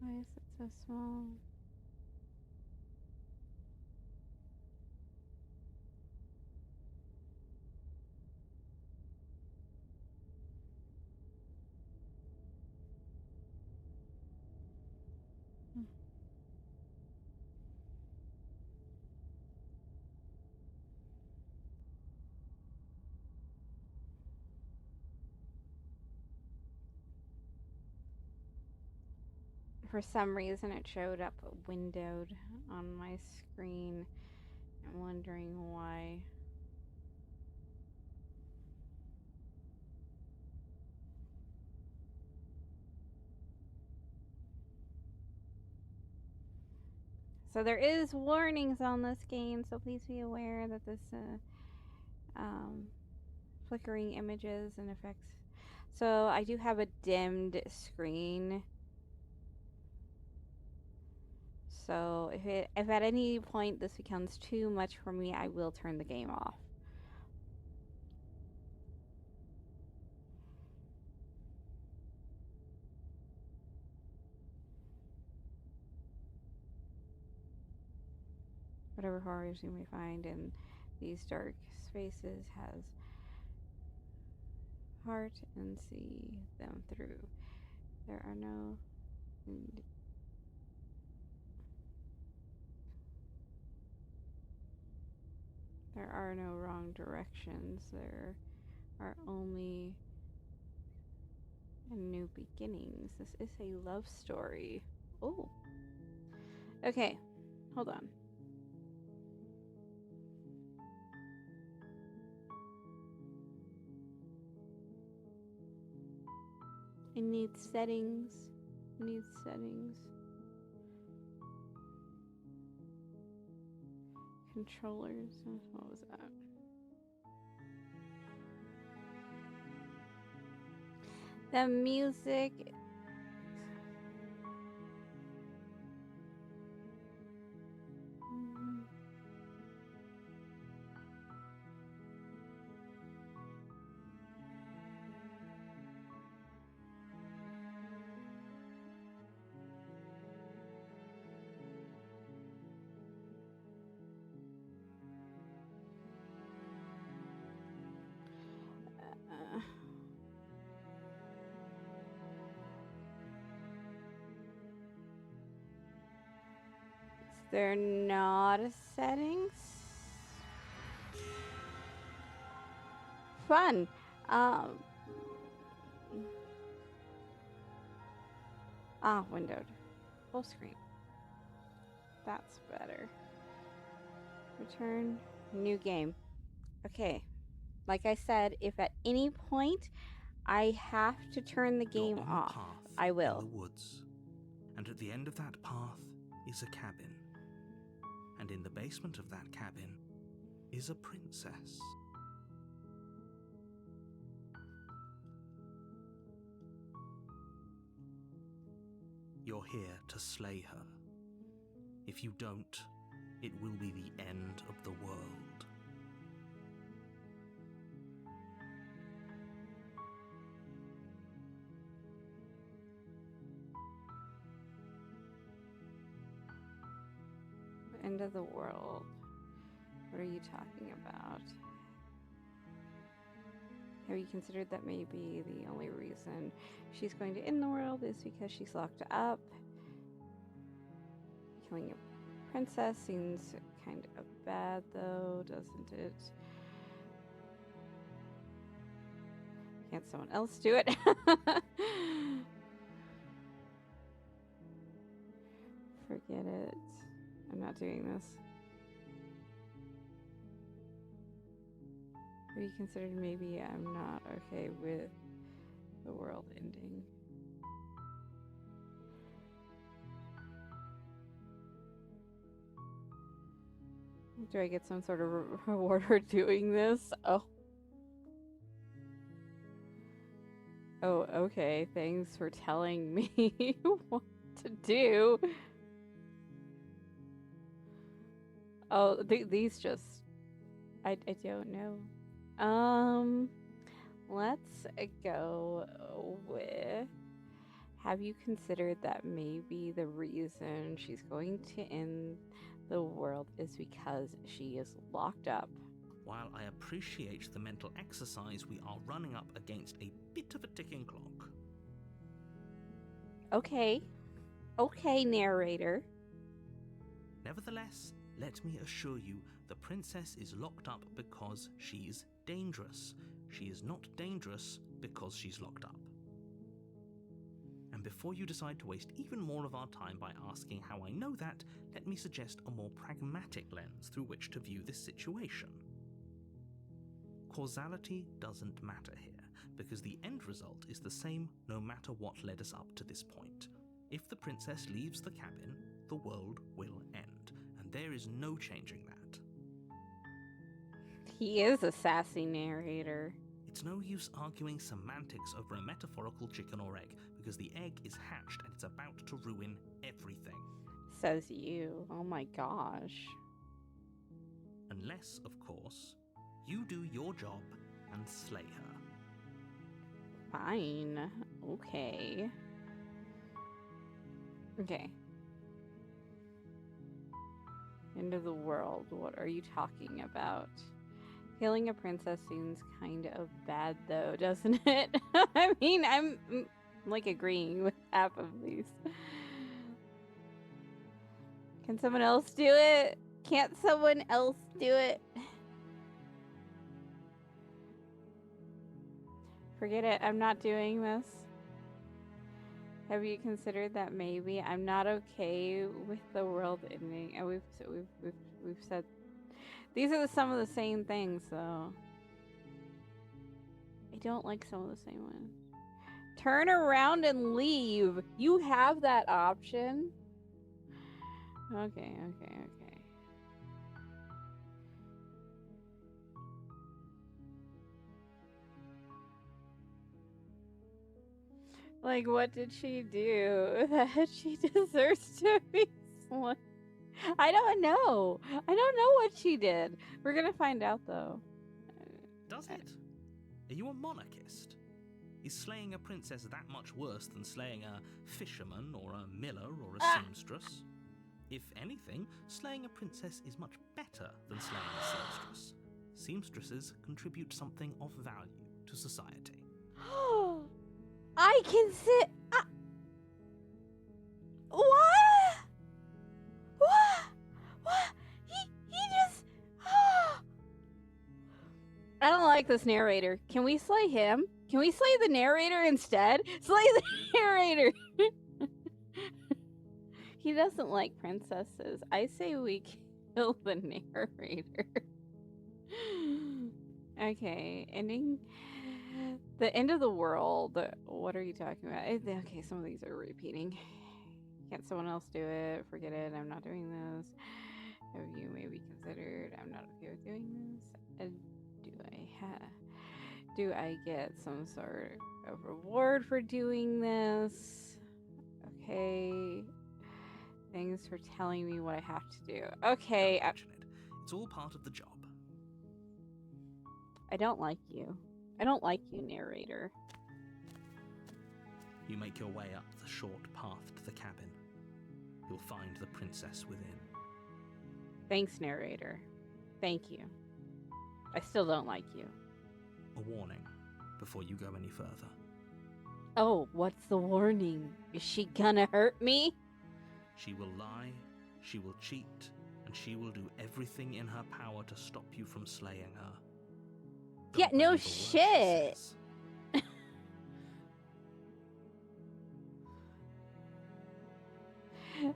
Why is it so small? For some reason, it showed up windowed on my screen. I'm wondering why. So there is warnings on this game, so please be aware that this flickering images and effects. So I do have a dimmed screen. So if at any point this becomes too much for me, I will turn the game off. Whatever horrors you may find in these dark spaces has heart and see them through. There are no wrong directions. There are only new beginnings. This is a love story. Oh. Okay. Hold on. I need settings. I need settings. Controllers. What was that? The music. They're not settings. Fun. Windowed. Full screen. That's better. Return. New game. Okay. Like I said, if at any point I have to turn the game off, I will. In the woods, and at the end of that path is a cabin. And in the basement of that cabin is a princess. You're here to slay her. If you don't, it will be the end of the world. End of the world. What are you talking about? Have you considered that maybe the only reason she's going to end the world is because she's locked up? Killing a princess seems kind of bad, though, doesn't it? Can't someone else do it? Forget it. I'm not doing this. Have you considered maybe I'm not okay with the world ending? Do I get some sort of reward for doing this? Oh. Oh, okay. Thanks for telling me what to do. Oh, these just... I don't know. Let's go with Have you considered that maybe the reason she's going to end the world is because she is locked up? While I appreciate the mental exercise, we are running up against a bit of a ticking clock. Okay, narrator. Nevertheless, let me assure you, the princess is locked up because she's dangerous. She is not dangerous because she's locked up. And before you decide to waste even more of our time by asking how I know that, let me suggest a more pragmatic lens through which to view this situation. Causality doesn't matter here, because the end result is the same no matter what led us up to this point. If the princess leaves the cabin, the world will end, and there is no changing that. He is a sassy narrator. It's no use arguing semantics over a metaphorical chicken or egg, because the egg is hatched and it's about to ruin everything. Says you. Oh my gosh. Unless, of course, you do your job and slay her. Fine. Okay. Okay. End of the world. What are you talking about? Killing a princess seems kind of bad, though, doesn't it? I mean, I'm like agreeing with half of these. Can someone else do it? Can't someone else do it? Forget it. I'm not doing this. Have you considered that maybe I'm not okay with the world ending? And we've said these are some of the same things, though. I don't like some of the same ones. Turn around and leave. You have that option. Okay. Like, what did she do that she deserves to be slain? I don't know. I don't know what she did. We're gonna find out, though. Does it? Are you a monarchist? Is slaying a princess that much worse than slaying a fisherman or a miller or a seamstress? If anything, slaying a princess is much better than slaying a seamstress. Seamstresses contribute something of value to society. I can sit. What? He just. I don't like this narrator. Can we slay him? Can we slay the narrator instead? Slay the narrator. He doesn't like princesses. I say we kill the narrator. Okay, ending. The end of the world. What are you talking about? Okay, some of these are repeating. Can't someone else do it? Forget it. I'm not doing this. Have you maybe considered? I'm not okay with doing this. Do I get some sort of reward for doing this? Okay. Thanks for telling me what I have to do. Okay. Don't mention it. It's all part of the job. I don't like you. I don't like you, narrator. You make your way up the short path to the cabin. You'll find the princess within. Thanks, narrator. Thank you. I still don't like you. A warning before you go any further. Oh, what's the warning? Is she gonna hurt me? She will lie, she will cheat, and she will do everything in her power to stop you from slaying her. Yeah, no shit.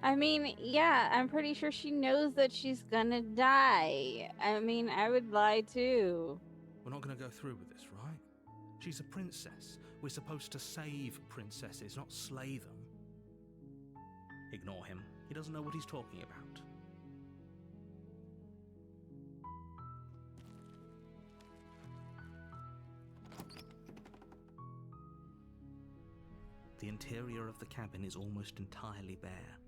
I mean, yeah, I'm pretty sure she knows that she's gonna die. I mean, I would lie too. We're not gonna go through with this, right? She's a princess. We're supposed to save princesses, not slay them. Ignore him. He doesn't know what he's talking about. The interior of the cabin is almost entirely bare.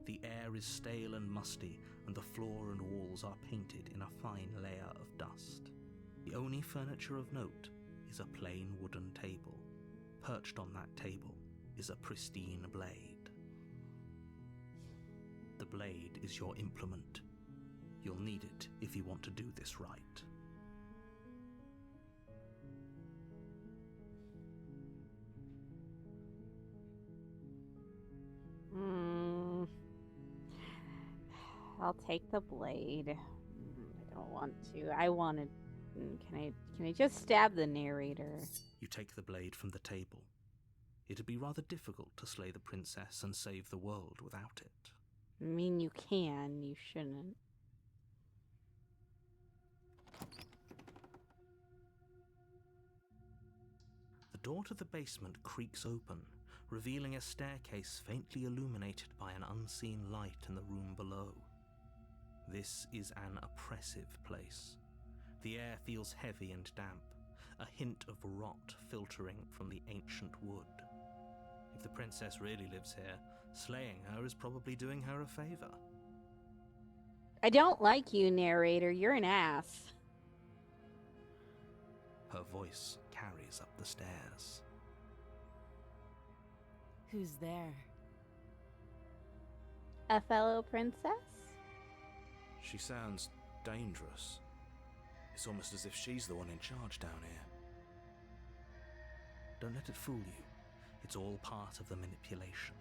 The air is stale and musty, and the floor and walls are painted in a fine layer of dust. The only furniture of note is a plain wooden table. Perched on that table is a pristine blade. The blade is your implement. You'll need it if you want to do this right. I'll take the blade. I don't want to. I wanted. Can I just stab the narrator? You take the blade from the table. It'd be rather difficult to slay the princess and save the world without it. I mean, you can. You shouldn't. The door to the basement creaks open, revealing a staircase faintly illuminated by an unseen light in the room below. This is an oppressive place. The air feels heavy and damp, a hint of rot filtering from the ancient wood. If the princess really lives here, slaying her is probably doing her a favor. I don't like you, narrator. You're an ass. Her voice carries up the stairs. Who's there? A fellow princess? She sounds dangerous. It's almost as if she's the one in charge down here. Don't let it fool you. It's all part of the manipulation.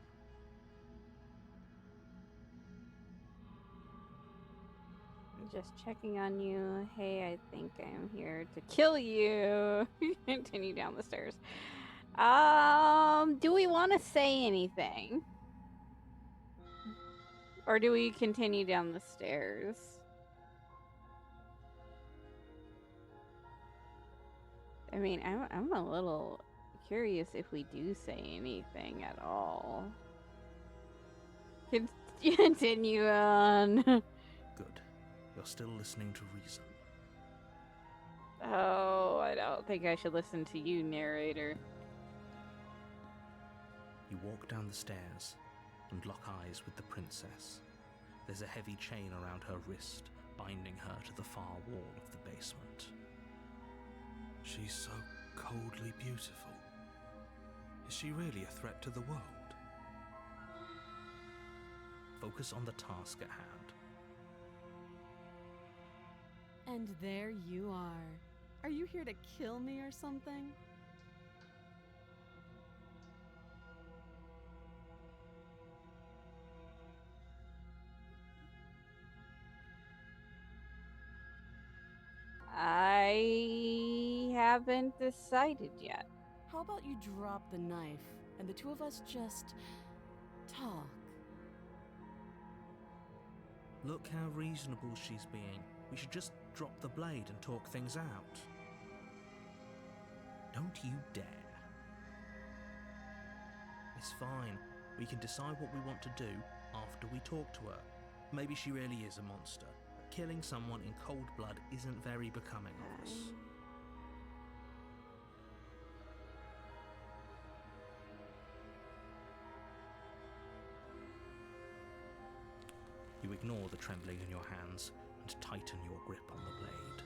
I'm just checking on you. Hey, I think I'm here to kill you. Continue down the stairs. Do we want to say anything? Or do we continue down the stairs? I mean, I'm a little curious if we do say anything at all. Continue on. Good. You're still listening to reason. Oh, I don't think I should listen to you, narrator. You walk down the stairs and lock eyes with the princess. There's a heavy chain around her wrist, binding her to the far wall of the basement. She's so coldly beautiful. Is she really a threat to the world? Focus on the task at hand. And there you are. Are you here to kill me or something? I haven't decided yet. How about you drop the knife and the two of us just talk? Look how reasonable she's being. We should just drop the blade and talk things out. Don't you dare. It's fine. We can decide what we want to do after we talk to her. Maybe she really is a monster. But killing someone in cold blood isn't very becoming of us. You ignore the trembling in your hands and tighten your grip on the blade.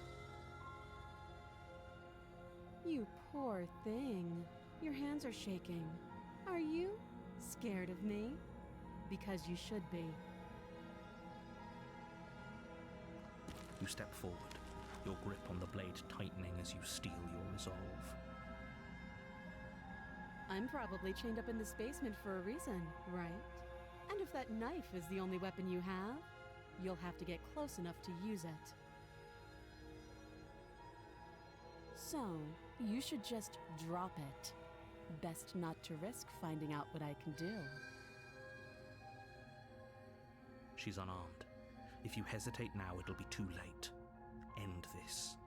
You poor thing. Your hands are shaking. Are you scared of me? Because you should be. You step forward, your grip on the blade tightening as you steel your resolve. I'm probably chained up in this basement for a reason, right? And if that knife is the only weapon you have, you'll have to get close enough to use it. So, you should just drop it. Best not to risk finding out what I can do. She's unarmed. If you hesitate now, it'll be too late. End this.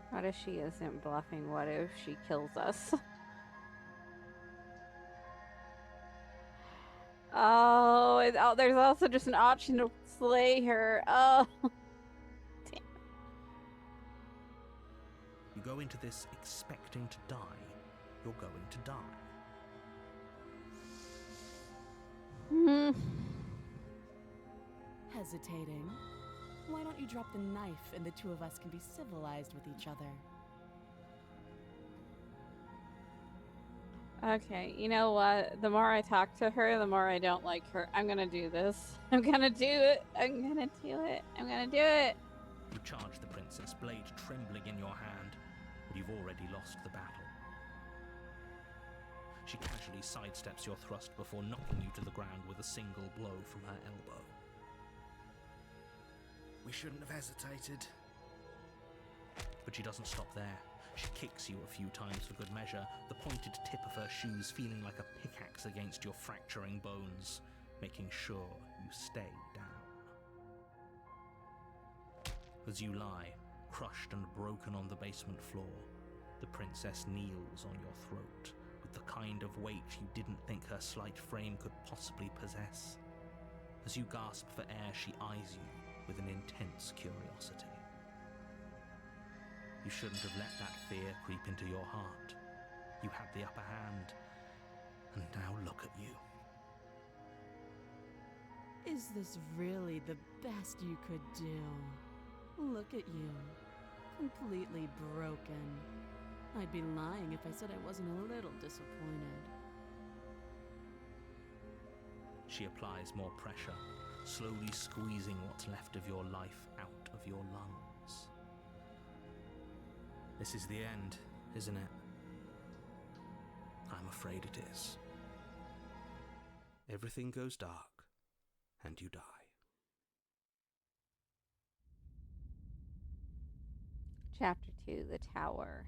What if she isn't bluffing? What if she kills us? Oh, there's also just an option to slay her. Oh, damn. You go into this expecting to die. You're going to die. Hmm. Hesitating? Why don't you drop the knife and the two of us can be civilized with each other? Okay, you know what? The more I talk to her, the more I don't like her. I'm gonna do this. I'm gonna do it. I'm gonna do it. I'm gonna do it. You charge the princess, blade trembling in your hand, but you've already lost the battle. She casually sidesteps your thrust before knocking you to the ground with a single blow from her elbow. We shouldn't have hesitated. But she doesn't stop there. She kicks you a few times for good measure, the pointed tip of her shoes feeling like a pickaxe against your fracturing bones, making sure you stay down. As you lie, crushed and broken on the basement floor, the princess kneels on your throat with the kind of weight you didn't think her slight frame could possibly possess. As you gasp for air, she eyes you with an intense curiosity. You shouldn't have let that fear creep into your heart. You had the upper hand, and now look at you. Is this really the best you could do? Look at you. Completely broken. I'd be lying if I said I wasn't a little disappointed. She applies more pressure, slowly squeezing what's left of your life out of your lungs. This is the end, isn't it? I'm afraid it is. Everything goes dark, and you die. Chapter 2, The Tower.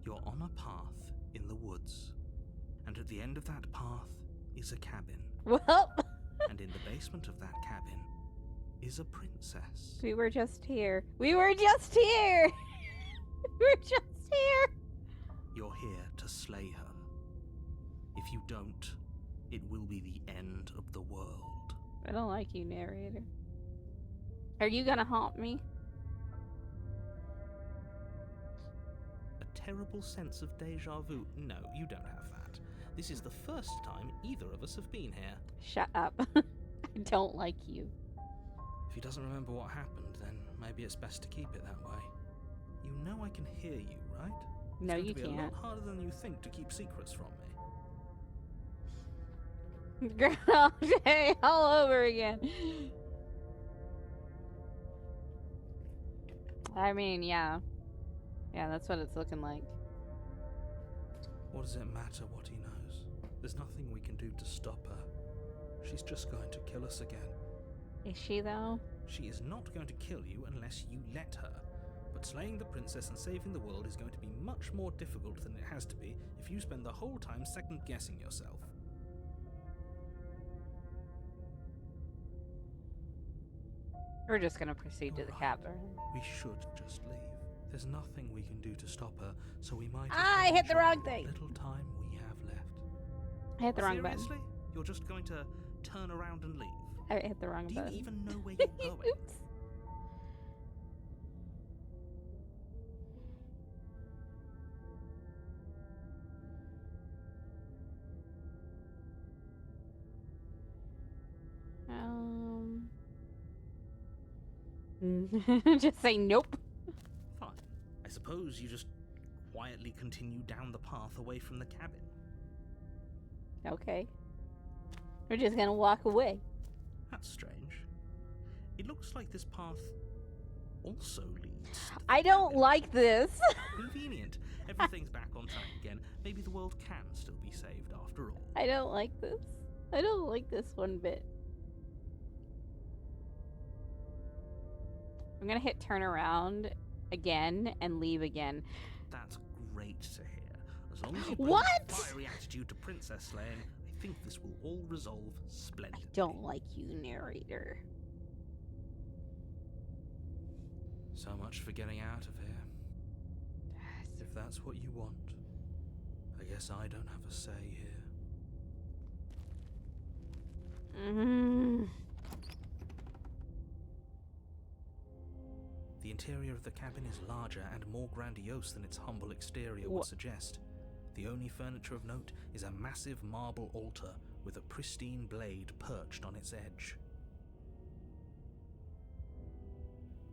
You're on a path in the woods, and at the end of that path is a cabin. Well, And in the basement of that cabin is a princess. we were just here. We were just here! We were just here! You're here to slay her. If you don't, it will be the end of the world. I don't like you, narrator. Are you gonna haunt me? A terrible sense of deja vu. No, you don't have that. This is the first time either of us have been here. Shut up. I don't like you. If he doesn't remember what happened, then maybe it's best to keep it that way. You know I can hear you, right? No, it's you going to be a can't. lot harder than you think to keep secrets from me. Groundhog Day all over again. I mean, yeah. Yeah, that's what it's looking like. What does it matter what he knows? There's nothing we can do to stop her. She's just going to kill us again. Is she, though? She is not going to kill you unless you let her. But slaying the princess and saving the world is going to be much more difficult than it has to be if you spend the whole time second-guessing yourself. We're just gonna proceed to the Alright. cabin. We should just leave. There's nothing we can do to stop her, so we might. Ah, I hit the enjoy wrong what thing. Little time we have left. I hit the wrong button. Seriously? You're just going to turn around and leave? I hit the wrong Do you button. even know where you're going? Oops. Just say nope. Fine. I suppose you just quietly continue down the path away from the cabin. Okay. We're just gonna walk away. That's strange. It looks like this path also leads to the I don't cabin. like this. Convenient. Everything's back on track again. Maybe the world can still be saved after all. I don't like this. I don't like this one bit. I'm gonna hit turn around again and leave again. That's great to hear. As long as you bring What? a fiery attitude to princess slaying, I think this will all resolve I splendidly. don't like you, narrator. So much for getting out of here. If that's what you want, I guess I don't have a say here. The interior of the cabin is larger and more grandiose than its humble exterior would suggest. The only furniture of note is a massive marble altar with a pristine blade perched on its edge.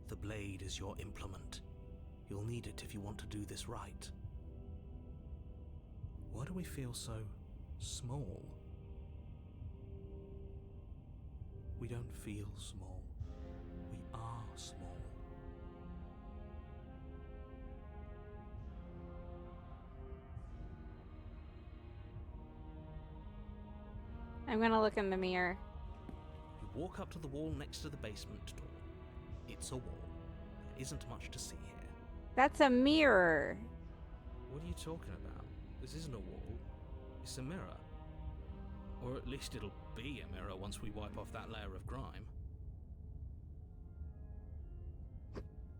The blade is your implement. You'll need it if you want to do this right. Why do we feel so small? We don't feel small. We are small. I'm gonna look in the mirror. You walk up to the wall next to the basement door. It's a wall. There isn't much to see here. That's a mirror. What are you talking about? This isn't a wall. It's a mirror. Or at least it'll be a mirror once we wipe off that layer of grime.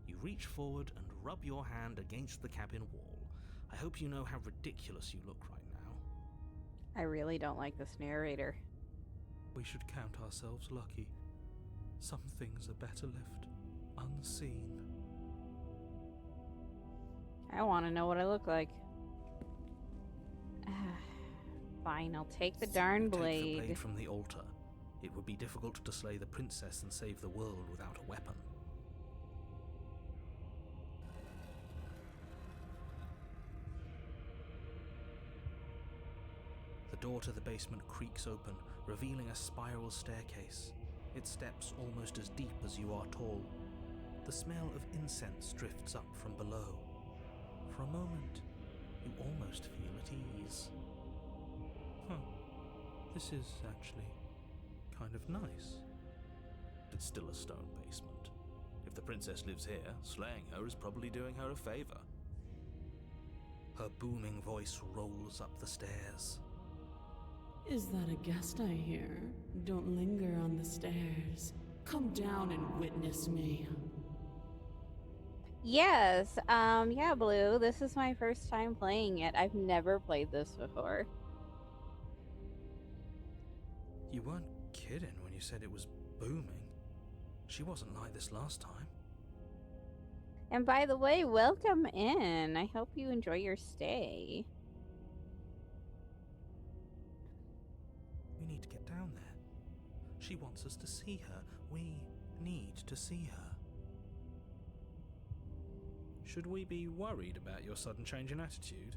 You reach forward and rub your hand against the cabin wall. I hope you know how ridiculous you look right now. I really don't like this narrator. We should count ourselves lucky. Some things are better left unseen. I want to know what I look like. Fine, I'll take the darn Take the blade. blade from the altar. It would be difficult to slay the princess and save the world without a weapon. The door to the basement creaks open, revealing a spiral staircase. Its steps almost as deep as you are tall. The smell of incense drifts up from below. For a moment, you almost feel at ease. This is actually kind of nice. It's still a stone basement. If the princess lives here, slaying her is probably doing her a favor. Her booming voice rolls up the stairs. Is that a guest I hear? Don't linger on the stairs. Come down and witness me. Yes, yeah, Blue. This is my first time playing it. I've never played this before. You weren't kidding when you said it was booming. She wasn't like this last time. And by the way, welcome in. I hope you enjoy your stay. We need to get down there. She wants us to see her. We need to see her. Should we be worried about your sudden change in attitude?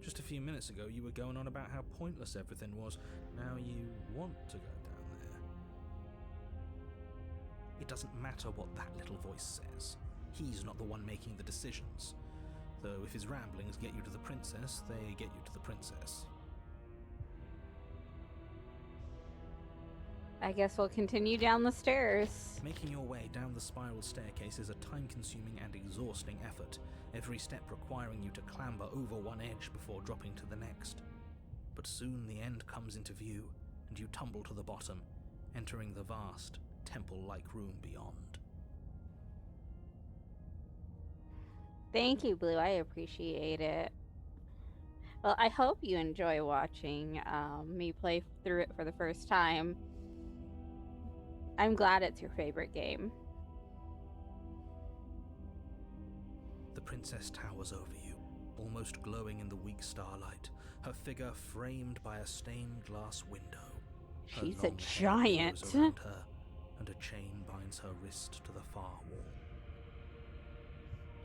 Just a few minutes ago you were going on about how pointless everything was. Now you want to go down there. It doesn't matter what that little voice says. He's not the one making the decisions. Though if his ramblings get you to the princess, they get you to the princess. I guess we'll continue down the stairs. Making your way down the spiral staircase is a time-consuming and exhausting effort, every step requiring you to clamber over one edge before dropping to the next. But soon the end comes into view, and you tumble to the bottom, entering the vast, temple-like room beyond. Thank you, Blue. I appreciate it. Well, I hope you enjoy watching me play through it for the first time. I'm glad it's your favorite game. The princess towers over you, almost glowing in the weak starlight, her figure framed by a stained glass window. Her She's a long hair giant. flows around her, and a chain binds her wrist to the far wall.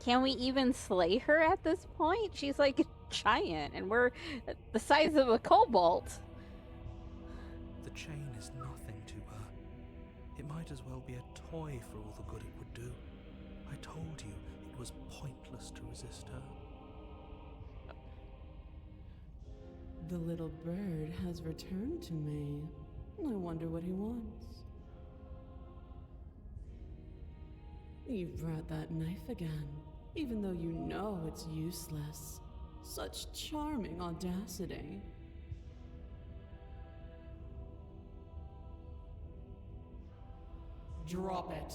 Can we even slay her at this point? She's like a giant, and we're the size of a cobalt. The chain is nothing to her. It might as well be a toy for all the good it would do. I told you it was pointless to resist her. The little bird has returned to me. I wonder what he wants. You've brought that knife again, even though you know it's useless. Such charming audacity. Drop it.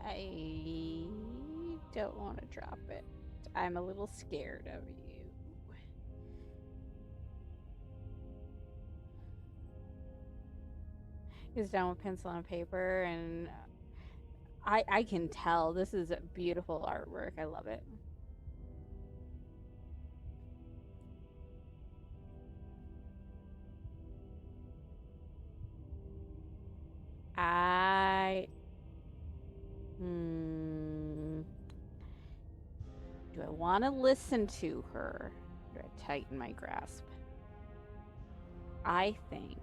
I don't want to drop it. I'm a little scared of you. He's down with pencil and paper, and I can tell this is a beautiful artwork. I love it. want to listen to her. I tighten my grasp. I think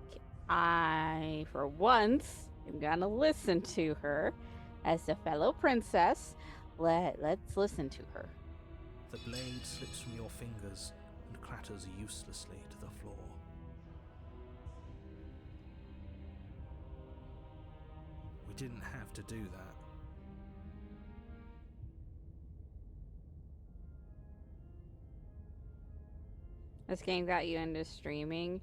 for once, am gonna listen to her as a fellow princess. Let's listen to her. The blade slips from your fingers and clatters uselessly to the floor. We didn't have to do that. This game got you into streaming.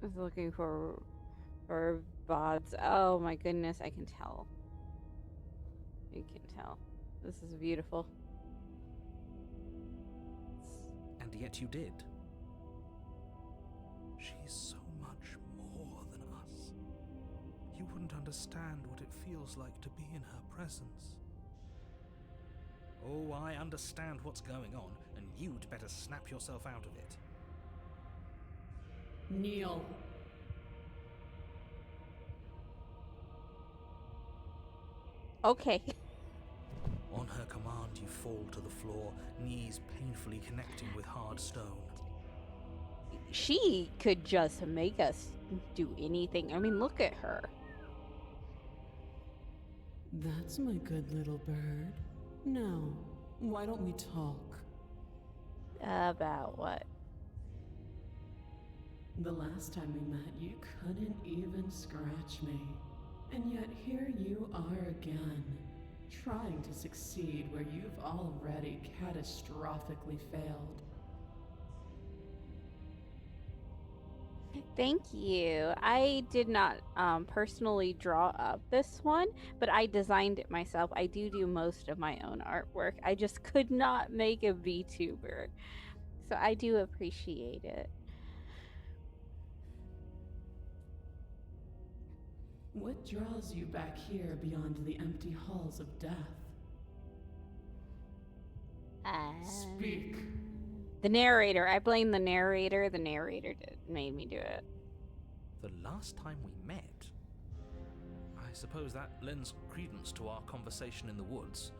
I was looking for VODs. Oh my goodness, I can tell. You can tell. This is beautiful. And yet you did. She's so much more than us. You wouldn't understand what it feels like to be in her presence. Oh, I understand what's going on, and you'd better snap yourself out of it. Kneel. Okay. On her command, you fall to the floor, knees painfully connecting with hard stone. She could just make us do anything. I mean, look at her. That's my good little bird. Now, why don't we talk? About what? The last time we met, you couldn't even scratch me. And yet here you are again, trying to succeed where you've already catastrophically failed. Thank you. I did not personally draw up this one, but I designed it myself. I do most of my own artwork. I just could not make a VTuber. So I do appreciate it. What draws you back here beyond the empty halls of death? Speak. The narrator. I blame the narrator. The narrator made me do it. The last time we met? I suppose that lends credence to our conversation in the woods.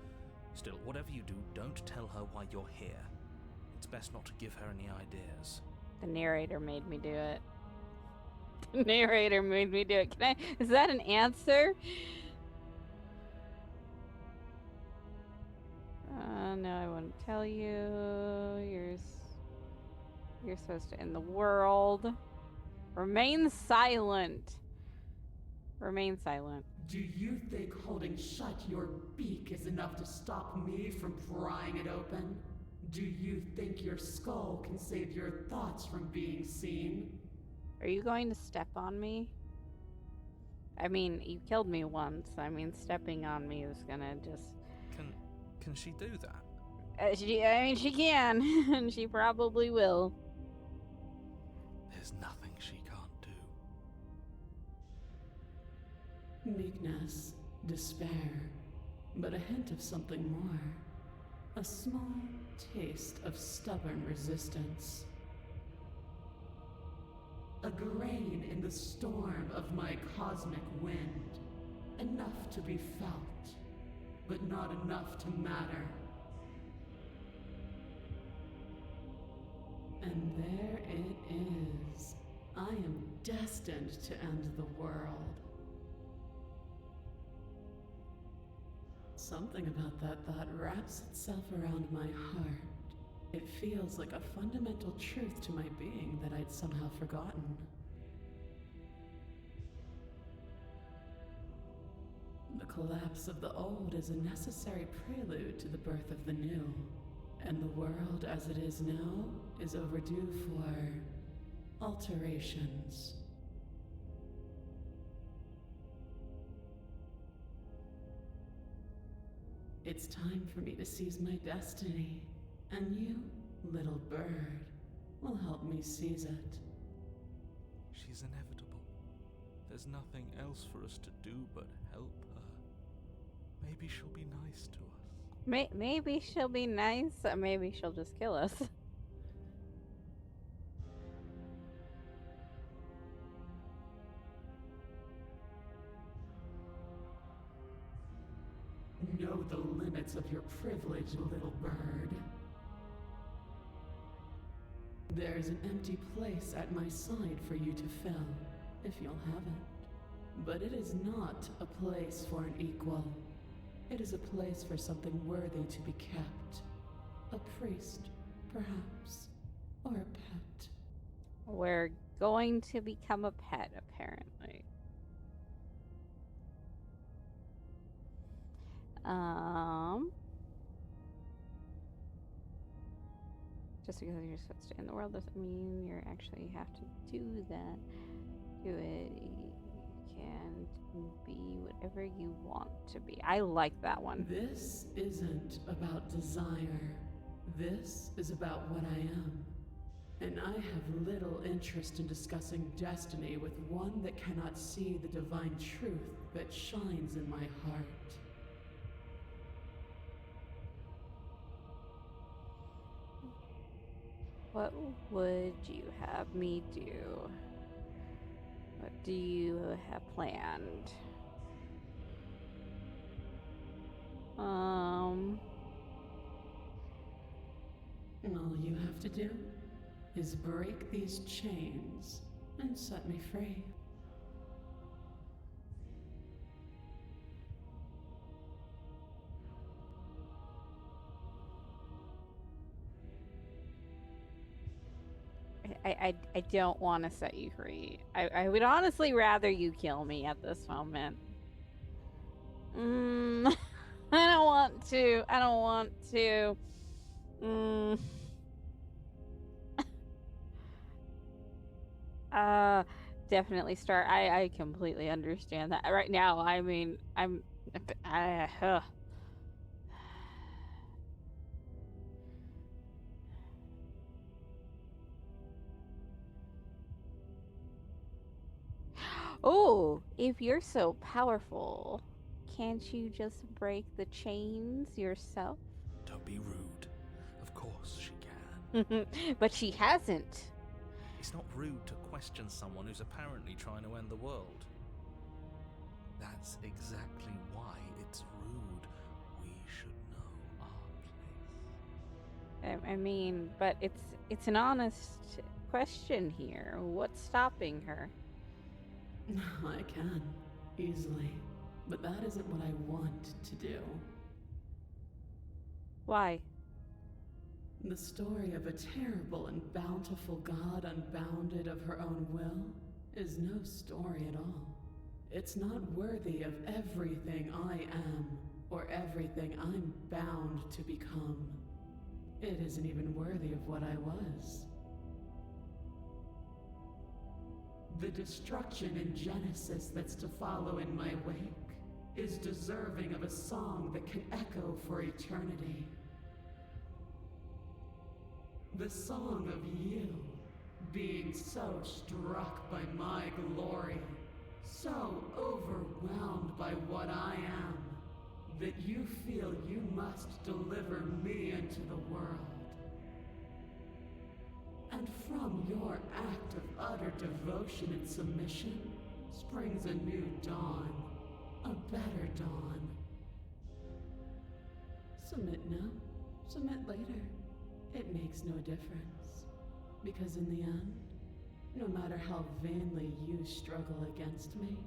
Still, whatever you do, don't tell her why you're here. It's best not to give her any ideas. The narrator made me do it. The narrator made me do it. Is that an answer? No, I wouldn't tell you. You're supposed to end the world. Remain silent. Remain silent. Do you think holding shut your beak is enough to stop me from prying it open? Do you think your skull can save your thoughts from being seen? Are you going to step on me? I mean, you killed me once. I mean, stepping on me is gonna just... Can she do that? she can. And she probably will. There's nothing she can't do. Meekness, despair, but a hint of something more. A small taste of stubborn resistance. A grain in the storm of my cosmic wind. Enough to be felt, but not enough to matter. And there it is. I am destined to end the world. Something about that thought wraps itself around my heart. It feels like a fundamental truth to my being that I'd somehow forgotten. The collapse of the old is a necessary prelude to the birth of the new. And the world as it is now is overdue for alterations. It's time for me to seize my destiny, and you, little bird, will help me seize it. She's inevitable. There's nothing else for us to do but help her. Maybe she'll be nice to us. Maybe she'll be nice, or maybe she'll just kill us. Know the limits limits of your privilege, little bird. There's an empty place at my side for you to fill, if you'll have it. But it is not a place for an equal. It is a place for something worthy to be kept. A priest, perhaps, or a pet. We're going to become a pet, apparently. Just because you're supposed to stay in the world doesn't mean you actually have to do that. Do it. You can be whatever you want to be. I like that one. This isn't about desire. This is about what I am. And I have little interest in discussing destiny with one that cannot see the divine truth that shines in my heart. What would you have me do? What do you have planned? All you have to do is break these chains and set me free. I don't want to set you free. I would honestly rather you kill me at this moment. I don't want to. I don't want to. Definitely start. I completely understand that. Right now, I mean, Oh, if you're so powerful, can't you just break the chains yourself? Don't be rude. Of course she can. But she hasn't. It's not rude to question someone who's apparently trying to end the world. That's exactly why it's rude. We should know our place. I mean, but it's an honest question here. What's stopping her? I can, easily. But that isn't what I want to do. Why? The story of a terrible and bountiful god unbounded of her own will is no story at all. It's not worthy of everything I am, or everything I'm bound to become. It isn't even worthy of what I was. The destruction in Genesis that's to follow in my wake is deserving of a song that can echo for eternity. The song of you, being so struck by my glory, so overwhelmed by what I am, that you feel you must deliver me into the world. And from your act of utter devotion and submission springs a new dawn, a better dawn. Submit now, submit later. It makes no difference. Because in the end, no matter how vainly you struggle against me,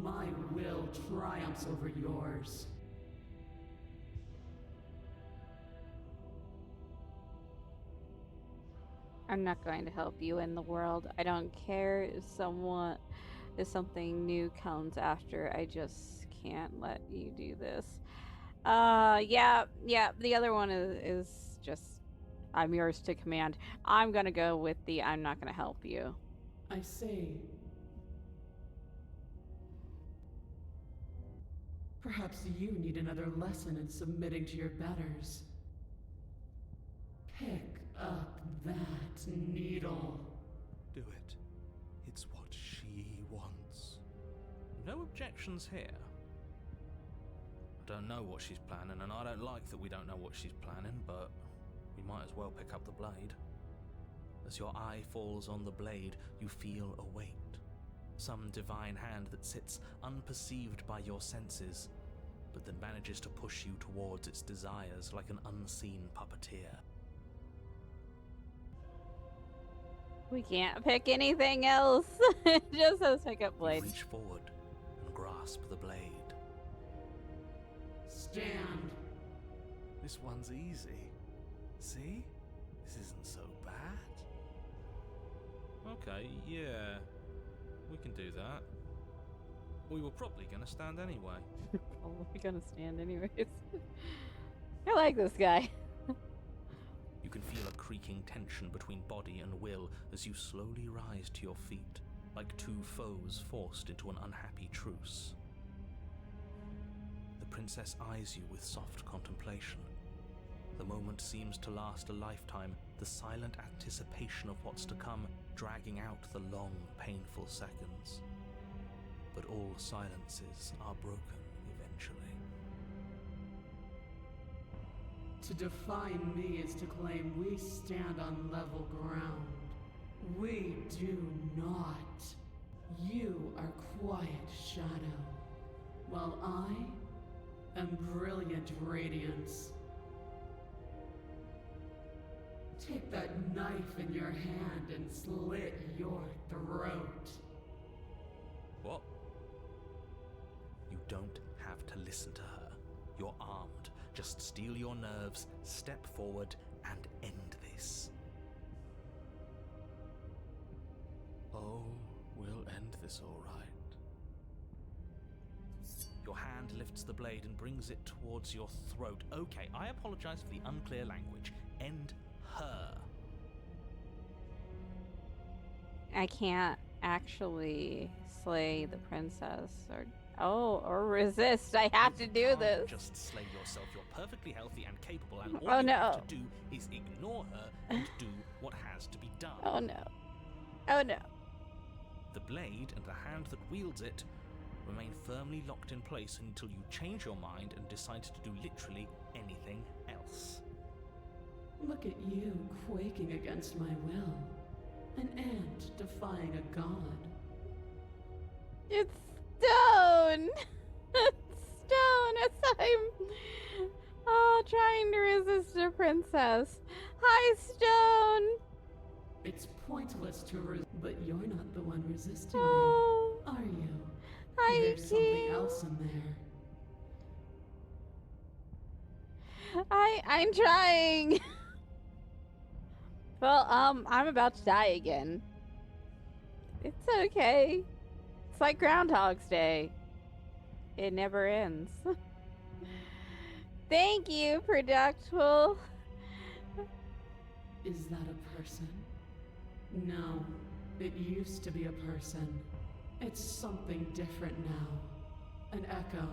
my will triumphs over yours. I'm not going to help you in the world. I don't care if something new comes after. I just can't let you do this. Yeah, the other one is just, I'm yours to command. I'm gonna go with the I'm not gonna help you. I see. Perhaps you need another lesson in submitting to your betters. Pick up that needle. Do it. It's what she wants. No objections here. I don't know what she's planning, and I don't like that we don't know what she's planning, but we might as well pick up the blade. As your eye falls on the blade, you feel a weight. Some divine hand that sits unperceived by your senses, but then manages to push you towards its desires like an unseen puppeteer. We can't pick anything else. It just says pick up You blade. reach forward and grasp the blade. Stand. This one's easy. See? This isn't so bad. Okay, yeah. We can do that. We were probably going to stand anyway. Oh, we're gonna stand anyways. I like this guy. You can feel a creaking tension between body and will as you slowly rise to your feet, like two foes forced into an unhappy truce. The princess eyes you with soft contemplation. The moment seems to last a lifetime, the silent anticipation of what's to come dragging out the long, painful seconds. But all silences are broken eventually. To define me is to claim we stand on level ground. We do not. You are quiet shadow, while I am brilliant radiance. Take that knife in your hand and slit your throat. What? You don't have to listen to her. You're armed. Just steel your nerves, step forward, and end this. Oh, we'll end this all right. Your hand lifts the blade and brings it towards your throat. Okay, I apologize for the unclear language. End her. I can't actually slay the princess or resist. I have to You do can't this. Just slay yourself. You're perfectly healthy and capable, and all Oh, you no. have to do is ignore her and do what has to be done. Oh no. Oh no. The blade and the hand that wields it remain firmly locked in place until you change your mind and decide to do literally anything else. Look at you quaking against my will. An ant defying a god. It's stone. It's stone. I'm trying to resist a princess. Hi, stone. It's pointless to but you're not the one resisting Oh, me, are you? hi, There's something king. else in there. I'm trying. Well, I'm about to die again. It's okay. It's like Groundhog's Day. It never ends. Thank you, Productful. Is that a person? No, it used to be a person. It's something different now. An echo.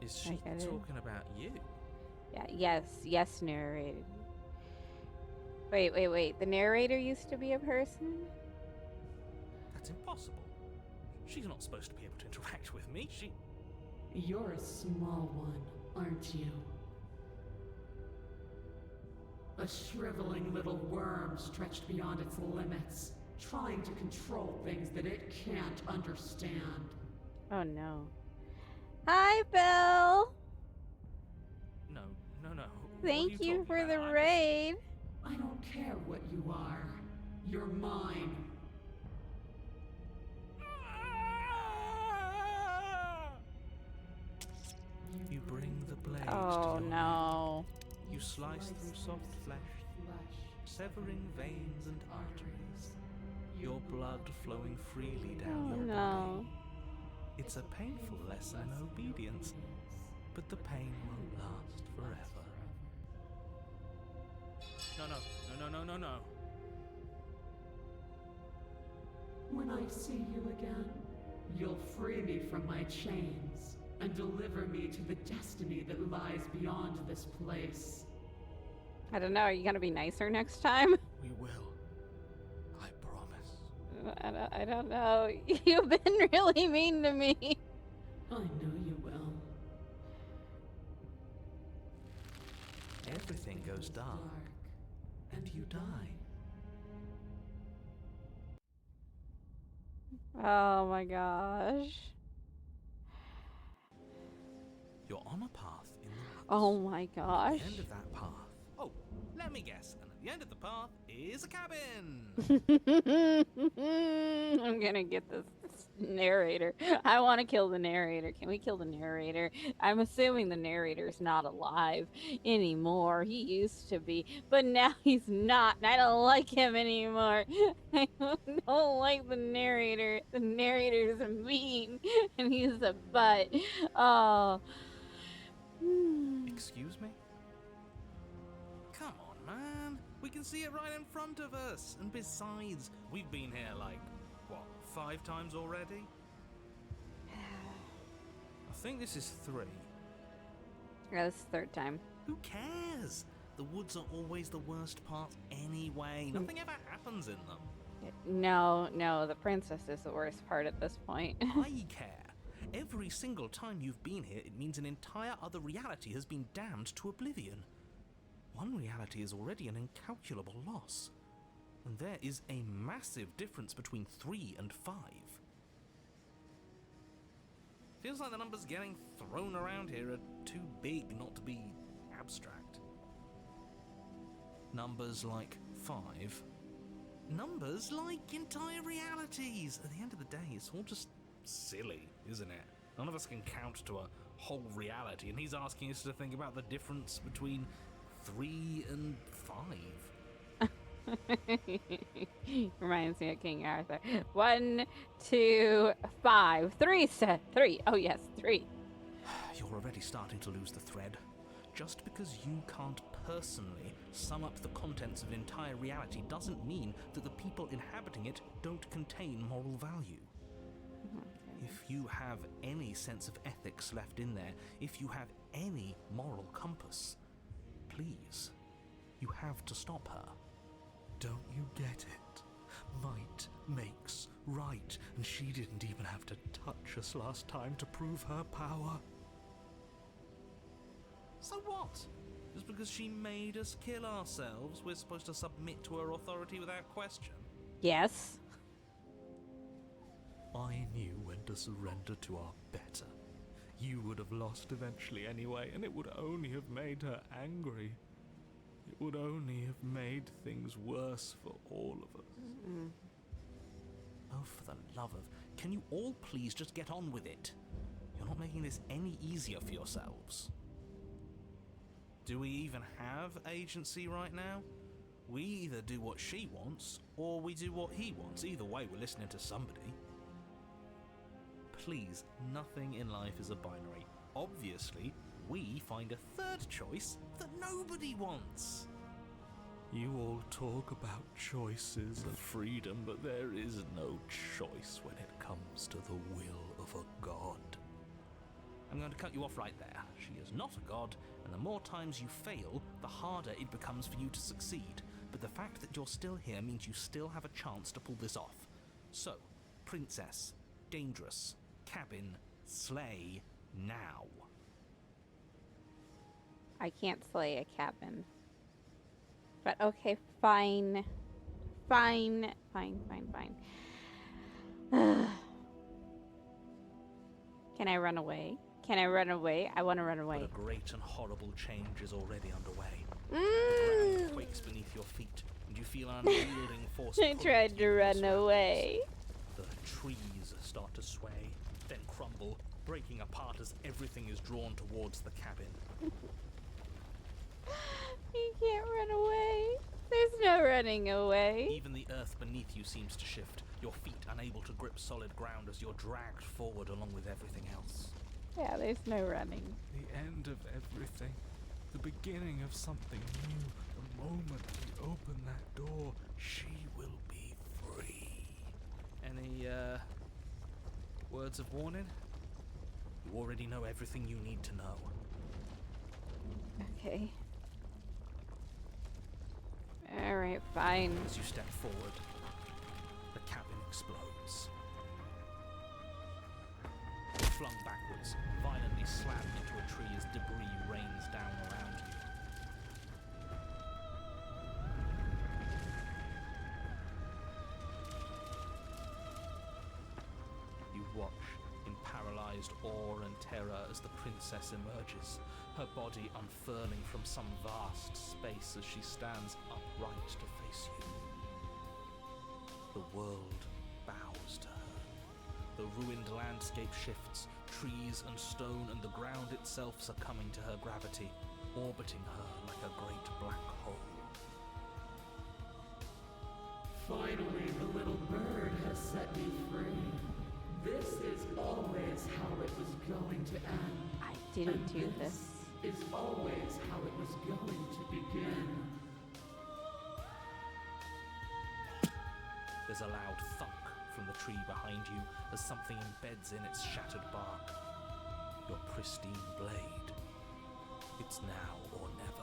Is she I get it. talking about you? Yeah, yes, narrated. Wait. The narrator used to be a person? That's impossible. She's not supposed to be able to interact with me. You're a small one, aren't you? A shriveling little worm stretched beyond its limits, trying to control things that it can't understand. Oh no. Hi, Bill. No. What are Thank you talking for about? the raid. I don't care what you are. You're mine. You bring the blade to Oh your no. neck. You slice through soft flesh, severing veins and arteries. Your blood flowing freely down Oh your no. body. It's a painful lesson in obedience, but the pain won't last forever. No. When I see you again, you'll free me from my chains and deliver me to the destiny that lies beyond this place. I don't know. Are you gonna be nicer next time? We will. I promise. I don't know. You've been really mean to me. I know you will. Everything goes dark, and you die. Oh my gosh. You're on a path in the woods. Oh my At gosh. the end of that path. Oh, let me guess. And at the end of the path is a cabin. I'm gonna get this narrator. I want to kill the narrator. Can we kill the narrator? I'm assuming the narrator's not alive anymore. He used to be, but now he's not, and I don't like him anymore. I don't like the narrator. The narrator's mean, and he's a butt. Oh. Excuse me? Come on, man. We can see it right in front of us. And besides, we've been here like, what, 5 times already? I think this is 3. Yeah, this is the 3rd time. Who cares? The woods are always the worst part anyway. Nothing ever happens in them. No, the princess is the worst part at this point. I care. Every single time you've been here, it means an entire other reality has been damned to oblivion. One reality is already an incalculable loss. And there is a massive difference between 3 and 5. Feels like the numbers getting thrown around here are too big not to be abstract. Numbers like 5. Numbers like entire realities. At the end of the day, it's all just silly, isn't it? None of us can count to a whole reality, and he's asking us to think about the difference between 3 and 5. Reminds me of King Arthur. 1, 2, 5. 3, sir. 3. Oh, yes, 3. You're already starting to lose the thread. Just because you can't personally sum up the contents of an entire reality doesn't mean that the people inhabiting it don't contain moral value. If you have any sense of ethics left in there, if you have any moral compass, please, you have to stop her. Don't you get it? Might makes right, and she didn't even have to touch us last time to prove her power. So what? Just because she made us kill ourselves, we're supposed to submit to her authority without question? Yes. I knew when to surrender to our better. You would have lost eventually anyway, and it would only have made her angry. It would only have made things worse for all of us. Oh, for the love of... Can you all please just get on with it? You're not making this any easier for yourselves. Do we even have agency right now? We either do what she wants, or we do what he wants. Either way, we're listening to somebody. Please, nothing in life is a binary. Obviously, we find a third choice that nobody wants. You all talk about choices and freedom, but there is no choice when it comes to the will of a god. I'm going to cut you off right there. She is not a god, and the more times you fail, the harder it becomes for you to succeed. But the fact that you're still here means you still have a chance to pull this off. So, princess, dangerous, cabin, slay, now. I can't slay a cabin. But okay, fine. Fine. Can I run away? Can I run away? I want to run But away. a great and horrible change is already underway. The Mm. ground quakes beneath your feet, and you feel an unyielding force. I pulling tried at to you run from the away. surroundings. The trees start to sway, then crumble, breaking apart as everything is drawn towards the cabin. You can't run away. There's no running away. Even the earth beneath you seems to shift, your feet unable to grip solid ground as you're dragged forward along with everything else. Yeah, there's no running. The end of everything. The beginning of something new. The moment we open that door, she will be free. Any, words of warning? You already know everything you need to know. Okay. Alright, fine. As you step forward, the cabin explodes. Flung backwards, violently slammed into a tree as debris rains down around you. watch in paralyzed awe and terror as the princess emerges, her body unfurling from some vast space as she stands upright to face you. The world bows to her. The ruined landscape shifts, trees and stone and the ground itself succumbing to her gravity, orbiting her like a great black hole. Finally, the little bird has set me free. This is always how it was going to end. I didn't And do this. Is always how it was going to begin. There's a loud thunk from the tree behind you as something embeds in its shattered bark. Your pristine blade. It's now or never.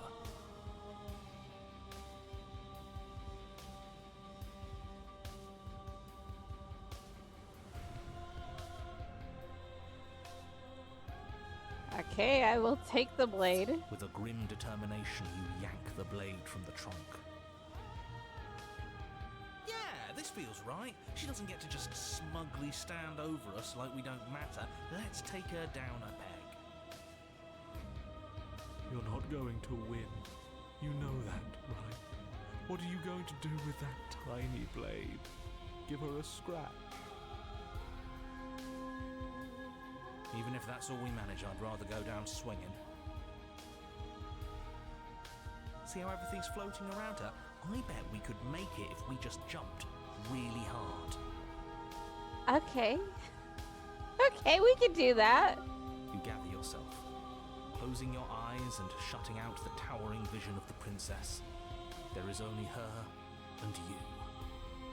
Okay, I will take the blade. With a grim determination, you yank the blade from the trunk. Yeah, this feels right. She doesn't get to just smugly stand over us like we don't matter. Let's take her down a peg. You're not going to win. You know that, right? What are you going to do with that tiny blade? Give her a scratch? Even if that's all we manage, I'd rather go down swinging. See how everything's floating around her? I bet we could make it if we just jumped really hard. Okay. Okay, we can do that. You gather yourself, closing your eyes and shutting out the towering vision of the princess. There is only her and you.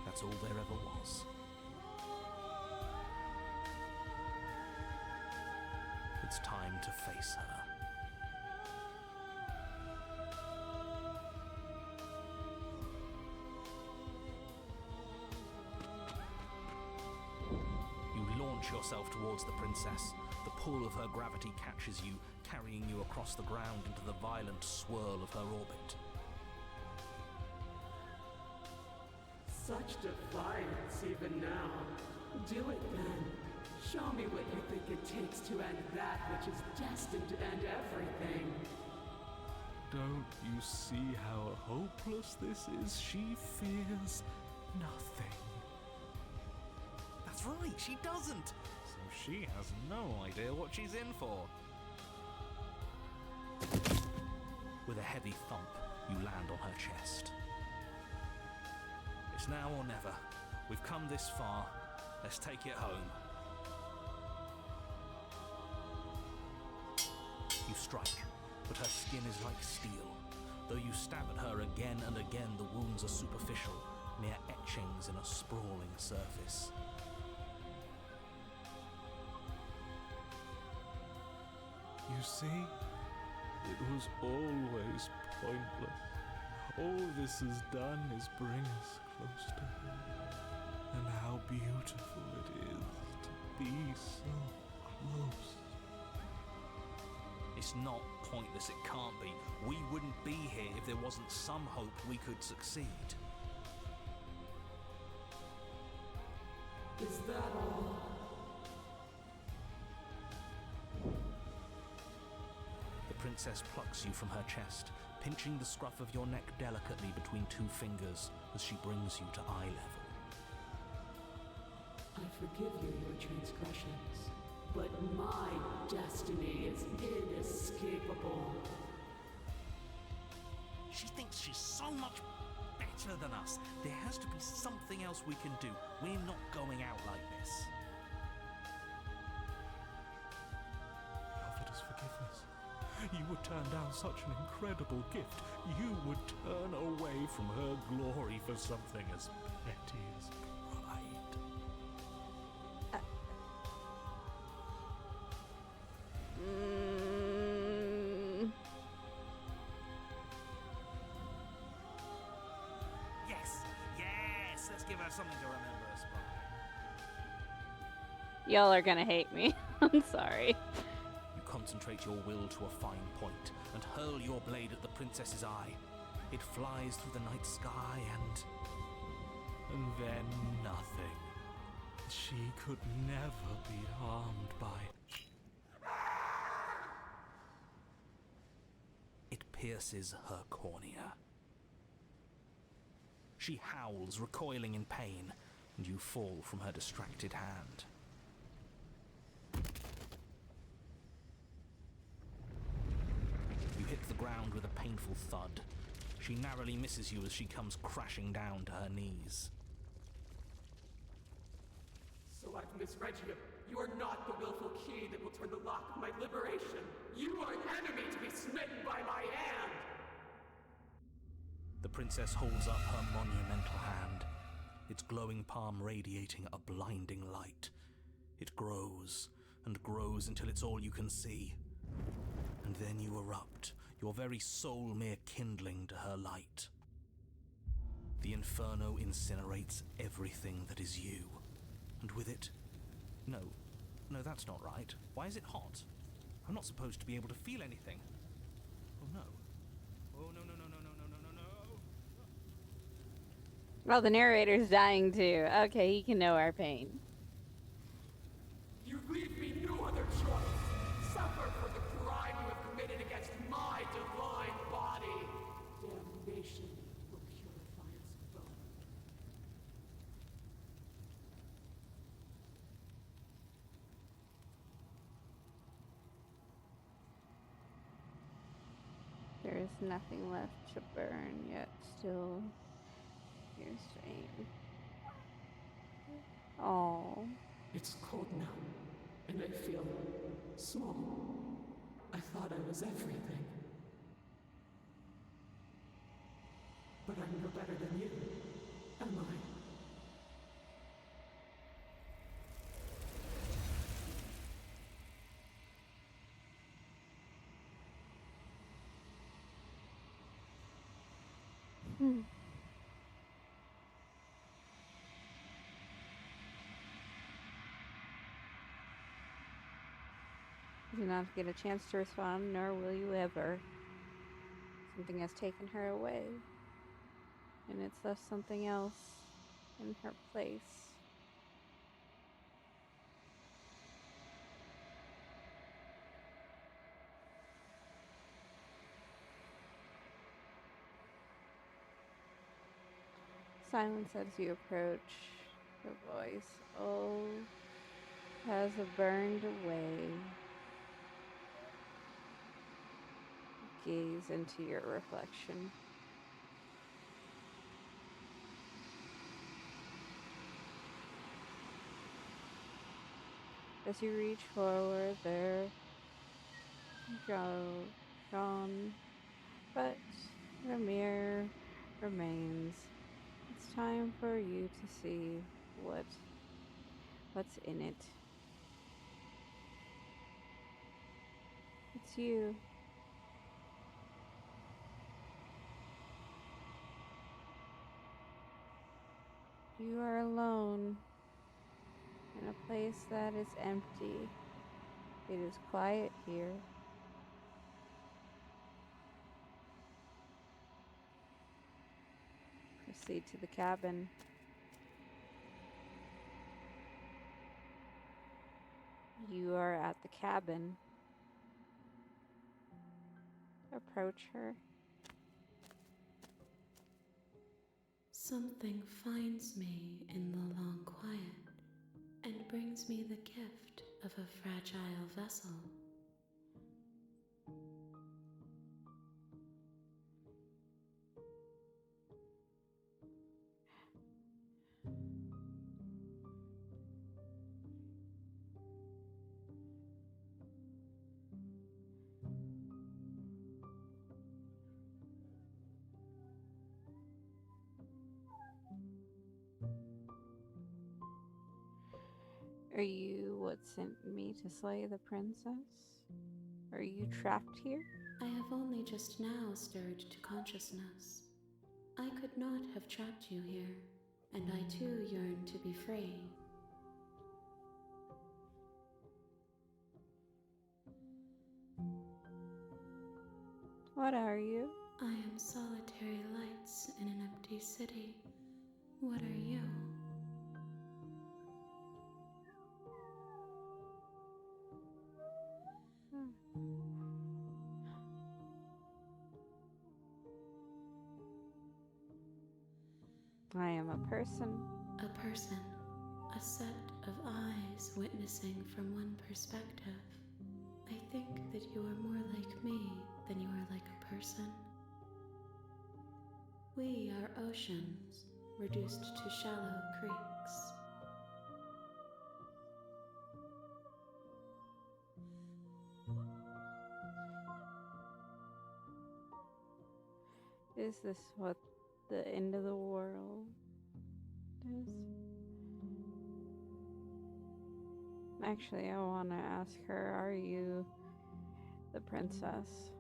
That's all there ever was. It's time to face her. You launch yourself towards the princess. The pull of her gravity catches you, carrying you across the ground into the violent swirl of her orbit. Such defiance even now. Do it then. Show me what you think it takes to end that which is destined to end everything. Don't you see how hopeless this is? She fears nothing. That's right, she doesn't. So she has no idea what she's in for. With a heavy thump, you land on her chest. It's now or never. We've come this far. Let's take it home. You strike, but her skin is like steel. Though you stab at her again and again, the wounds are superficial, mere etchings in a sprawling surface. You see? It was always pointless. All this has done is bring us close to her. And how beautiful it is to be so close. It's not pointless, it can't be. We wouldn't be here if there wasn't some hope we could succeed. Is that all? The princess plucks you from her chest, pinching the scruff of your neck delicately between two fingers as she brings you to eye level. I forgive you your transgressions, but my destiny is inescapable. She thinks she's so much better than us. There has to be something else we can do. We're not going out like this. You offered us forgiveness. You would turn down such an incredible gift. You would turn away from her glory for something as petty as pride. Yes, let's give her something to remember us by. Y'all are gonna hate me. I'm sorry. You concentrate your will to a fine point and hurl your blade at the princess's eye. It flies through the night sky and then nothing. she could never be harmed by. It pierces her cornea. She howls, recoiling in pain, and you fall from her distracted hand. You hit the ground with a painful thud. She narrowly misses you as she comes crashing down to her knees. So I've misread you. You are not the willful key that will turn the lock of my liberation. You are an enemy to be smitten by my hand. The princess holds up her monumental hand, its glowing palm radiating a blinding light. It grows and grows until it's all you can see. And then you erupt, your very soul mere kindling to her light. The inferno incinerates everything that is you. And with it... No, that's not right. Why is it hot? I'm not supposed to be able to feel anything. Oh no. Oh no. Well, the narrator's dying too. Okay, he can know our pain. You leave me no other choice. Suffer for the crime you have committed against my divine body. Damnation will purify us both. There is nothing left to burn, yet still here's Jane. Oh. It's cold now, and I feel small. I thought I was everything. But I'm no better than you, am I? You do not get a chance to respond, nor will you ever. Something has taken her away, and it's left something else in her place. Silence as you approach. The voice, oh, has burned away. Gaze into your reflection. As you reach forward, there gone, but the mirror remains. It's time for you to see what's in it. It's you. You are alone in a place that is empty. It is quiet here. Proceed to the cabin. You are at the cabin. Approach her. Something finds me in the long quiet and brings me the gift of a fragile vessel. Are you what sent me to slay the princess? Are you trapped here? I have only just now stirred to consciousness. I could not have trapped you here, and I too yearn to be free. What are you? I am solitary lights in an empty city. What are you? I am a person. A person, a set of eyes witnessing from one perspective. I think that you are more like me than you are like a person. We are oceans, reduced to shallow creeks. Is this what the end of the world is? Actually, I want to ask her, are you the princess?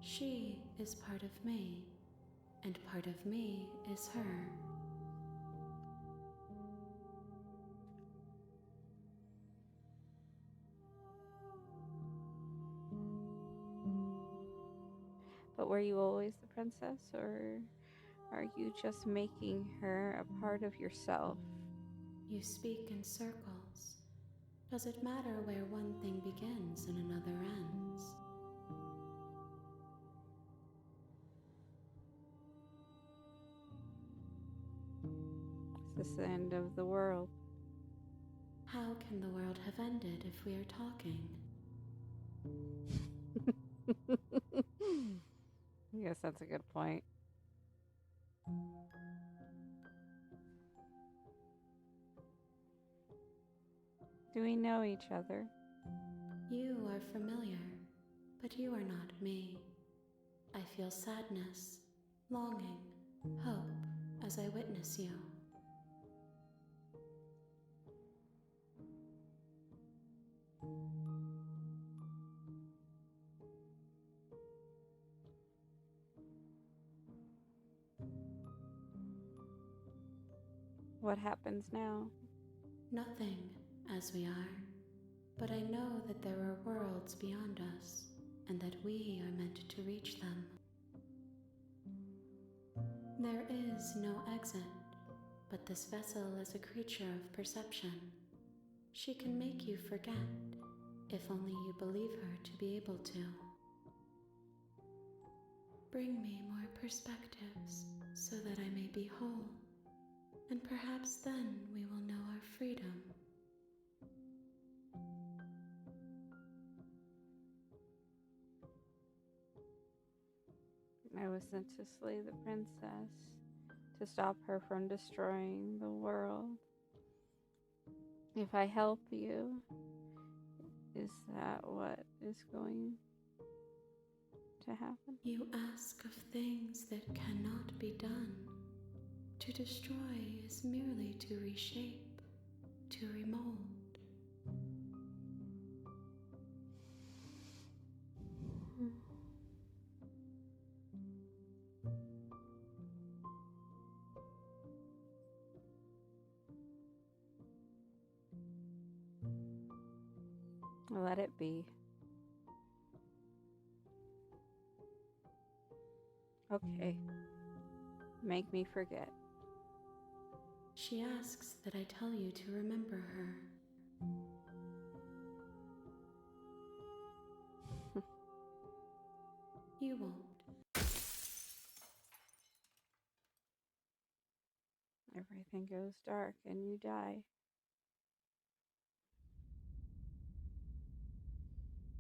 She is part of me, and part of me is her. But were you always the princess, or are you just making her a part of yourself? You speak in circles. Does it matter where one thing begins and another ends? Is this the end of the world? How can the world have ended if we are talking? I guess that's a good point. Do we know each other? You are familiar, but you are not me. I feel sadness, longing, hope as I witness you. What happens now? Nothing, as we are, but I know that there are worlds beyond us, and that we are meant to reach them. There is no exit, but this vessel is a creature of perception. She can make you forget, if only you believe her to be able to. Bring me more perspectives, so that I may be whole, and perhaps then we will know our freedom. I was sent to slay the princess, to stop her from destroying the world. If I help you, is that what is going to happen? You ask of things that cannot be done. To destroy is merely to reshape, to remold. Let it be. Okay. Make me forget. She asks that I tell you to remember her. You won't. Everything goes dark and you die.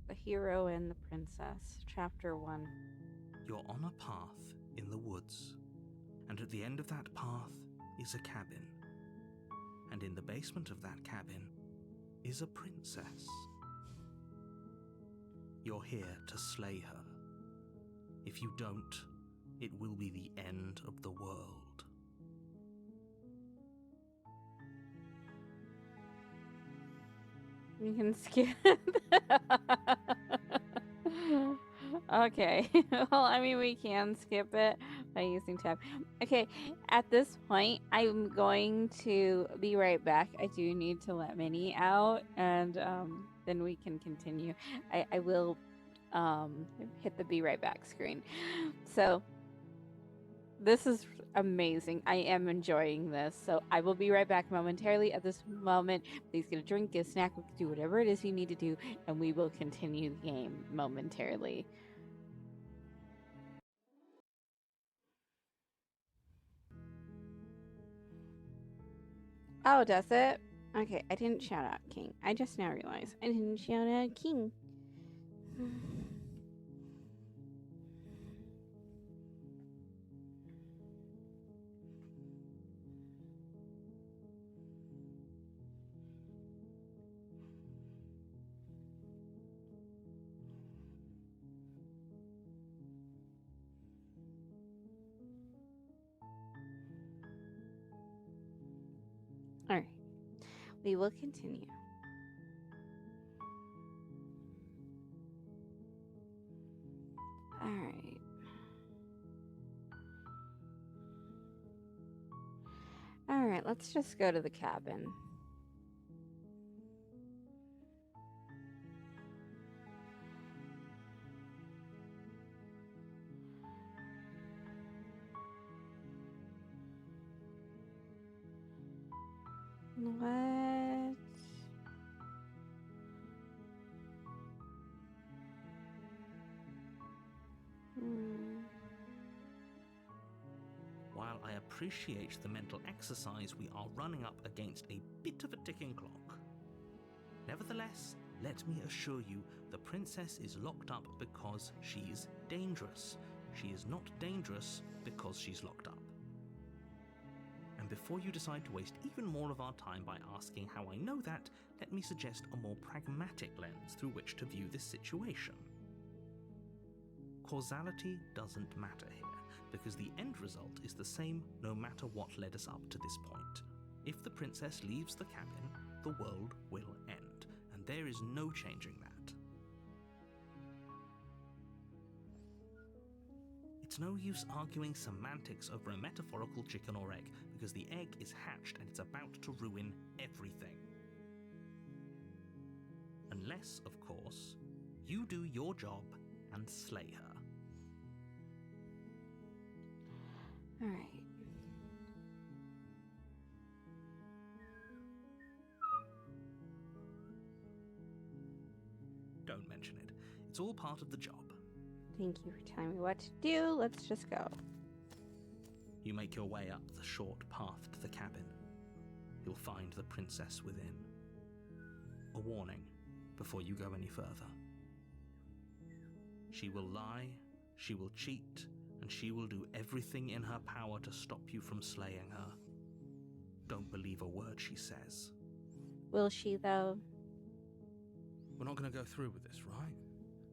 The Hero and the Princess, Chapter 1. You're on a path in the woods, and at the end of that path is a cabin. And in the basement of that cabin is a princess. You're here to slay her. If you don't, it will be the end of the world. You can skip. Okay. Well, I mean, we can skip it by using tab. Okay. At this point, I'm going to be right back. I do need to let Minnie out, and then we can continue. I will hit the be right back screen. So this is amazing. I am enjoying this. So I will be right back momentarily. At this moment, please get a drink, get a snack, do whatever it is you need to do, and we will continue the game momentarily. Oh, does it? Okay, I didn't shout out King. I just now realized I didn't shout out King. Alright, we will continue. Alright. Alright, let's just go to the cabin. What? While I appreciate the mental exercise, we are running up against a bit of a ticking clock. Nevertheless, let me assure you, the princess is locked up because she's dangerous. She is not dangerous because she's locked up. And before you decide to waste even more of our time by asking how I know that, let me suggest a more pragmatic lens through which to view this situation. Causality doesn't matter here, because the end result is the same no matter what led us up to this point. If the princess leaves the cabin, the world will end, and there is no changing that. It's no use arguing semantics over a metaphorical chicken or egg, because the egg is hatched and it's about to ruin everything. Unless, of course, you do your job and slay her. Alright. Don't mention it. It's all part of the job. Thank you for telling me what to do. Let's just go. You make your way up the short path to the cabin. You'll find the princess within. A warning before you go any further. She will lie, she will cheat, and she will do everything in her power to stop you from slaying her. Don't believe a word she says. Will she, though? We're not going to go through with this, right?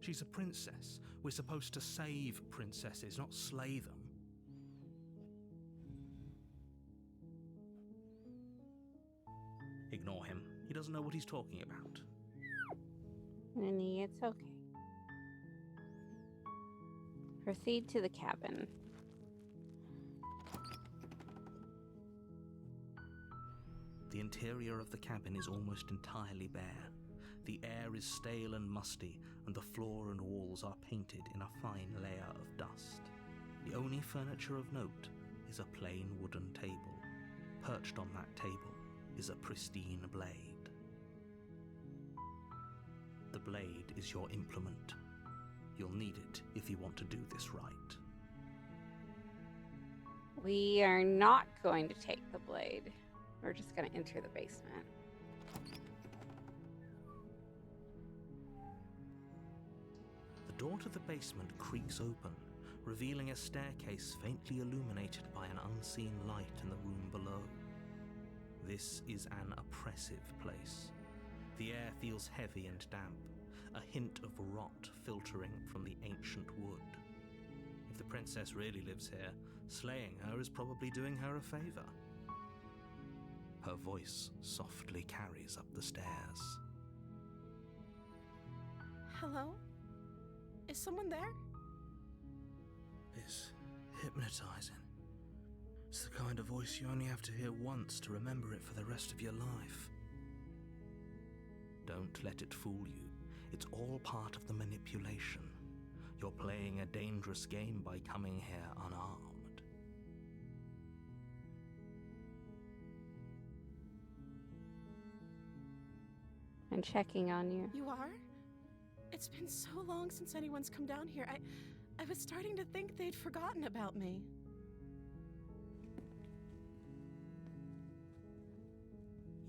She's a princess. We're supposed to save princesses, not slay them. Ignore him. He doesn't know what he's talking about. Ninny, it's okay. Proceed to the cabin. The interior of the cabin is almost entirely bare. The air is stale and musty, and the floor and walls are painted in a fine layer of dust. The only furniture of note is a plain wooden table. Perched on that table is a pristine blade. The blade is your implement. You'll need it if you want to do this right. We are not going to take the blade. We're just going to enter the basement. The door to the basement creaks open, revealing a staircase faintly illuminated by an unseen light in the room below. This is an oppressive place. The air feels heavy and damp, a hint of rot filtering from the ancient wood. If the princess really lives here, slaying her is probably doing her a favor. Her voice softly carries up the stairs. Hello? Is someone there? It's hypnotizing. It's the kind of voice you only have to hear once to remember it for the rest of your life. Don't let it fool you. It's all part of the manipulation. You're playing a dangerous game by coming here unarmed. And checking on you. You are? It's been so long since anyone's come down here. I was starting to think they'd forgotten about me.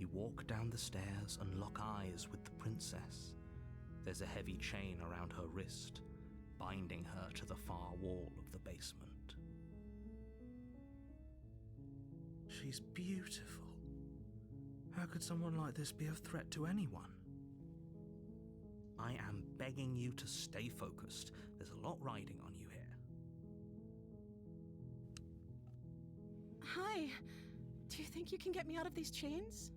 You walk down the stairs and lock eyes with the princess. There's a heavy chain around her wrist, binding her to the far wall of the basement. She's beautiful. How could someone like this be a threat to anyone? I am begging you to stay focused. There's a lot riding on you here. Hi. Do you think you can get me out of these chains?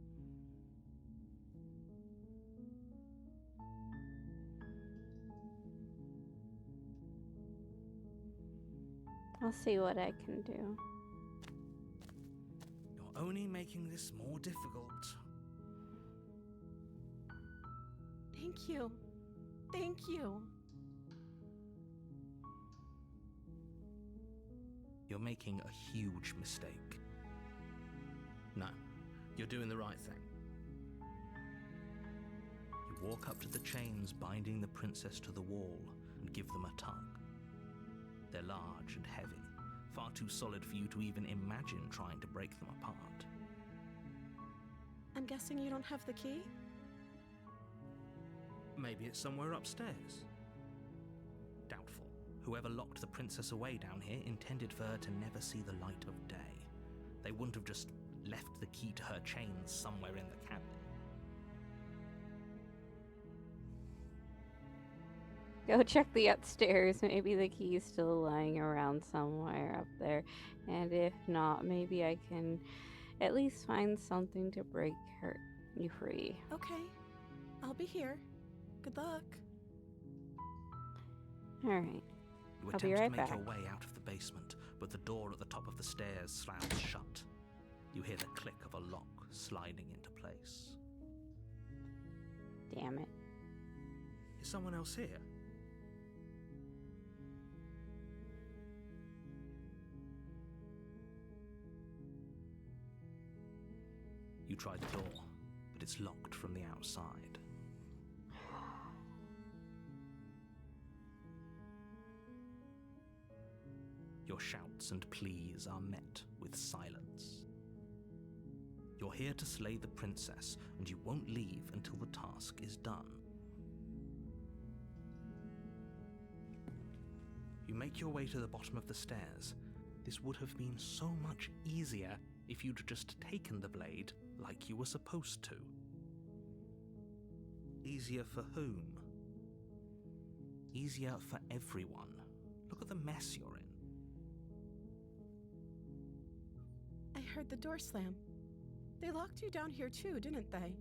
I'll see what I can do. You're only making this more difficult. Thank you. Thank you. You're making a huge mistake. No, you're doing the right thing. You walk up to the chains binding the princess to the wall and give them a tug. They're large and heavy, far too solid for you to even imagine trying to break them apart. I'm guessing you don't have the key? Maybe it's somewhere upstairs. Doubtful. Whoever locked the princess away down here intended for her to never see the light of day. They wouldn't have just left the key to her chains somewhere in the cabinet. Go check the upstairs. Maybe the key's still lying around somewhere up there. And if not, maybe I can at least find something to break you free. Okay. I'll be here. Good luck. Alright. You I'll attempt be right to make back. your way out of the basement, but the door at the top of the stairs slams shut. You hear the click of a lock sliding into place. Damn it. Is someone else here? You try the door, but it's locked from the outside. Your shouts and pleas are met with silence. You're here to slay the princess, and you won't leave until the task is done. You make your way to the bottom of the stairs. This would have been so much easier if you'd just taken the blade like you were supposed to. Easier for whom? Easier for everyone. Look at the mess you're in. I heard the door slam. They locked you down here too, didn't they?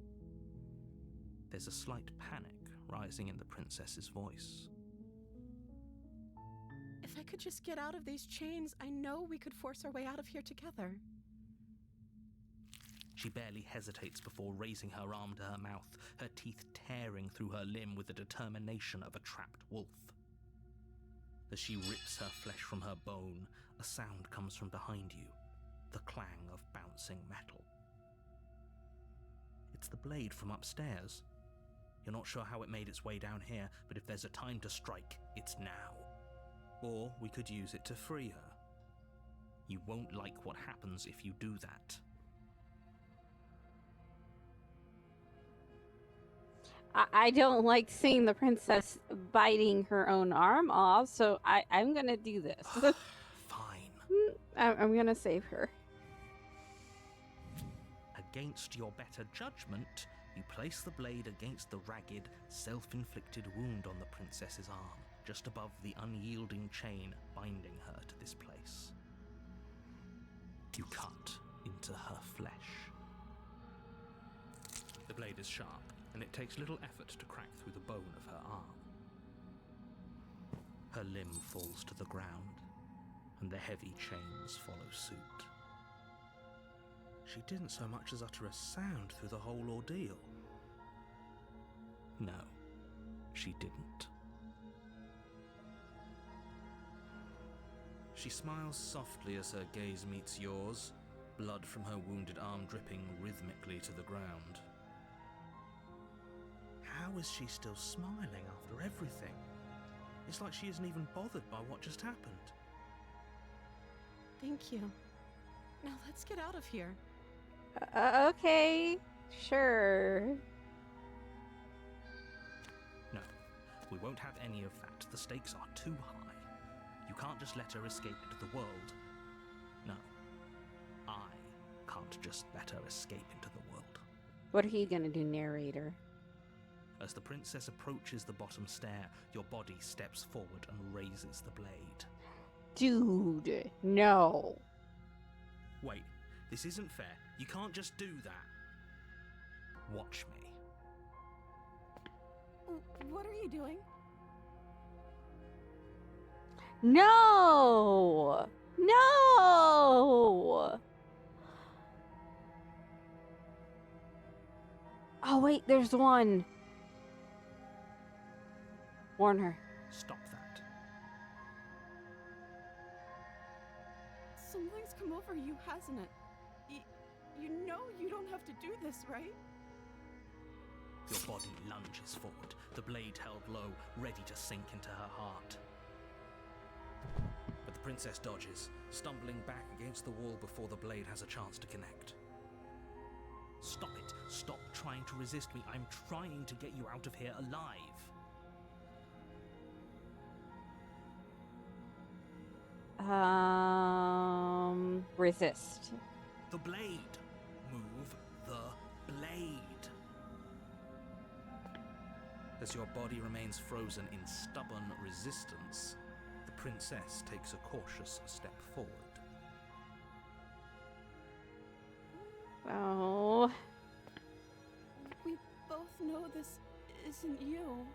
There's a slight panic rising in the princess's voice. If I could just get out of these chains, I know we could force our way out of here together. She barely hesitates before raising her arm to her mouth, her teeth tearing through her limb with the determination of a trapped wolf. As she rips her flesh from her bone, a sound comes from behind you, the clang of bouncing metal. It's the blade from upstairs. You're not sure how it made its way down here, but if there's a time to strike, it's now. Or we could use it to free her. You won't like what happens if you do that. I don't like seeing the princess biting her own arm off, so I'm gonna do this. Fine. I'm gonna save her. Against your better judgment, you place the blade against the ragged, self-inflicted wound on the princess's arm, just above the unyielding chain binding her to this place. You cut into her flesh. The blade is sharp, and it takes little effort to crack through the bone of her arm. Her limb falls to the ground, and the heavy chains follow suit. She didn't so much as utter a sound through the whole ordeal. No, she didn't. She smiles softly as her gaze meets yours, blood from her wounded arm dripping rhythmically to the ground. How is she still smiling after everything? It's like she isn't even bothered by what just happened. Thank you. Now let's get out of here. Okay. Sure. No, we won't have any of that. The stakes are too high. You can't just let her escape into the world. No, I can't just let her escape into the world. What are you gonna do, narrator? As the princess approaches the bottom stair, your body steps forward and raises the blade. Dude, no. Wait, this isn't fair. You can't just do that. Watch me. What are you doing? No! No! Oh, wait, there's one. Warn her. Stop that. Something's come over you, hasn't it? You know you don't have to do this, right? Your body lunges forward, the blade held low, ready to sink into her heart. But the princess dodges, stumbling back against the wall before the blade has a chance to connect. Stop it. Stop trying to resist me. I'm trying to get you out of here alive. Resist. The blade. Move the blade. As your body remains frozen in stubborn resistance, the princess takes a cautious step forward. Oh. We both know this isn't you.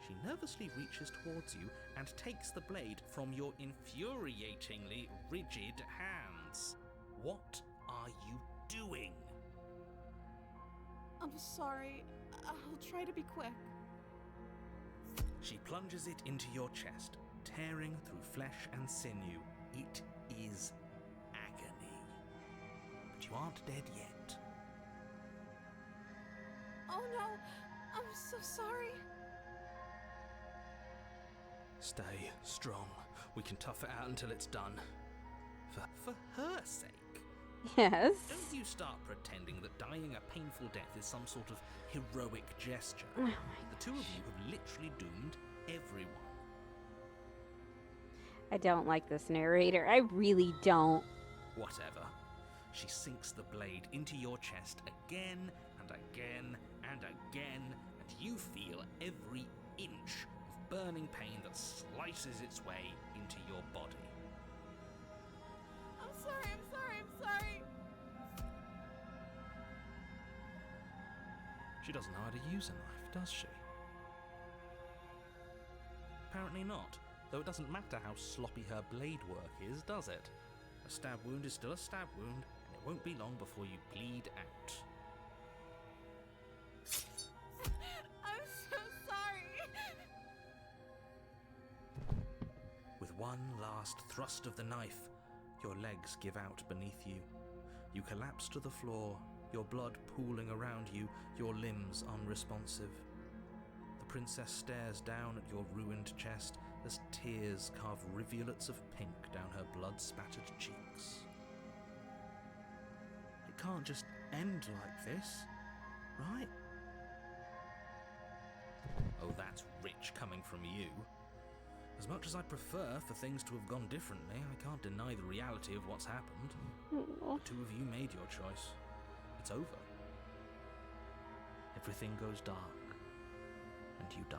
She nervously reaches towards you and takes the blade from your infuriatingly rigid hands. What are you doing? I'm sorry. I'll try to be quick. She plunges it into your chest, tearing through flesh and sinew. It is agony. But you aren't dead yet. Oh no! I'm so sorry. Stay strong. We can tough it out until it's done. For her sake. Yes. Don't you start pretending that dying a painful death is some sort of heroic gesture. Oh my The two of you have literally doomed everyone. I don't like this narrator. I really don't. Whatever. She sinks the blade into your chest again and again and again, and you feel every inch of burning pain that slices its way into your body. I'm sorry. She doesn't know how to use a knife, does she? Apparently not, though it doesn't matter how sloppy her blade work is, does it? A stab wound is still a stab wound, and it won't be long before you bleed out. I'm so sorry. With one last thrust of the knife, your legs give out beneath you. You collapse to the floor, your blood pooling around you, your limbs unresponsive. The princess stares down at your ruined chest as tears carve rivulets of pink down her blood-spattered cheeks. It can't just end like this, right? Oh, that's rich coming from you. As much as I prefer for things to have gone differently, I can't deny the reality of what's happened. Oh. The two of you made your choice. It's over. Everything goes dark, and you die.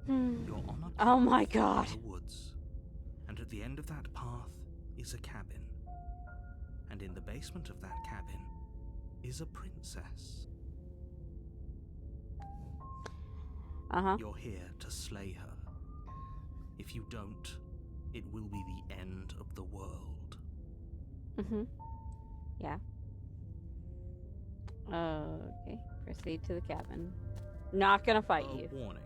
You're on a Oh my path God. in the woods, and at the end of that path is a cabin. And in the basement of that cabin is a princess. Uh-huh. You're here to slay her. If you don't, it will be the end of the world. Mm-hmm. Yeah. Okay. Proceed to the cabin. Not gonna fight A you. warning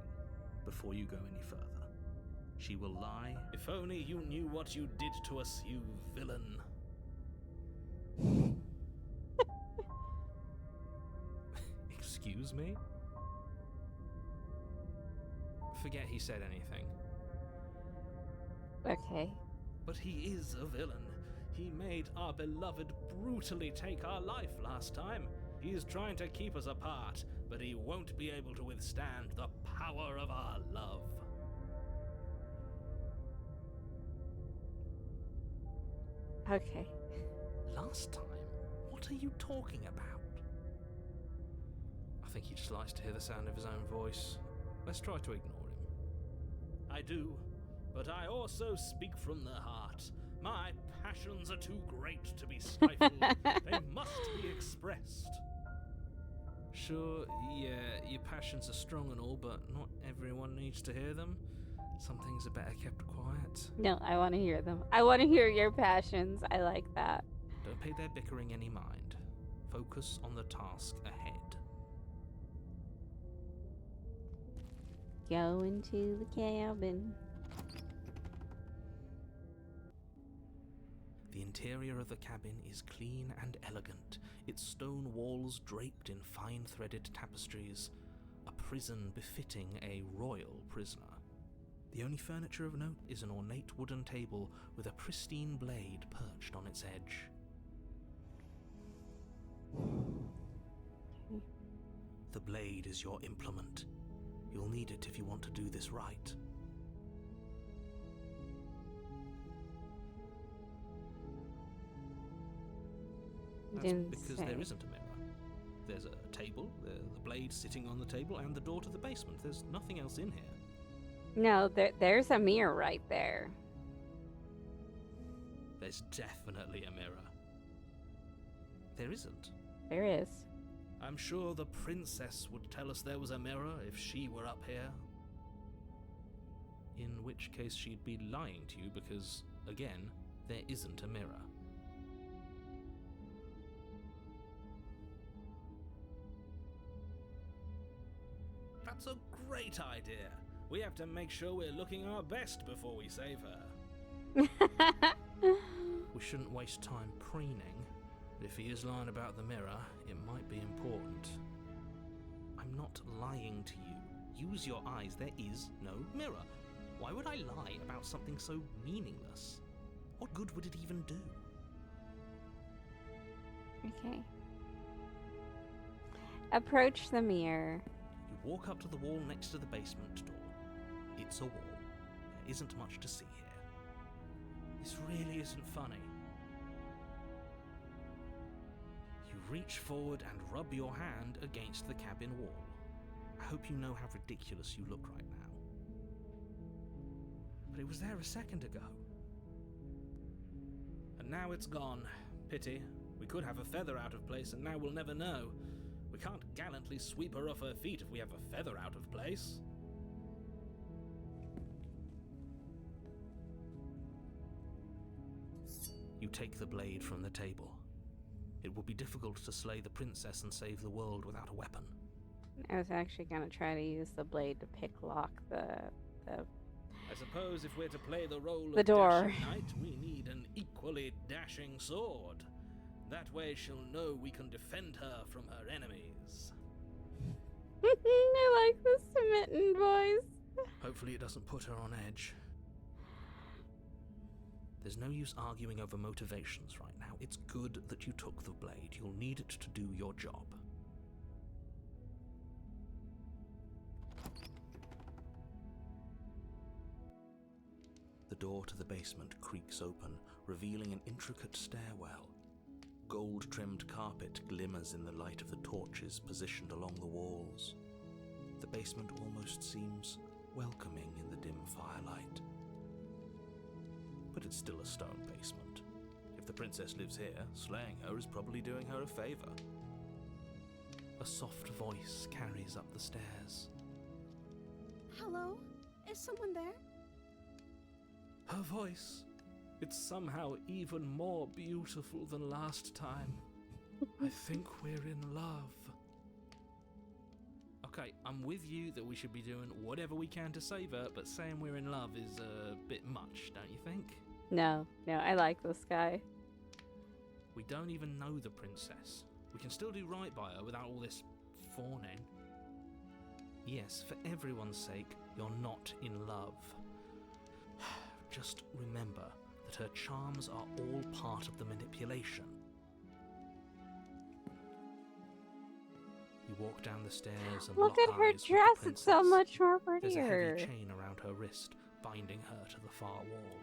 before you go any further. She will lie. If only you knew what you did to us, you villain. Excuse me? forget he said anything. Okay. But he is a villain. He made our beloved brutally take our life last time. He is trying to keep us apart, but he won't be able to withstand the power of our love. Okay. Last time? What are you talking about? I think he just likes to hear the sound of his own voice. Let's try to ignore him. I do, but I also speak from the heart. My passions are too great to be stifled. They must be expressed. Sure, yeah, your passions are strong and all, but not everyone needs to hear them. Some things are better kept quiet. No, I want to hear them. I want to hear your passions. I like that. Don't pay their bickering any mind. Focus on the task ahead. Go into the cabin. The interior of the cabin is clean and elegant, its stone walls draped in fine threaded tapestries, a prison befitting a royal prisoner. The only furniture of note is an ornate wooden table with a pristine blade perched on its edge. The blade is your implement. You'll need it if you want to do this right. That's Didn't because say. there isn't a mirror. There's a table, the blade sitting on the table, and the door to the basement. There's nothing else in here. No, there's a mirror right there. There's definitely a mirror. There isn't. There is. I'm sure the princess would tell us there was a mirror if she were up here. In which case she'd be lying to you because, again, there isn't a mirror. That's a great idea. We have to make sure we're looking our best before we save her. We shouldn't waste time preening. If he is lying about the mirror, it might be important. I'm not lying to you. Use your eyes. There is no mirror. Why would I lie about something so meaningless? What good would it even do? Okay. Approach the mirror. You walk up to the wall next to the basement door. It's a wall. There isn't much to see here. This really isn't funny. You reach forward and rub your hand against the cabin wall. I hope you know how ridiculous you look right now. But it was there a second ago. And now it's gone. Pity. We could have a feather out of place and now we'll never know. We can't gallantly sweep her off her feet if we have a feather out of place. You take the blade from the table. It will be difficult to slay the princess and save the world without a weapon. I was actually gonna try to use the blade to pick lock the I suppose if we're to play the role The of door. dashing knight, we need an equally dashing sword. That way she'll know we can defend her from her enemies. I like the smitten voice. Hopefully it doesn't put her on edge. There's no use arguing over motivations right now. It's good that you took the blade. You'll need it to do your job. The door to the basement creaks open, revealing an intricate stairwell. Gold-trimmed carpet glimmers in the light of the torches positioned along the walls. The basement almost seems welcoming in the dim firelight. But it's still a stone basement. If the princess lives here, slaying her is probably doing her a favor. A soft voice carries up the stairs. Hello? Is someone there? Her voice. It's somehow even more beautiful than last time. I think we're in love. Okay, I'm with you that we should be doing whatever we can to save her, but saying we're in love is a bit much, don't you think? No, I like this guy. We don't even know the princess. We can still do right by her without all this fawning. Yes, for everyone's sake, you're not in love. Just remember that her charms are all part of the manipulation. You walk down the stairs and Look lock at her eyes with the dress. It's so princess. much more There's a prettier. heavy chain around her wrist, binding her to the far wall.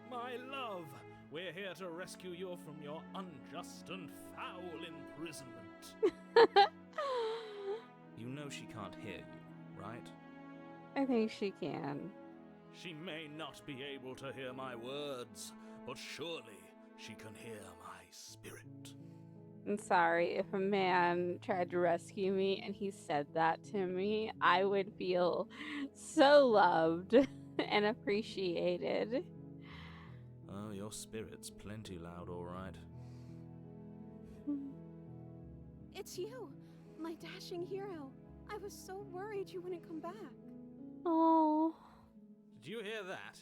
My love, we're here to rescue you from your unjust and foul imprisonment. You know she can't hear you, right? I think she can. She may not be able to hear my words, but surely she can hear my spirit. I'm sorry, if a man tried to rescue me and he said that to me, I would feel so loved and appreciated. Oh, your spirit's plenty loud, all right. It's you, my dashing hero. I was so worried you wouldn't come back. Oh. Did you hear that?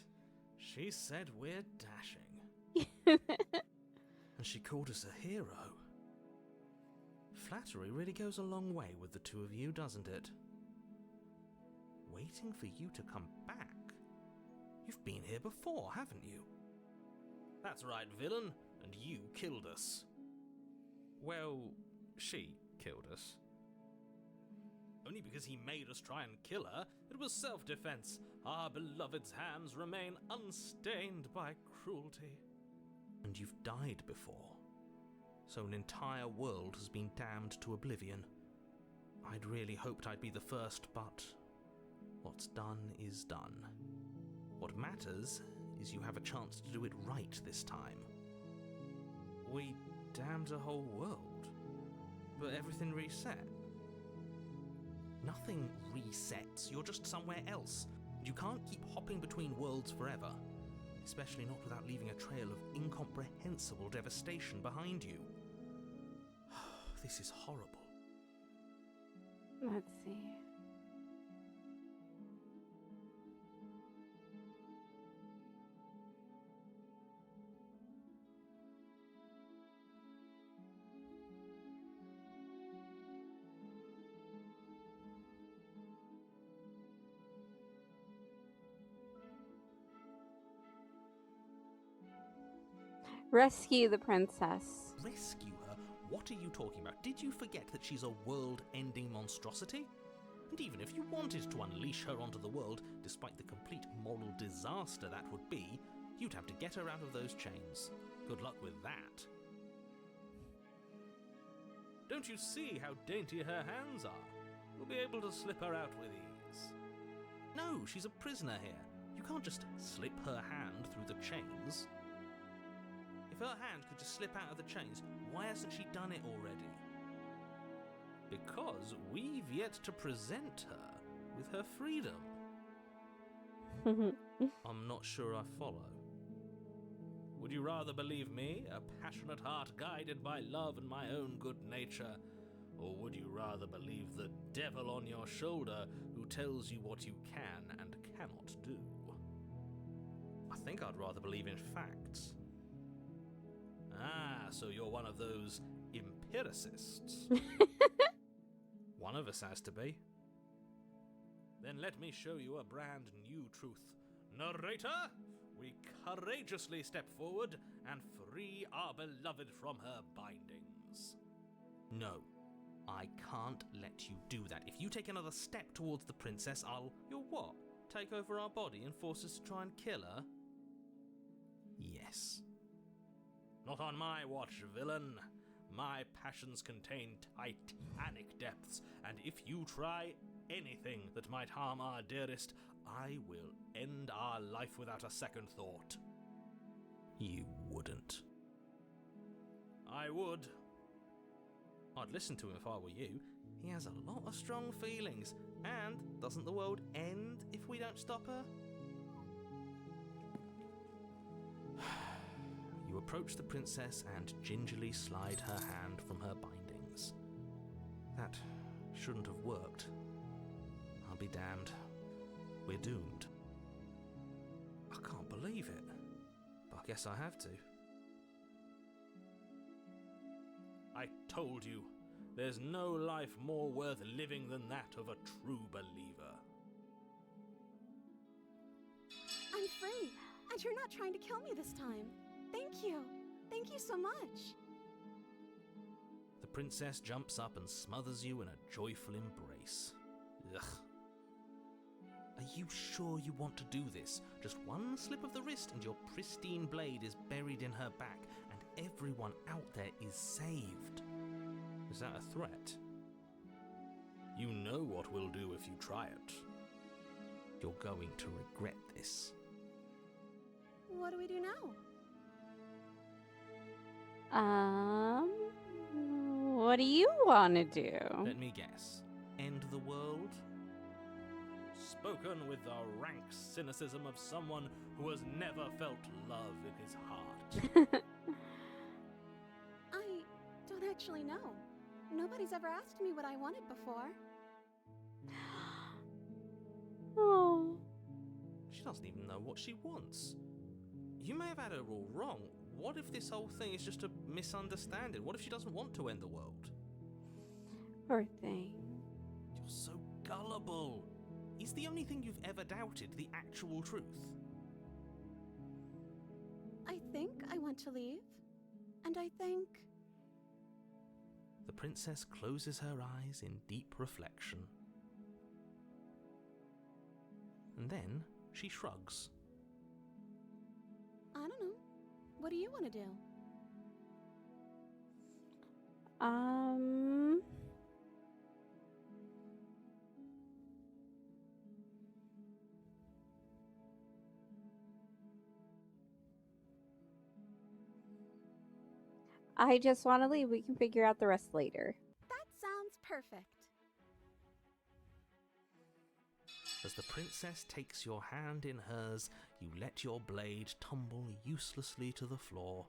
She said we're dashing. And she called us a hero. Flattery really goes a long way with the two of you, doesn't it? Waiting for you to come back? You've been here before, haven't you? That's right, villain, and you killed us. Well, she killed us. Only because he made us try and kill her. It was self-defense. Our beloved's hands remain unstained by cruelty. And you've died before. So an entire world has been damned to oblivion. I'd really hoped I'd be the first, but what's done is done. What matters is you have a chance to do it right this time. We damned a whole world, but everything reset. Nothing resets, you're just somewhere else. You can't keep hopping between worlds forever, especially not without leaving a trail of incomprehensible devastation behind you. This is horrible. Let's see. Rescue the princess. Rescue her? What are you talking about? Did you forget that she's a world-ending monstrosity? And even if you wanted to unleash her onto the world, despite the complete moral disaster that would be, you'd have to get her out of those chains. Good luck with that. Don't you see how dainty her hands are? We'll be able to slip her out with ease. No, she's a prisoner here. You can't just slip her hand through the chains. If her hand could just slip out of the chains, why hasn't she done it already? Because we've yet to present her with her freedom. I'm not sure I follow. Would you rather believe me, a passionate heart guided by love and my own good nature? Or would you rather believe the devil on your shoulder who tells you what you can and cannot do? I think I'd rather believe in facts. Ah, so you're one of those empiricists. One of us has to be. Then let me show you a brand new truth. Narrator, we courageously step forward and free our beloved from her bindings. No, I can't let you do that. If you take another step towards the princess, You'll what? Take over our body and force us to try and kill her? Yes. Not on my watch, villain. My passions contain titanic depths, and if you try anything that might harm our dearest, I will end our life without a second thought. You wouldn't. I would. I'd listen to him if I were you. He has a lot of strong feelings. And doesn't the world end if we don't stop her? You approach the princess and gingerly slide her hand from her bindings. That shouldn't have worked. I'll be damned. We're doomed. I can't believe it. But I guess I have to. I told you, There's no life more worth living than that of a true believer. I'm free, and you're not trying to kill me this time. Thank you. Thank you so much. The princess jumps up and smothers you in a joyful embrace. Ugh. Are you sure you want to do this? Just one slip of the wrist and your pristine blade is buried in her back, and everyone out there is saved. Is that a threat? You know what we'll do if you try it. You're going to regret this. What do we do now? What do you want to do? Let me guess. End the world? Spoken with the rank cynicism of someone who has never felt love in his heart. I don't actually know. Nobody's ever asked me what I wanted before. Oh. She doesn't even know what she wants. You may have had her all wrong. What if this whole thing is just a misunderstanding? What if she doesn't want to end the world? Poor thing. You're so gullible. Is the only thing you've ever doubted the actual truth? I think I want to leave. And I think... The princess closes her eyes in deep reflection. And then she shrugs. I don't know. What do you want to do? I just want to leave. We can figure out the rest later. That sounds perfect. As the princess takes your hand in hers, you let your blade tumble uselessly to the floor,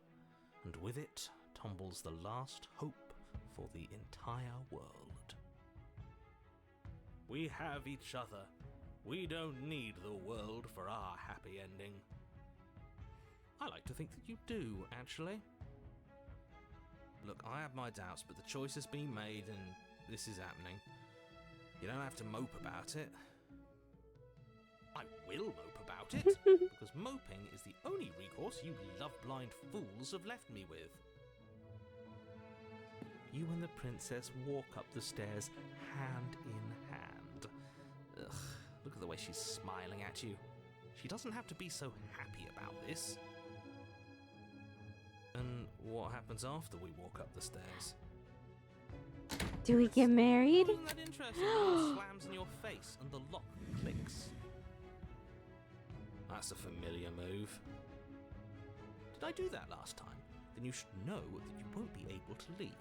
and with it tumbles the last hope for the entire world. We have each other. We don't need the world for our happy ending. I like to think that you do, actually. Look, I have my doubts, but the choice has been made and this is happening. You don't have to mope about it. I will mope about it, because moping is the only recourse you love-blind fools have left me with. You and the princess walk up the stairs hand in hand. Ugh, look at the way she's smiling at you. She doesn't have to be so happy about this. And what happens after we walk up the stairs? Do we get married? Isn't that interesting? The door slams in your face and the lock clicks. That's a familiar move. Did I do that last time? Then you should know that you won't be able to leave.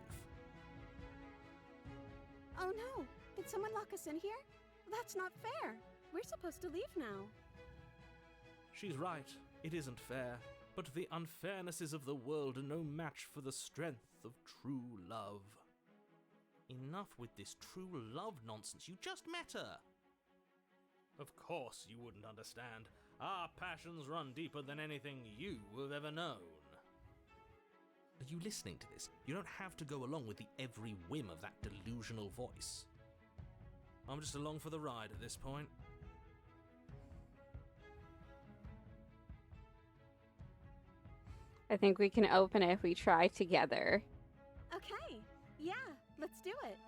Oh no! Did someone lock us in here? That's not fair. We're supposed to leave now. She's right. It isn't fair. But the unfairnesses of the world are no match for the strength of true love. Enough with this true love nonsense. You just met her. Of course you wouldn't understand. Our passions run deeper than anything you have ever known. Are you listening to this? You don't have to go along with the every whim of that delusional voice. I'm just along for the ride at this point. I think we can open it if we try together. Okay. Yeah, let's do it.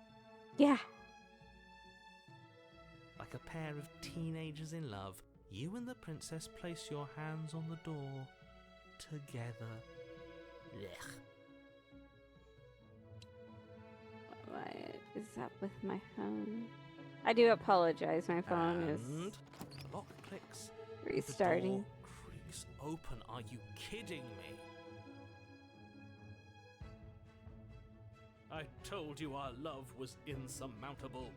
Yeah. Like a pair of teenagers in love, you and the princess place your hands on the door together. Blech. What is up with my phone? I do apologize. My phone And is the lock clicks. restarting. The door creaks open. Are you kidding me? I told you our love was insurmountable.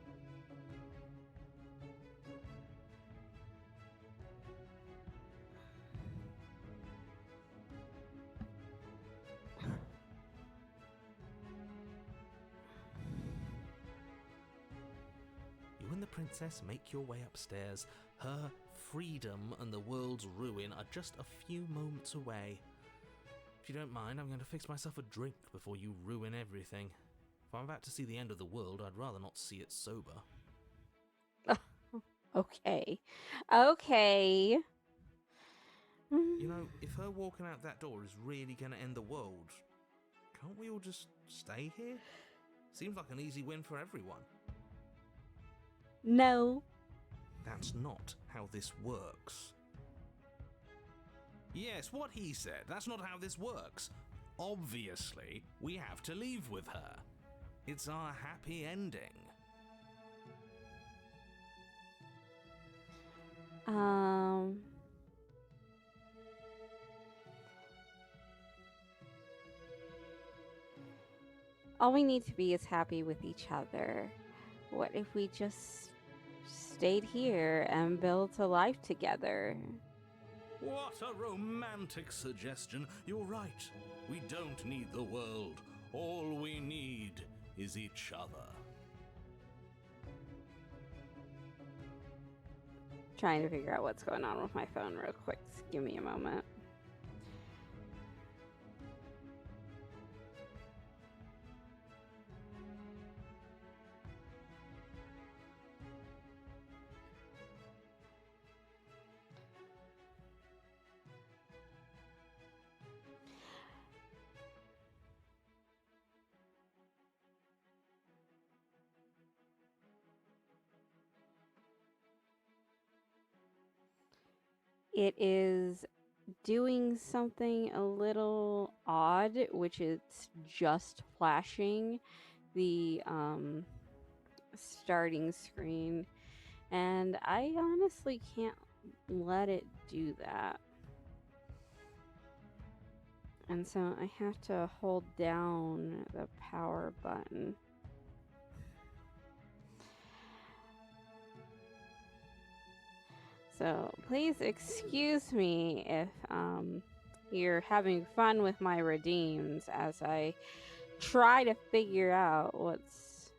You and the princess make your way upstairs. Her freedom and the world's ruin are just a few moments away. If you don't mind, I'm going to fix myself a drink before you ruin everything. If I'm about to see the end of the world, I'd rather not see it sober. Okay. Okay. You know, if her walking out that door is really going to end the world, can't we all just stay here? Seems like an easy win for everyone. No. That's not how this works. Yes, what he said. That's not how this works. Obviously, we have to leave with her. It's our happy ending. All we need to be is happy with each other. What if we just stayed here and built a life together? What a romantic suggestion. You're right. We don't need the world. All we need is each other. Trying to figure out what's going on with my phone real quick. Just give me a moment. It is doing something a little odd, which is just flashing the starting screen, and I honestly can't let it do that. And so I have to hold down the power button. So please excuse me if you're having fun with my redeems as I try to figure out what's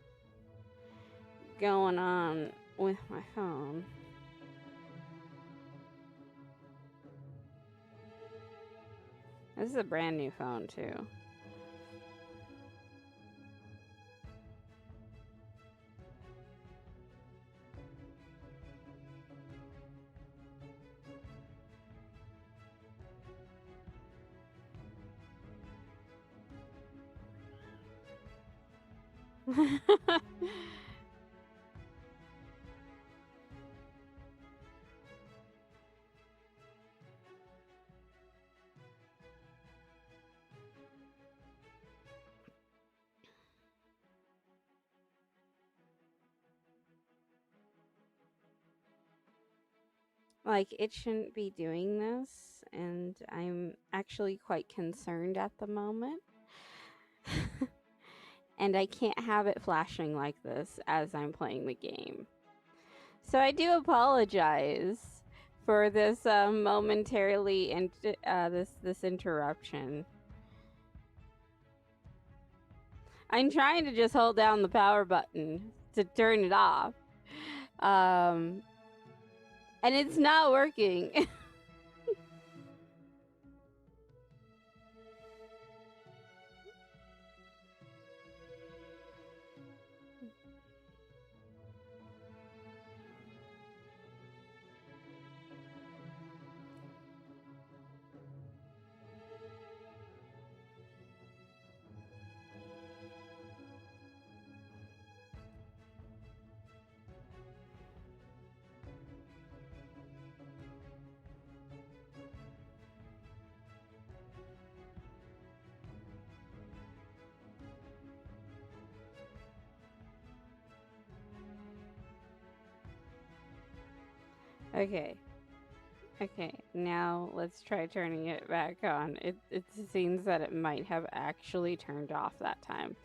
going on with my phone. This is a brand new phone too. Like, it shouldn't be doing this, and I'm actually quite concerned at the moment. And I can't have it flashing like this as I'm playing the game. So I do apologize for this momentarily this interruption. I'm trying to just hold down the power button to turn it off. And it's not working. Okay. Okay, now let's try turning it back on. It seems that it might have actually turned off that time.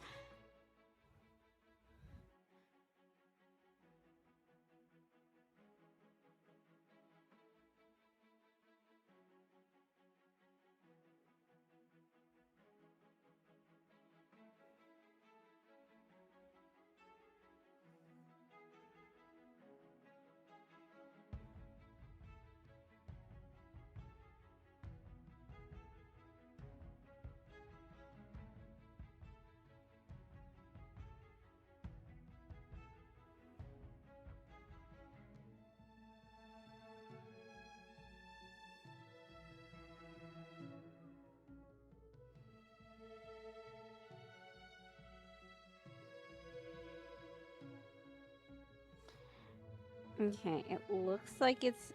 Okay, it looks like it's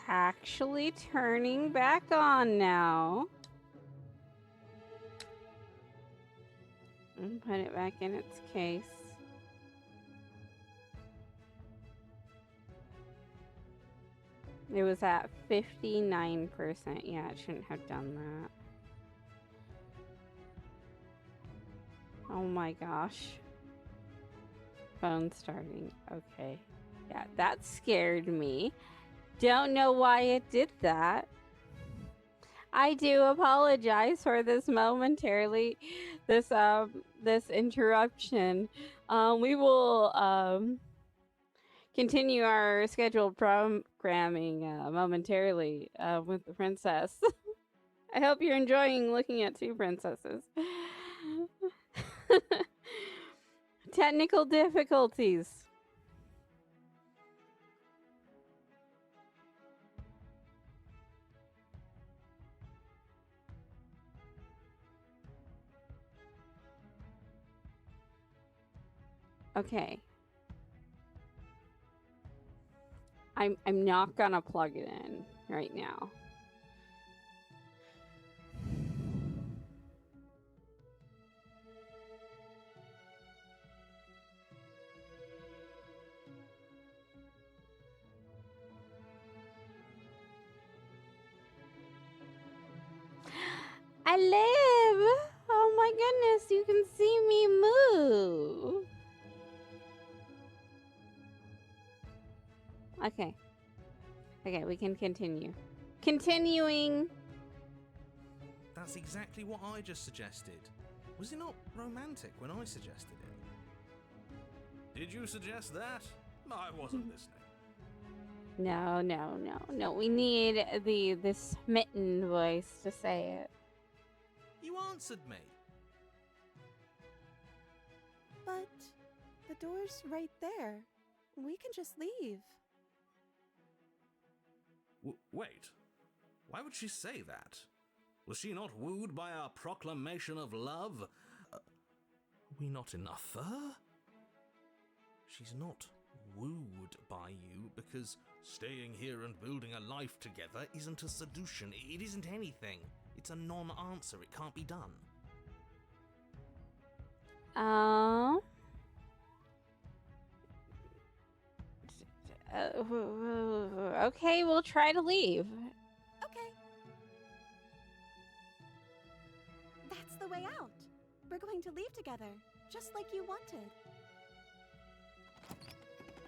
actually turning back on now. And put it back in its case. It was at 59%. Yeah, it shouldn't have done that. Oh my gosh. Phone starting. Okay. Yeah, that scared me. Don't know why it did that. I do apologize for this momentarily, this interruption. We will continue our scheduled programming momentarily with the princess. I hope you're enjoying looking at two princesses. Technical difficulties. Okay. I'm not gonna plug it in right now. I live! Oh my goodness, you can see me move. Okay. Okay, we can continue. Continuing. That's exactly what I just suggested. Was it not romantic when I suggested it? Did you suggest that? I wasn't listening. No. We need the smitten voice to say it. You answered me. But the door's right there. We can just leave. Wait. Why would she say that? Was she not wooed by our proclamation of love? Are we not enough for her? She's not wooed by you because staying here and building a life together isn't a seduction. It isn't anything. It's a non-answer. It can't be done. Okay, we'll try to leave. Okay. That's the way out. We're going to leave together, just like you wanted.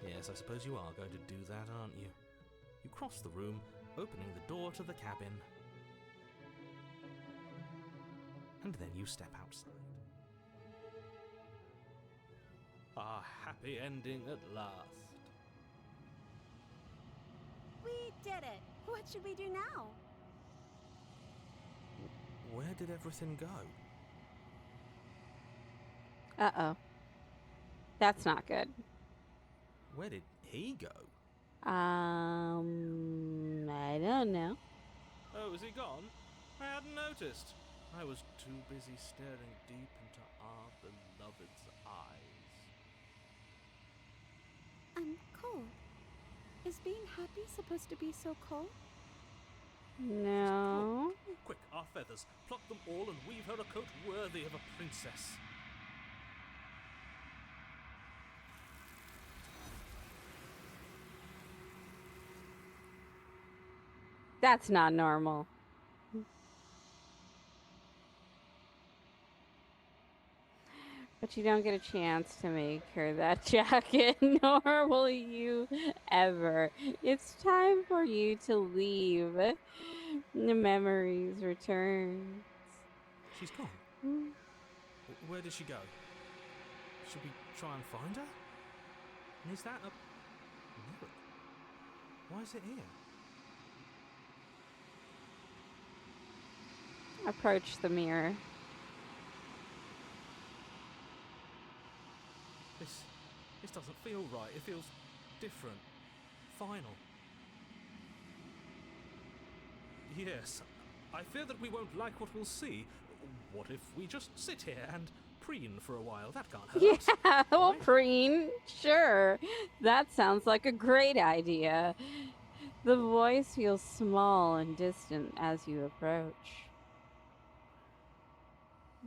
Yes, I suppose you are going to do that, aren't you? You cross the room, opening the door to the cabin. And then you step outside. A happy ending at last. We did it. What should we do now? Where did everything go? Uh-oh. That's not good. Where did he go? I don't know. Oh, is he gone? I hadn't noticed. I was too busy staring deep into our beloved's eyes. I'm cold. Is being happy supposed to be so cold? No. Quick, our feathers. Pluck them all and weave her a coat worthy of a princess. That's not normal. But you don't get a chance to make her that jacket, nor will you ever. It's time for you to leave. The memories return. She's gone. Where did she go? Should we try and find her? And is that a mirror? Why is it here? Approach the mirror. This doesn't feel right. It feels different. Final. Yes, I fear that we won't like what we'll see. What if we just sit here and preen for a while. That can't hurt. Yeah, well, Right? preen, sure. That sounds like a great idea. The voice feels small and distant as you approach.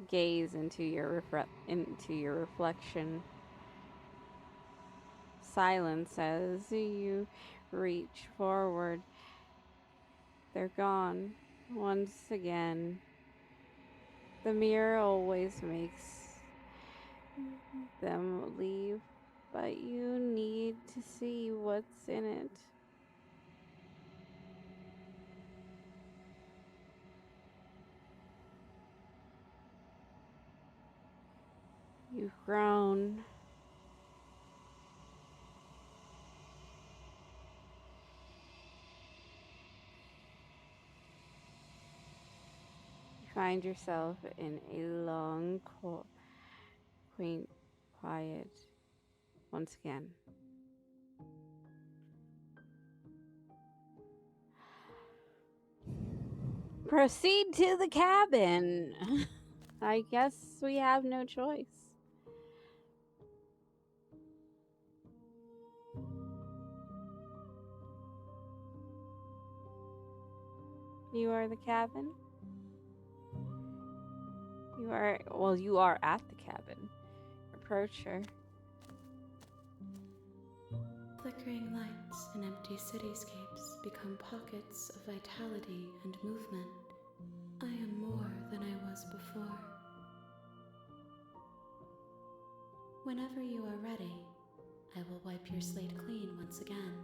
Gaze into your reflection. Silence as you reach forward. They're gone once again. The mirror always makes them leave, but you need to see what's in it. You've grown. You find yourself in a long, quaint quiet once again. Proceed to the cabin. I guess we have no choice. You are the cabin? You are at the cabin. Approach her. Flickering lights and empty cityscapes become pockets of vitality and movement. I am more than I was before. Whenever you are ready, I will wipe your slate clean once again.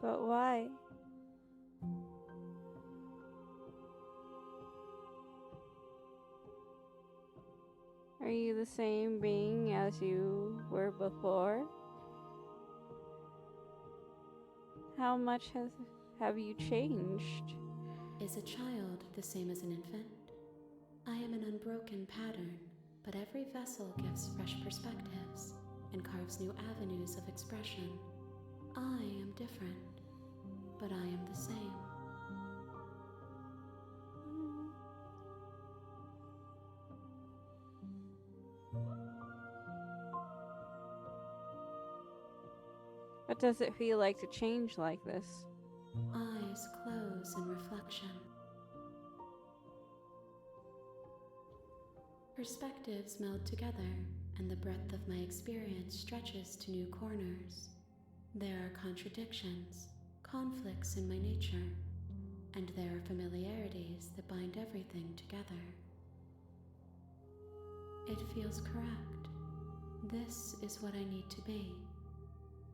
But why? Are you the same being as you were before? How much have you changed? Is a child the same as an infant? I am an unbroken pattern, but every vessel gives fresh perspectives and carves new avenues of expression. I am different, but I am the same. What does it feel like to change like this? Eyes close in reflection. Perspectives meld together, and the breadth of my experience stretches to new corners. There are contradictions, conflicts in my nature, and there are familiarities that bind everything together. It feels correct. This is what I need to be.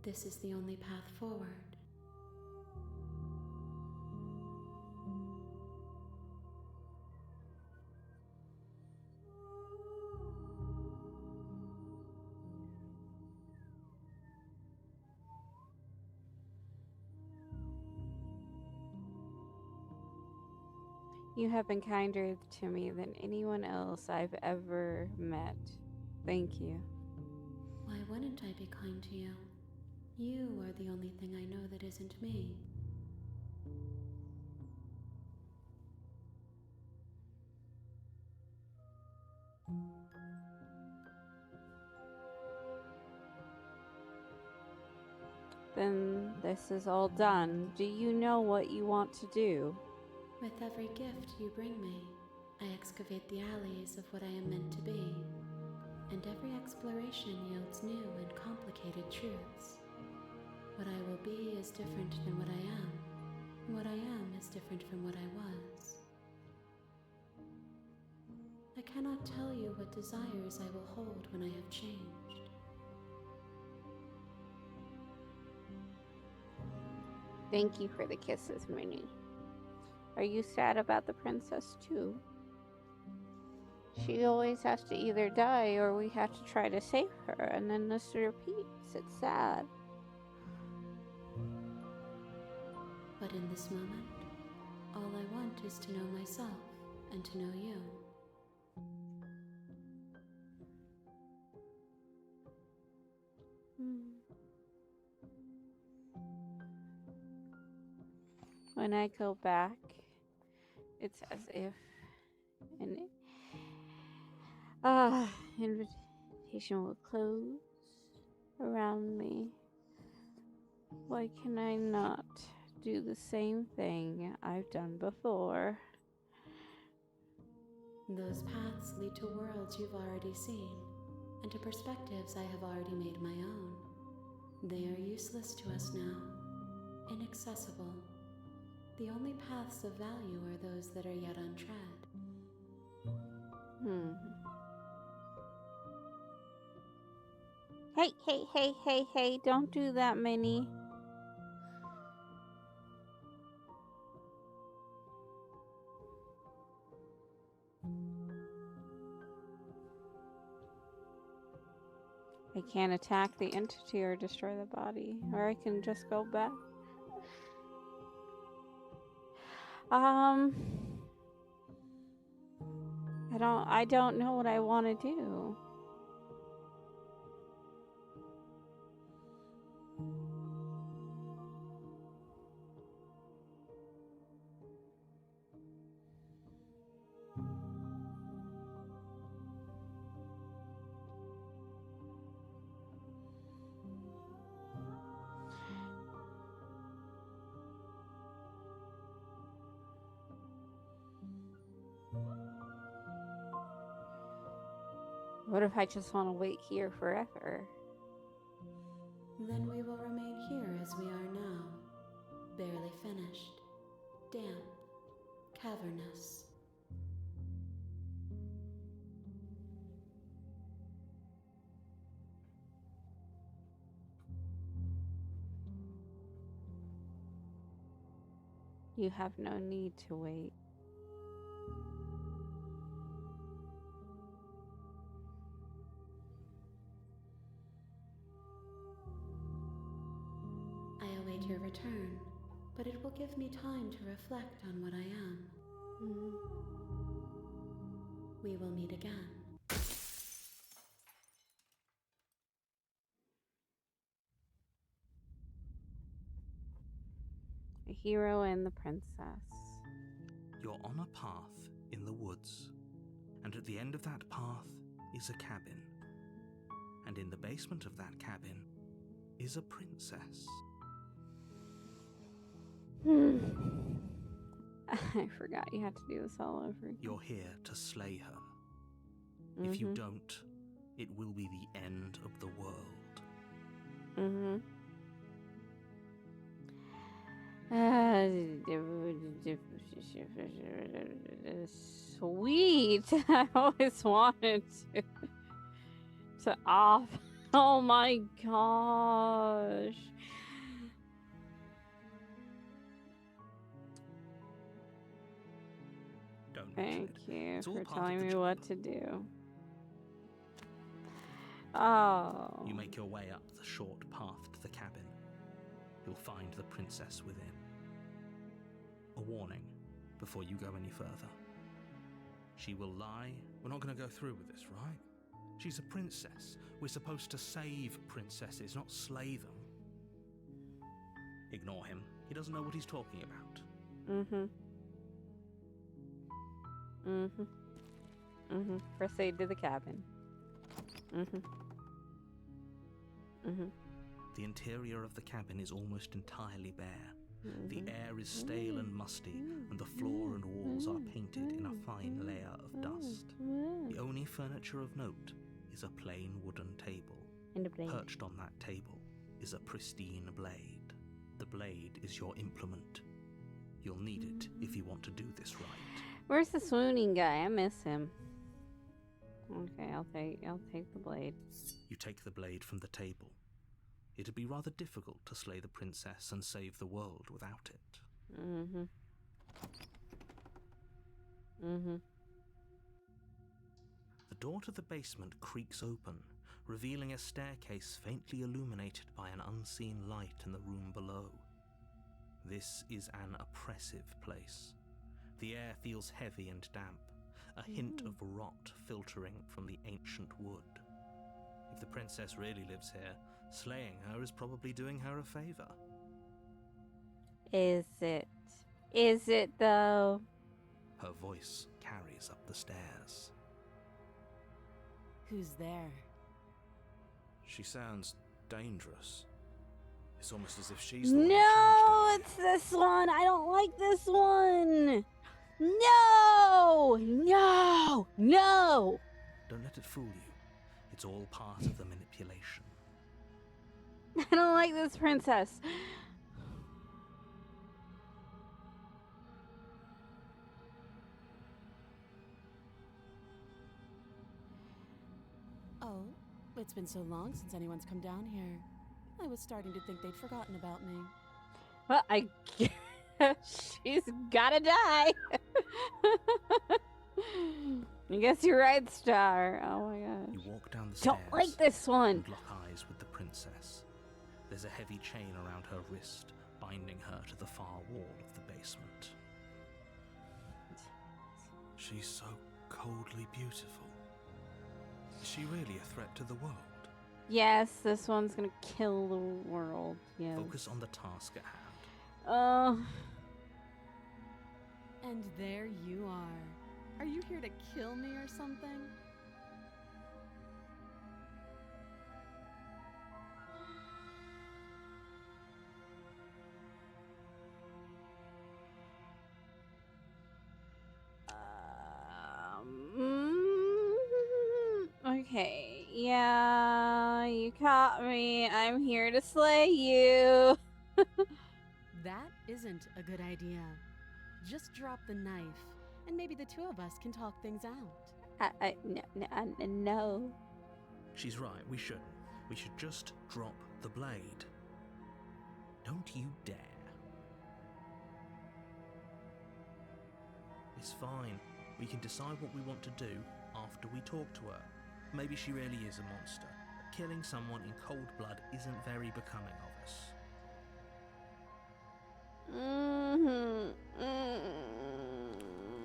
This is the only path forward. You have been kinder to me than anyone else I've ever met. Thank you. Why wouldn't I be kind to you? You are the only thing I know that isn't me. Then this is all done. Do you know what you want to do? With every gift you bring me, I excavate the alleys of what I am meant to be, and every exploration yields new and complicated truths. What I will be is different than what I am. What I am is different from what I was. I cannot tell you what desires I will hold when I have changed. Thank you for the kisses, Minnie. Are you sad about the princess too? She always has to either die or we have to try to save her, and then this repeats. It's sad. But in this moment, all I want is to know myself and to know you. When I go back, it's as if An invitation will close around me. Why can I not do the same thing I've done before? Those paths lead to worlds you've already seen, and to perspectives I have already made my own. They are useless to us now, inaccessible. The only paths of value are those that are yet untread. Hey, don't do that, Minnie. I can't attack the entity or destroy the body, or I can just go back. I don't know what I want to do. What if I just want to wait here forever? Then we will remain here as we are now, barely finished, damp, cavernous. You have no need to wait. I await your return, but it will give me time to reflect on what I am. We will meet again. The hero and the princess. You're on a path in the woods, and at the end of that path is a cabin. And in the basement of that cabin is a princess. I forgot you had to do this all over again. You're here to slay her. If you don't, it will be the end of the world. Sweet. I always wanted to off. Oh my gosh. Don't Thank you It's all for part of telling the me job. what to do. Oh. You make your way up the short path to the cabin. You'll find the princess within. A warning before you go any further. She will lie. We're not going to go through with this, right? She's a princess. We're supposed to save princesses, not slay them. Ignore him. He doesn't know what he's talking about. Proceed to the cabin. The interior of the cabin is almost entirely bare. The air is stale and musty, and the floor and walls are painted in a fine layer of dust. The only furniture of note is a plain wooden table. And a blade. Perched on that table is a pristine blade. The blade is your implement. You'll need it if you want to do this right. Where's the swooning guy? I miss him. Okay, I'll take the blade. You take the blade from the table. It'd be rather difficult to slay the princess and save the world without it. The door to the basement creaks open, revealing a staircase faintly illuminated by an unseen light in the room below. This is an oppressive place. The air feels heavy and damp, a hint of rot filtering from the ancient wood. If the princess really lives here, slaying her is probably doing her a favor. Is it? Is it though? Her voice carries up the stairs. Who's there? She sounds dangerous. It's almost as if she's the one in No, charge it's this one. I don't like this one. No, no, no. Don't let it fool you. It's all part of the manipulation. I don't like this princess. Oh, it's been so long since anyone's come down here. I was starting to think they'd forgotten about me. Well, I guess she's gotta die. I guess you're right, Star. Oh my You gosh. walk down the stairs Don't like this one. and lock eyes with the princess. There's a heavy chain around her wrist, binding her to the far wall of the basement. She's so coldly beautiful. Is she really a threat to the world? Yes, this one's gonna kill the world. Yes. Focus on the task at hand. Oh. And there you are. Are you here to kill me or something? Okay. Yeah, you caught me. I'm here to slay you. That isn't a good idea. Just drop the knife, and maybe the two of us can talk things out. No. She's right, we shouldn't. We should just drop the blade. Don't you dare. It's fine. We can decide what we want to do after we talk to her. Maybe she really is a monster. Killing someone in cold blood isn't very becoming of us.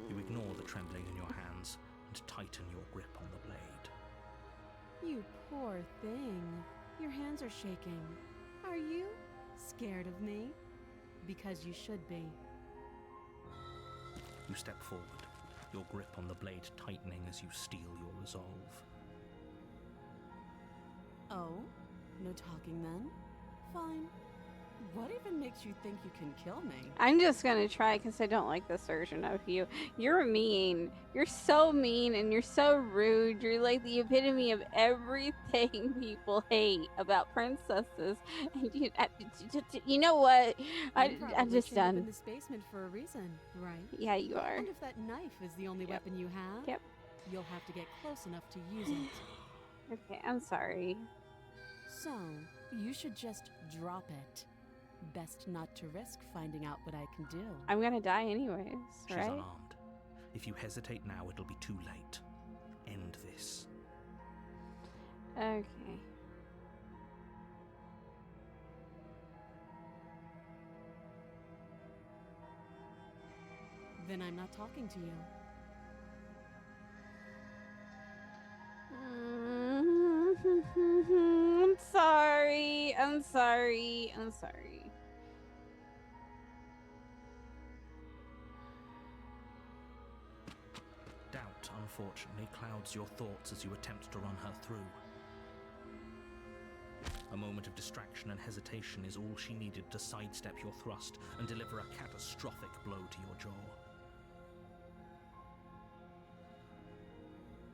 You ignore the trembling in your hands and tighten your grip on the blade. You poor thing. Your hands are shaking. Are you scared of me? Because you should be. You step forward, your grip on the blade tightening as you steel your resolve. Oh? No talking then? Fine. What even makes you think you can kill me? I'm just gonna try because I don't like this version of you. You're mean. You're so mean and you're so rude. You're like the epitome of everything people hate about princesses. And you know what? I'm just chained up in done. this basement for a reason, right? Yeah, you are. And if that knife is the only Yep. weapon you have, Yep. you'll have to get close enough to use it. Okay, I'm sorry. So, you should just drop it. Best not to risk finding out what I can do. I'm gonna die anyways, She's right? unarmed. If you hesitate now, it'll be too late. End this. Okay. Then I'm not talking to you. I'm sorry. I'm sorry. I'm sorry. Doubt, unfortunately, clouds your thoughts as you attempt to run her through. A moment of distraction and hesitation is all she needed to sidestep your thrust and deliver a catastrophic blow to your jaw.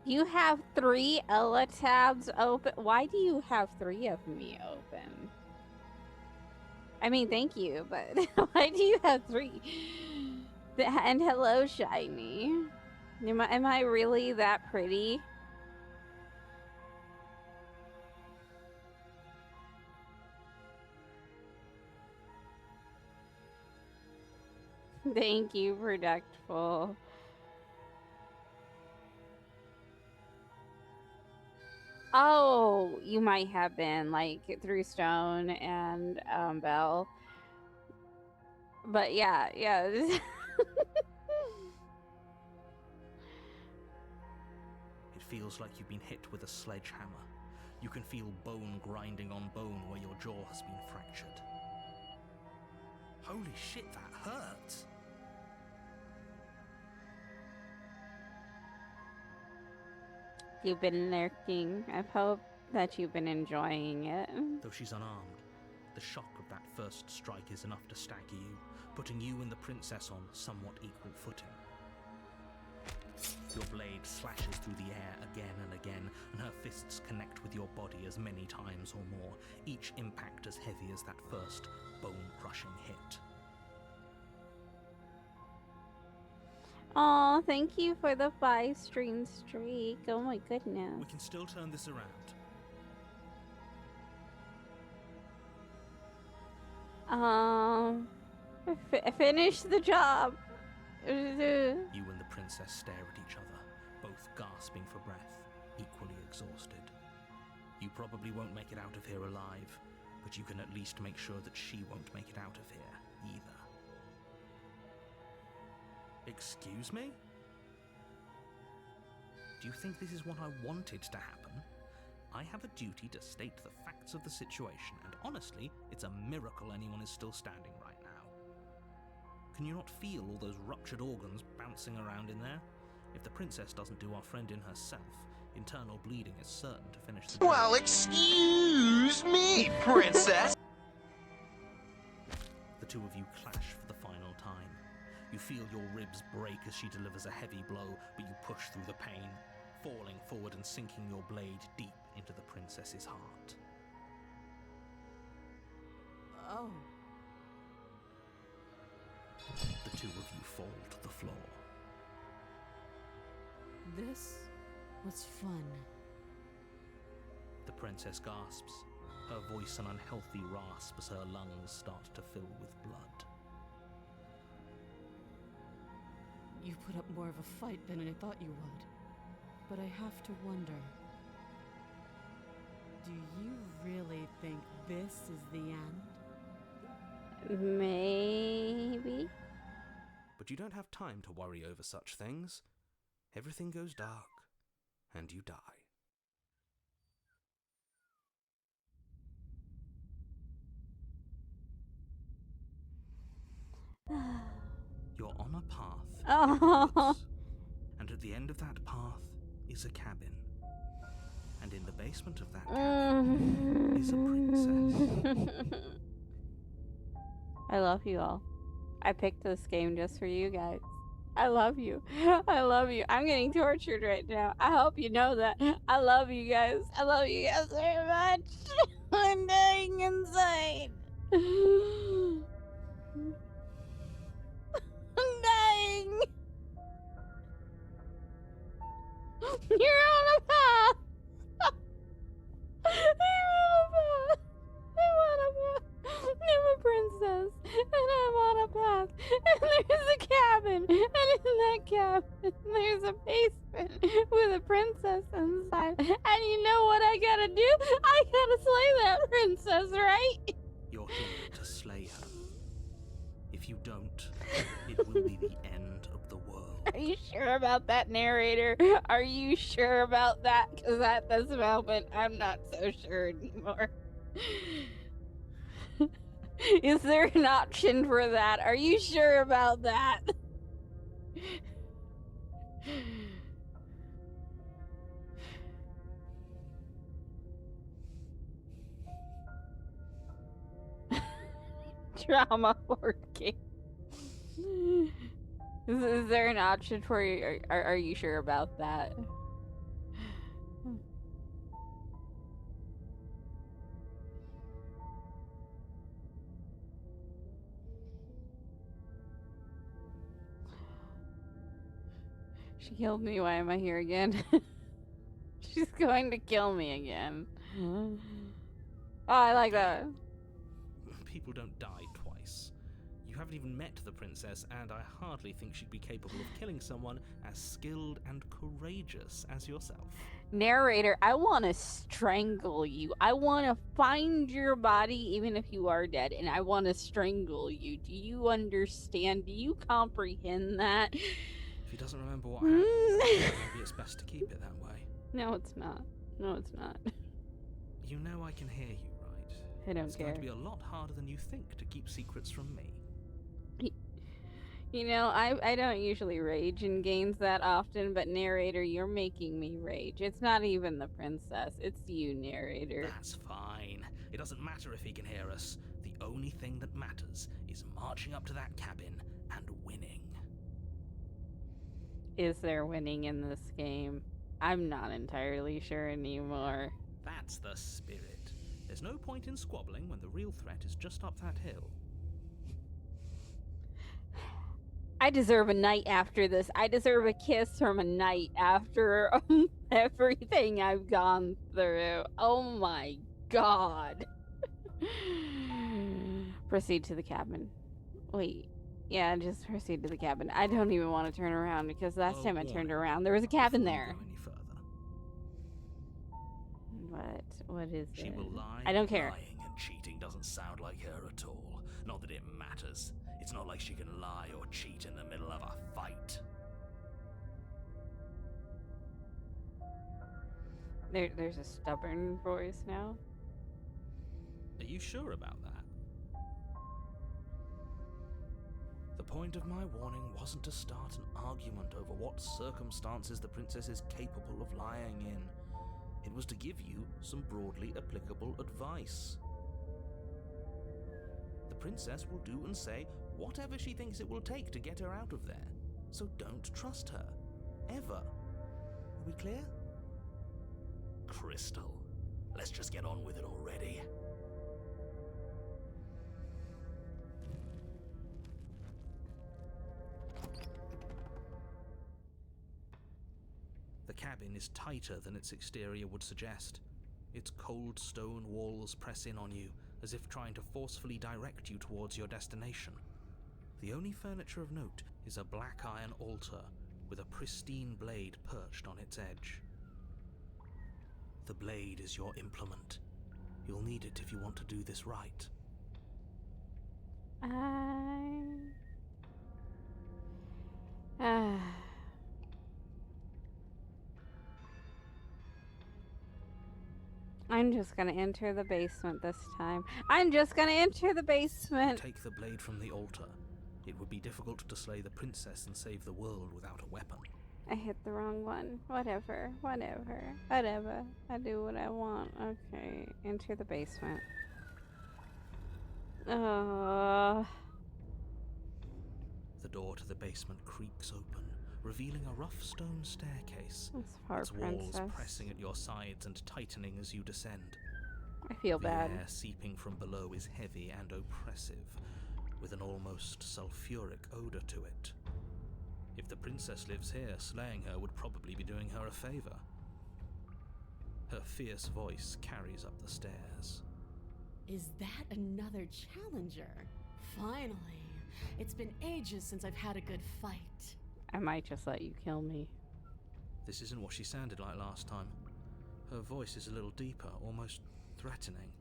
You have 3 Ella tabs open. Why do you have 3 of me open? I mean, thank you, but why do you have 3? And hello, Shiny. Am I really that pretty? Thank you, Productful. Oh, you might have been like through Stone and Belle. But yeah. It feels like you've been hit with a sledgehammer. You can feel bone grinding on bone where your jaw has been fractured. Holy shit, that hurts! you've been lurking. I've hoped that you've been enjoying it. Though she's unarmed, the shock of that first strike is enough to stagger you, putting you and the princess on somewhat equal footing. Your blade slashes through the air again and again, and her fists connect with your body as many times or more, each impact as heavy as that first bone-crushing hit. Aw, thank you for the 5-stream streak. Oh my goodness. We can still turn this around. Finish the job. You and the princess stare at each other, both gasping for breath, equally exhausted. You probably won't make it out of here alive, but you can at least make sure that she won't make it out of here either. Excuse me? Do you think this is what I wanted to happen? I have a duty to state the facts of the situation, and honestly, it's a miracle anyone is still standing right now. Can you not feel all those ruptured organs bouncing around in there? If the princess doesn't do our friend in herself, internal bleeding is certain to finish the job. Well, excuse me, princess! The two of you clash for the final time. You feel your ribs break as she delivers a heavy blow, but you push through the pain, falling forward and sinking your blade deep into the princess's heart. Oh. The two of you fall to the floor. This was fun. The princess gasps, her voice an unhealthy rasp as her lungs start to fill with blood. You put up more of a fight than I thought you would. But I have to wonder, do you really think this is the end? Maybe. But you don't have time to worry over such things. Everything goes dark, and you die. You're on a path. Oh. Inwards, and at the end of that path is a cabin. And in the basement of that cabin is a princess. I love you all. I picked this game just for you guys. I love you. I love you. I'm getting tortured right now. I hope you know that. I love you guys. I love you guys very much. I'm dying inside. I'm dying. You're on a path. You're on a path. I'm on a path. I'm a princess, and I'm on a path, and there's a cabin, and in that cabin, there's a basement with a princess inside, and you know what I gotta do? I gotta slay that princess, right? You're here to slay her. If you don't, it will be the end of the world. Are you sure about that, narrator? Are you sure about that? Because at this moment, I'm not so sure anymore. Is there an option for that? Are you sure about that? Drama working. Is there an option for you? Are you sure about that? She killed me. Why am I here again? She's going to kill me again. Oh, I like that. People don't die twice. You haven't even met the princess, and I hardly think she'd be capable of killing someone as skilled and courageous as yourself. Narrator, I want to strangle you. I want to find your body even if you are dead, and I want to strangle you. Do you understand? Do you comprehend that? If he doesn't remember what happened, maybe it's best to keep it that way. No, it's not. No, it's not. You know I can hear you, right? I don't It's care. going to be a lot harder than you think to keep secrets from me. You know, I don't usually rage in games that often, but narrator, you're making me rage. It's not even the princess, it's you, narrator. That's fine. It doesn't matter if he can hear us. The only thing that matters is marching up to that cabin and winning. Is there winning in this game? I'm not entirely sure anymore. That's the spirit. There's no point in squabbling when the real threat is just up that hill. I deserve a night after this. I deserve a kiss from a knight after everything I've gone through. Oh my god. Proceed to the cabin. Wait. Yeah, just proceed to the cabin. I don't even want to turn around because last time I turned around, there was a cabin there. What is it? She will lie. I don't care. Lying and cheating doesn't sound like her at all. Not that it matters. It's not like she can lie or cheat in the middle of a fight. There's a stubborn voice now. Are you sure about that? The point of my warning wasn't to start an argument over what circumstances the princess is capable of lying in. It was to give you some broadly applicable advice. The princess will do and say whatever she thinks it will take to get her out of there. So don't trust her. Ever. Are we clear? Crystal, let's just get on with it already. The cabin is tighter than its exterior would suggest. Its cold stone walls press in on you, as if trying to forcefully direct you towards your destination. The only furniture of note is a black iron altar with a pristine blade perched on its edge. The blade is your implement. You'll need it if you want to do this right. I'm just gonna enter the basement this time. I'm just gonna enter the basement. Take the blade from the altar. It would be difficult to slay the princess and save the world without a weapon. I hit the wrong one. Whatever. I do what I want. Okay, enter the basement. The door to the basement creaks open, revealing a rough stone staircase. That's far, its walls princess. pressing at your sides and tightening as you descend. I feel bad. The air seeping from below is heavy and oppressive, with an almost sulfuric odor to it. If the princess lives here, slaying her would probably be doing her a favor. Her fierce voice carries up the stairs. Is that another challenger? Finally. It's been ages since I've had a good fight. I might just let you kill me. This isn't what she sounded like last time. Her voice is a little deeper, almost threatening.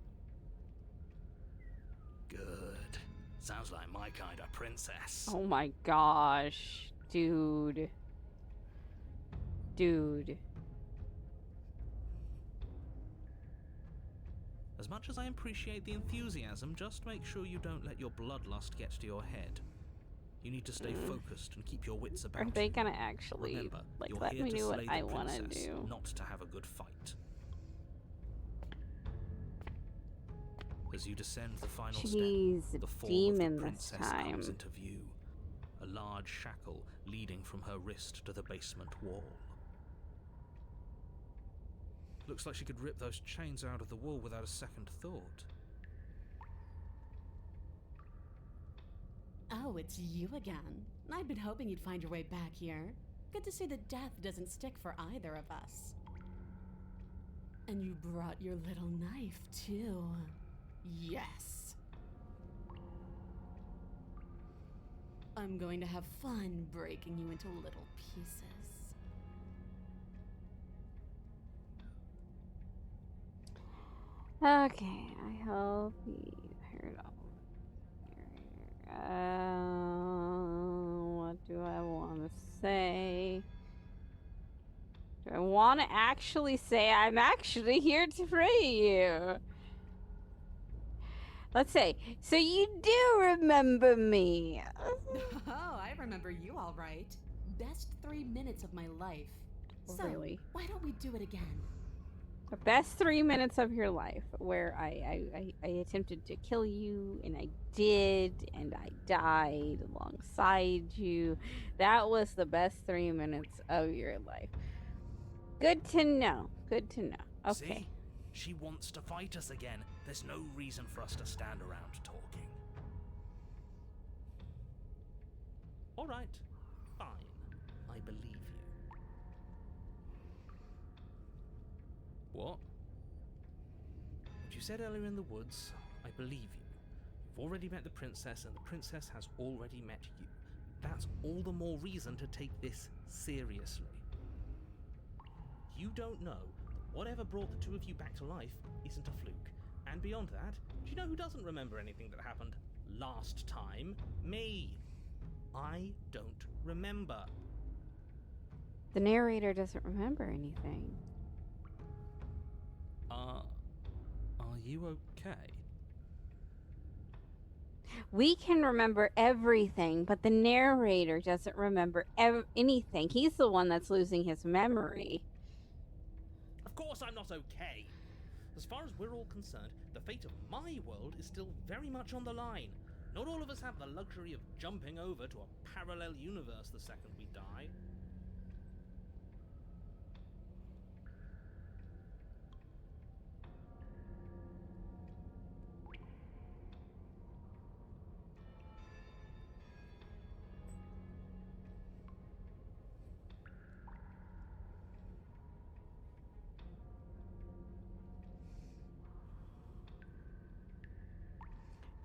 Good. Sounds like my kind of princess. Oh my gosh. Dude. As much as I appreciate the enthusiasm, just make sure you don't let your bloodlust get to your head. You need to stay focused and keep your wits about Are they you. gonna actually Remember, you're let here me to do what slay the I want to princess, do? not to have a good fight. As you descend the final Jeez, step, the form demon of the this princess time. comes into view. A large shackle leading from her wrist to the basement wall. Looks like she could rip those chains out of the wall without a second thought. Oh, it's you again. I'd been hoping you'd find your way back here. Good to see that death doesn't stick for either of us. And you brought your little knife, too. Yes. I'm going to have fun breaking you into little pieces. Okay, I hope you heard all. What do I want to say? Do I want to actually say I'm actually here to free you? Let's say, so you do remember me. Oh, I remember you all right. Best 3 minutes of my life. So, Really? why don't we do it again? The best 3 minutes of your life, where I attempted to kill you, and I did, and I died alongside you. That was the best 3 minutes of your life. Good to know. Good to know. Okay. See? She wants to fight us again. There's no reason for us to stand around talking. All right, fine. I believe you. What? What you said earlier in the woods, I believe you. You've already met the princess, and the princess has already met you. That's all the more reason to take this seriously. You don't know that whatever brought the two of you back to life isn't a fluke. And beyond that, do you know who doesn't remember anything that happened last time? Me. I don't remember. The narrator doesn't remember anything. Are you okay? We can remember everything, but the narrator doesn't remember anything. He's the one that's losing his memory. Of course I'm not okay. As far as we're all concerned, the fate of my world is still very much on the line. Not all of us have the luxury of jumping over to a parallel universe the second we die.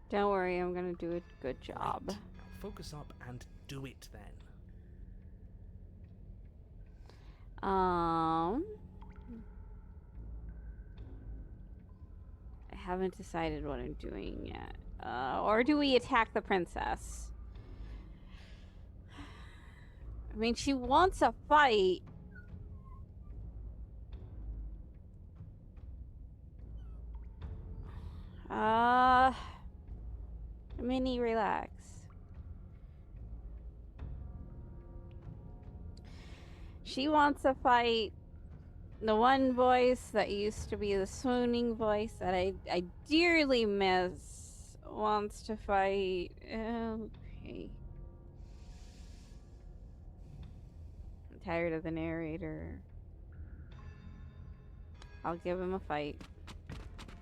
Don't worry, I'm gonna do a good job. Right. Now focus up and do it then. I haven't decided what I'm doing yet. Or do we attack the princess? I mean, she wants a fight. Minnie, relax. She wants a fight. The one voice that used to be the swooning voice that I dearly miss wants to fight. Okay. I'm tired of the narrator. I'll give him a fight.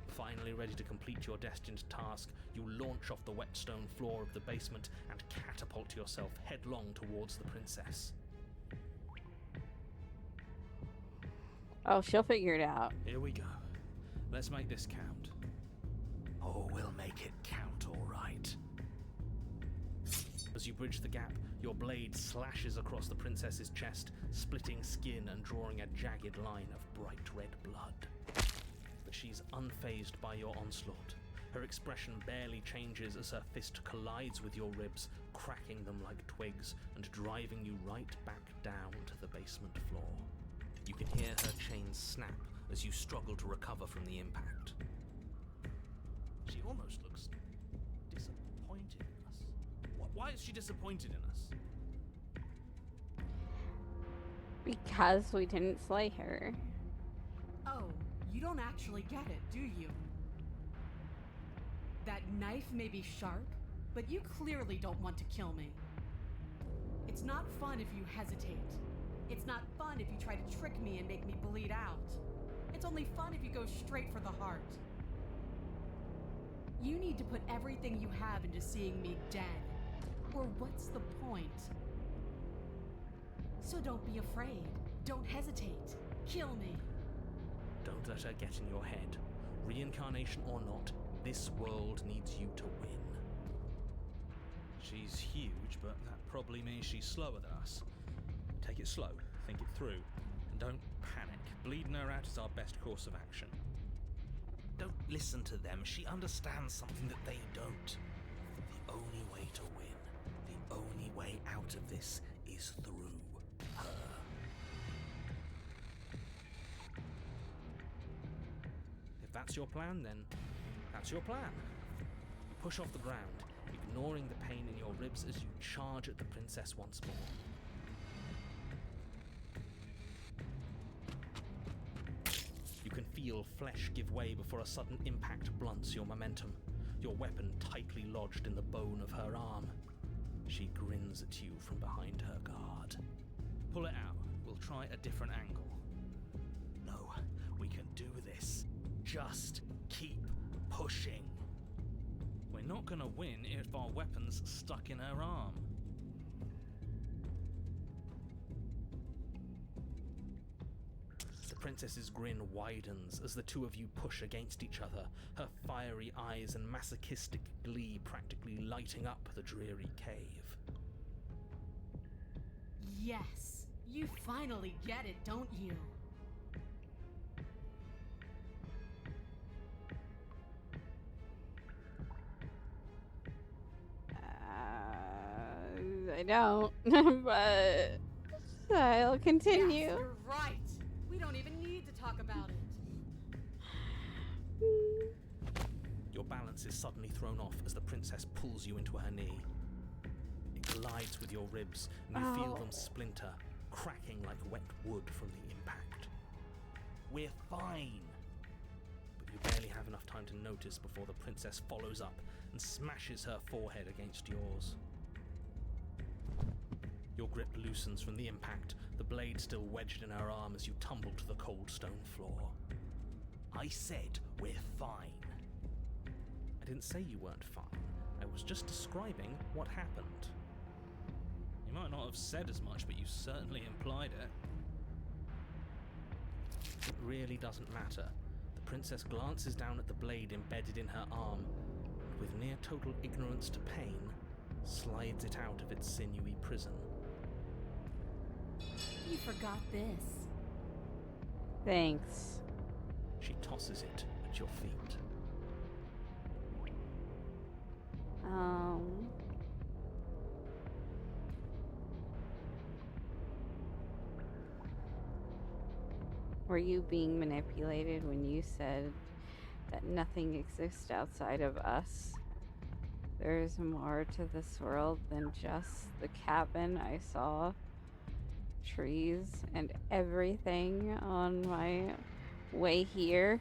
Finally ready to complete your destined task, you launch off the wet stone floor of the basement and catapult yourself headlong towards the princess. Oh, she'll figure it out. Here we go. Let's make this count. Oh, we'll make it count, all right. As you bridge the gap, your blade slashes across the princess's chest, splitting skin and drawing a jagged line of bright red blood. But she's unfazed by your onslaught. Her expression barely changes as her fist collides with your ribs, cracking them like twigs and driving you right back down to the basement floor. You can hear her chains snap as you struggle to recover from the impact. She almost looks disappointed in us. Why is she disappointed in us? Because we didn't slay her. Oh, you don't actually get it, do you? That knife may be sharp, but you clearly don't want to kill me. It's not fun if you hesitate. It's not fun if you try to trick me and make me bleed out. It's only fun if you go straight for the heart. You need to put everything you have into seeing me dead. Or what's the point? So don't be afraid. Don't hesitate. Kill me. Don't let her get in your head. Reincarnation or not, this world needs you to win. She's huge, but that probably means she's slower than us. Take it slow, think it through, and don't panic. Bleeding her out is our best course of action. Don't listen to them. She understands something that they don't. The only way to win, the only way out of this is through her. If that's your plan, then that's your plan. You push off the ground, ignoring the pain in your ribs as you charge at the princess once more. You can feel flesh give way before a sudden impact blunts your momentum, your weapon tightly lodged in the bone of her arm. She grins at you from behind her guard. Pull it out. We'll try a different angle. No, we can do this. Just keep pushing. We're not gonna win if our weapon's stuck in her arm. The princess's grin widens as the two of you push against each other, her fiery eyes and masochistic glee practically lighting up the dreary cave. Yes, you finally get it, don't you? I don't, but I'll continue. Yes, you're right. We don't even need to talk about it. Your balance is suddenly thrown off as the princess pulls you into her knee. It collides with your ribs, and you feel them splinter, cracking like wet wood from the impact. We're fine! But you barely have enough time to notice before the princess follows up and smashes her forehead against yours. Your grip loosens from the impact, the blade still wedged in her arm as you tumble to the cold stone floor. I said we're fine. I didn't say you weren't fine. I was just describing what happened. You might not have said as much, but you certainly implied it. It really doesn't matter. The princess glances down at the blade embedded in her arm, and with near total ignorance to pain, slides it out of its sinewy prison. You forgot this. Thanks. She tosses it at your feet. Were you being manipulated when you said that nothing exists outside of us? There's more to this world than just the cabin I saw, trees, and everything on my way here.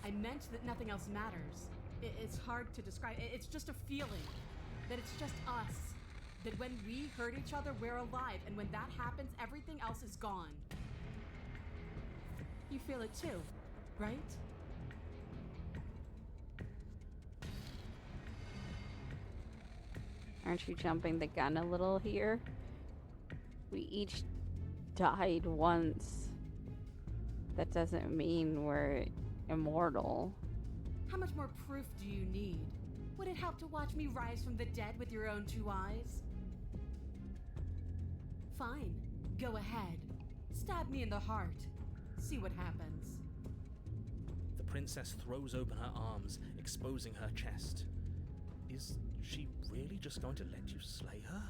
I meant that nothing else matters. It's hard to describe. It's just a feeling that it's just us. That when we hurt each other, we're alive, and when that happens, everything else is gone. You feel it too, right? Aren't you jumping the gun a little here? We each died once. That doesn't mean we're immortal. How much more proof do you need? Would it help to watch me rise from the dead with your own two eyes? Fine, go ahead. Stab me in the heart. See what happens. The princess throws open her arms, exposing her chest. Is she really just going to let you slay her?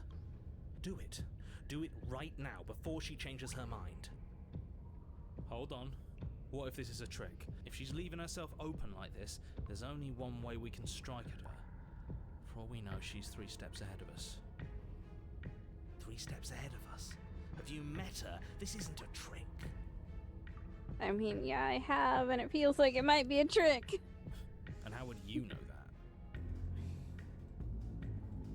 Do it. Do it right now, before she changes her mind. Hold on. What if this is a trick? If she's leaving herself open like this, there's only one way we can strike at her. For all we know, she's 3 steps ahead of us. 3 steps ahead of us? Have you met her? This isn't a trick. I mean, yeah, I have, and it feels like it might be a trick. And how would you know that?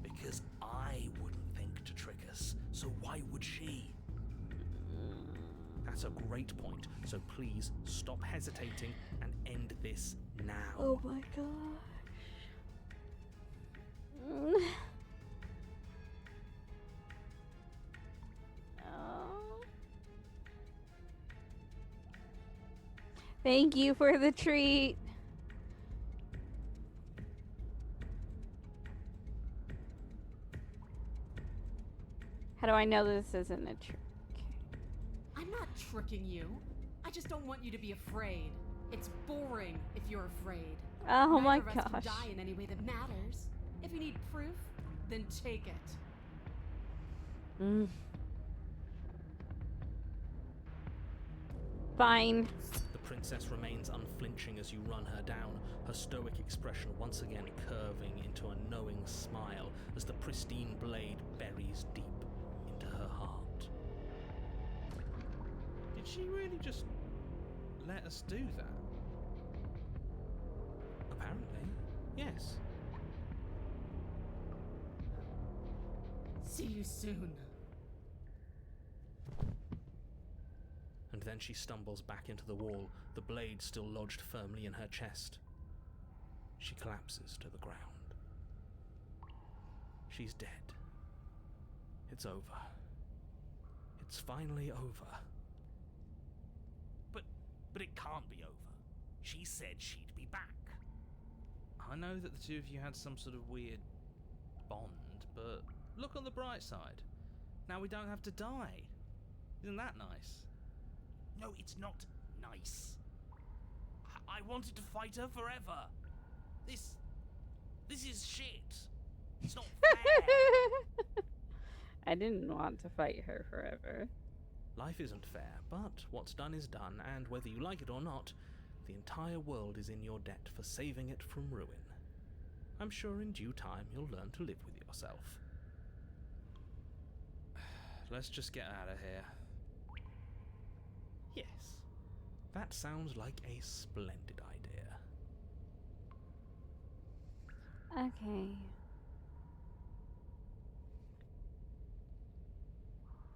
Because I wouldn't think to trick us, so why would she? That's a great point, so please stop hesitating and end this now. Oh my gosh. Oh. Thank you for the treat. How do I know this isn't a trick? I'm not tricking you. I just don't want you to be afraid. It's boring if you're afraid. Oh my Neither of us can gosh. die in any way that matters. If you need proof, then take it. Fine. The princess remains unflinching as you run her down, her stoic expression once again curving into a knowing smile as the pristine blade buries deep into her heart. Did she really just let us do that? Apparently, yes. See you soon. And then she stumbles back into the wall, the blade still lodged firmly in her chest. She collapses to the ground. She's dead. It's over. It's finally over. But it can't be over. She said she'd be back. I know that the two of you had some sort of weird bond, but look on the bright side. Now we don't have to die. Isn't that nice? No, it's not nice. I wanted to fight her forever. This is shit. It's not fair. I didn't want to fight her forever. Life isn't fair, but what's done is done, and whether you like it or not, the entire world is in your debt for saving it from ruin. I'm sure in due time you'll learn to live with yourself. Let's just get out of here. Yes, that sounds like a splendid idea. Okay.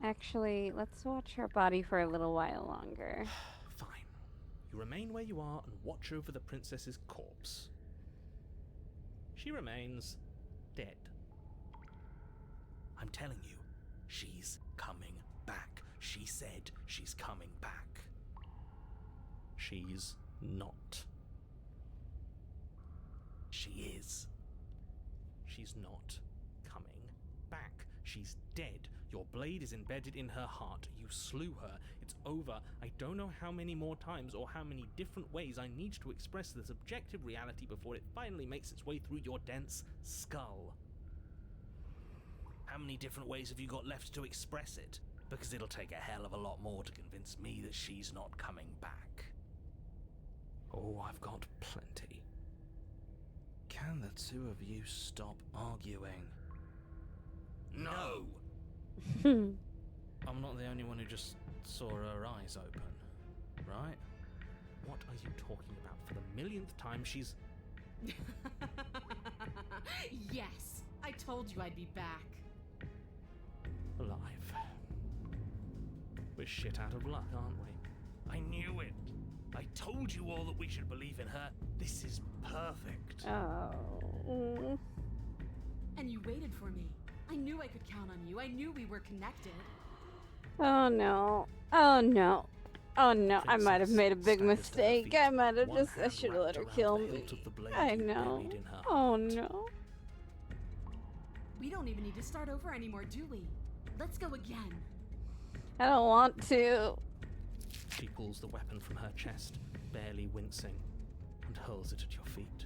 Actually, let's watch her body for a little while longer. Fine. You remain where you are and watch over the princess's corpse. She remains dead. I'm telling you, she's coming back. She said she's coming back. She's not. She is. She's not coming back. She's dead. Your blade is embedded in her heart. You slew her. It's over. I don't know how many more times or how many different ways I need to express this objective reality before it finally makes its way through your dense skull. How many different ways have you got left to express it? Because it'll take a hell of a lot more to convince me that she's not coming back. Oh, I've got plenty. Can the two of you stop arguing? No! I'm not the only one who just saw her eyes open, right? What are you talking about? For the millionth time, she's... Yes, I told you I'd be back. alive. We're shit out of luck, aren't we? I knew it! I told you all that we should believe in her. This is perfect. Oh. And you waited for me. I knew I could count on you. I knew we were connected. Oh no. Oh no. Oh no. I might have made a big Princess staggers to her mistake. feet, I might have one just. I hand should have let her wrapped kill around the me. hilt of the blade I you know. buried in her Oh heart. no. We don't even need to start over anymore, do we? Let's go again. I don't want to. She pulls the weapon from her chest, barely wincing, and hurls it at your feet.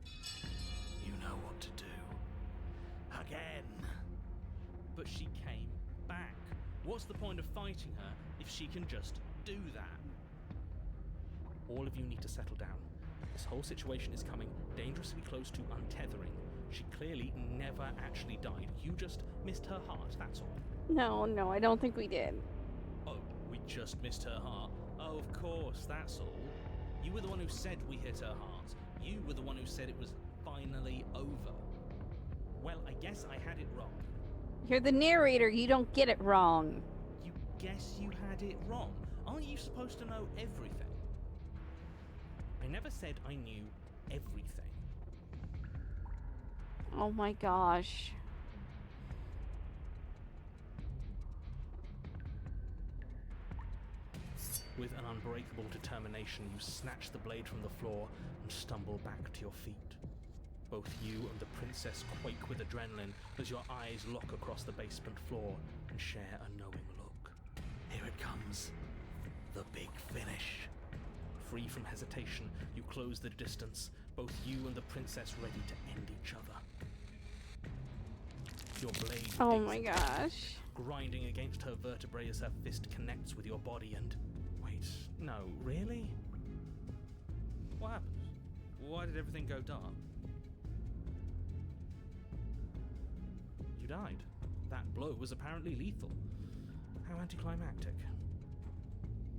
You know what to do. Again. But she came back. What's the point of fighting her if she can just do that? All of you need to settle down. This whole situation is coming dangerously close to untethering. She clearly never actually died. You just missed her heart, that's all. No, no, I don't think we did. Oh, we just missed her heart. Oh, of course, that's all. You were the one who said we hit her heart. You were the one who said it was finally over. Well, I guess I had it wrong. You're the narrator. You don't get it wrong. You guess you had it wrong. Aren't you supposed to know everything? I never said I knew everything. Oh my gosh. With an unbreakable determination, you snatch the blade from the floor and stumble back to your feet. Both you and the princess quake with adrenaline as your eyes lock across the basement floor and share a knowing look. Here it comes. The big finish. Free from hesitation, you close the distance, both you and the princess ready to end each other. Your blade Oh digs my into gosh. grinding against her vertebrae as her fist connects with your body and... Wait. Wait, no, really? What happened? Why did everything go dark? You died. That blow was apparently lethal. How anticlimactic.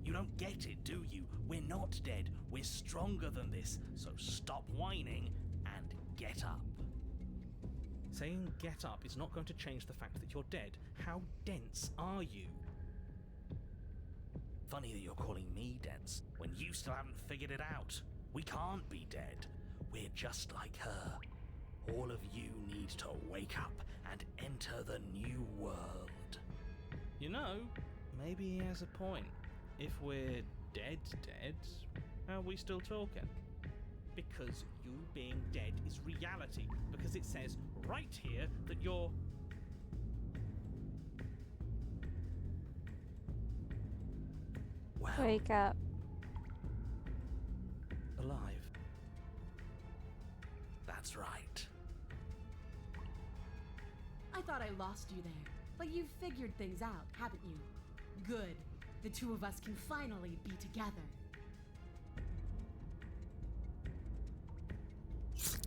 You don't get it, do you? We're not dead. We're stronger than this. So stop whining and get up. Saying get up is not going to change the fact that you're dead. How dense are you? Funny that you're calling me dense when you still haven't figured it out. We can't be dead. We're just like her. All of you need to wake up and enter the new world. You know, maybe he has a point. If we're dead, how are we still talking? Because you being dead is reality. Because it says right here that you're... Well, Wake up. alive. that's right. I thought I lost you there, but you've figured things out, haven't you? Good. The two of us can finally be together.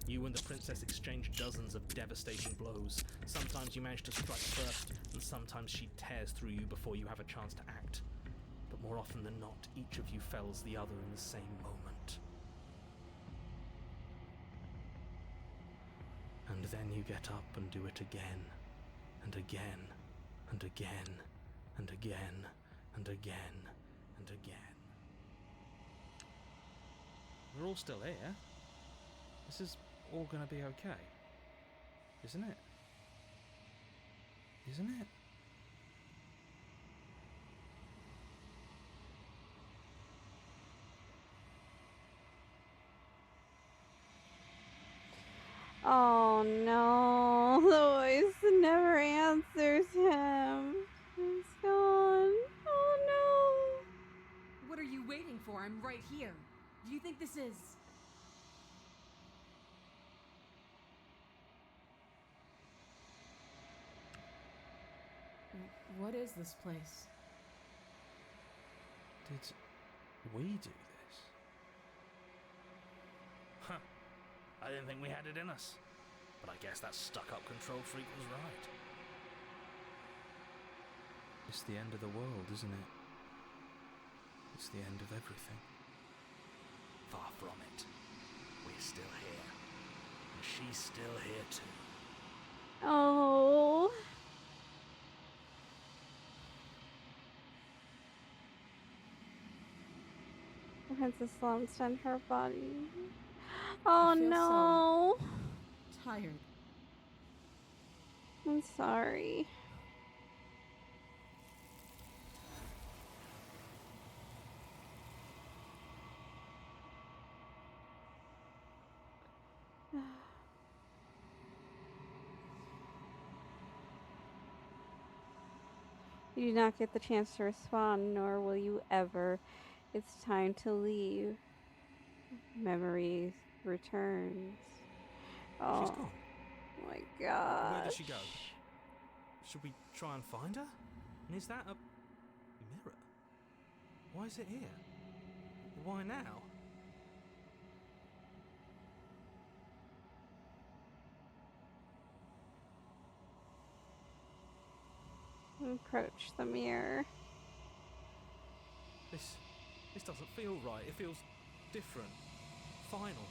You and the princess exchange dozens of devastating blows. Sometimes you manage to strike first, and sometimes she tears through you before you have a chance to act. But more often than not, each of you fells the other in the same moment. And then you get up and do it again, and again, and again, and again, and again, and again. We're all still here. This is all gonna be okay. Isn't it? Isn't it? Oh no, the voice never answers him. He's gone. Oh no. What are you waiting for? I'm right here. Do you think this is... What is this place? Did we do this? Huh. I didn't think we had it in us. But I guess that stuck-up control freak was right. It's the end of the world, isn't it? It's the end of everything. Far from it. We're still here. And she's still here too. Oh. Princess slumped on her body. Oh I feel no. Tired. I'm sorry. You do not get the chance to respond, nor will you ever. It's time to leave. Memories returns. Oh She's gone. my god. Where did she go? Should we try and find her? And is that a mirror? Why is it here? Why now? Approach the mirror. This doesn't feel right. It feels different. Final.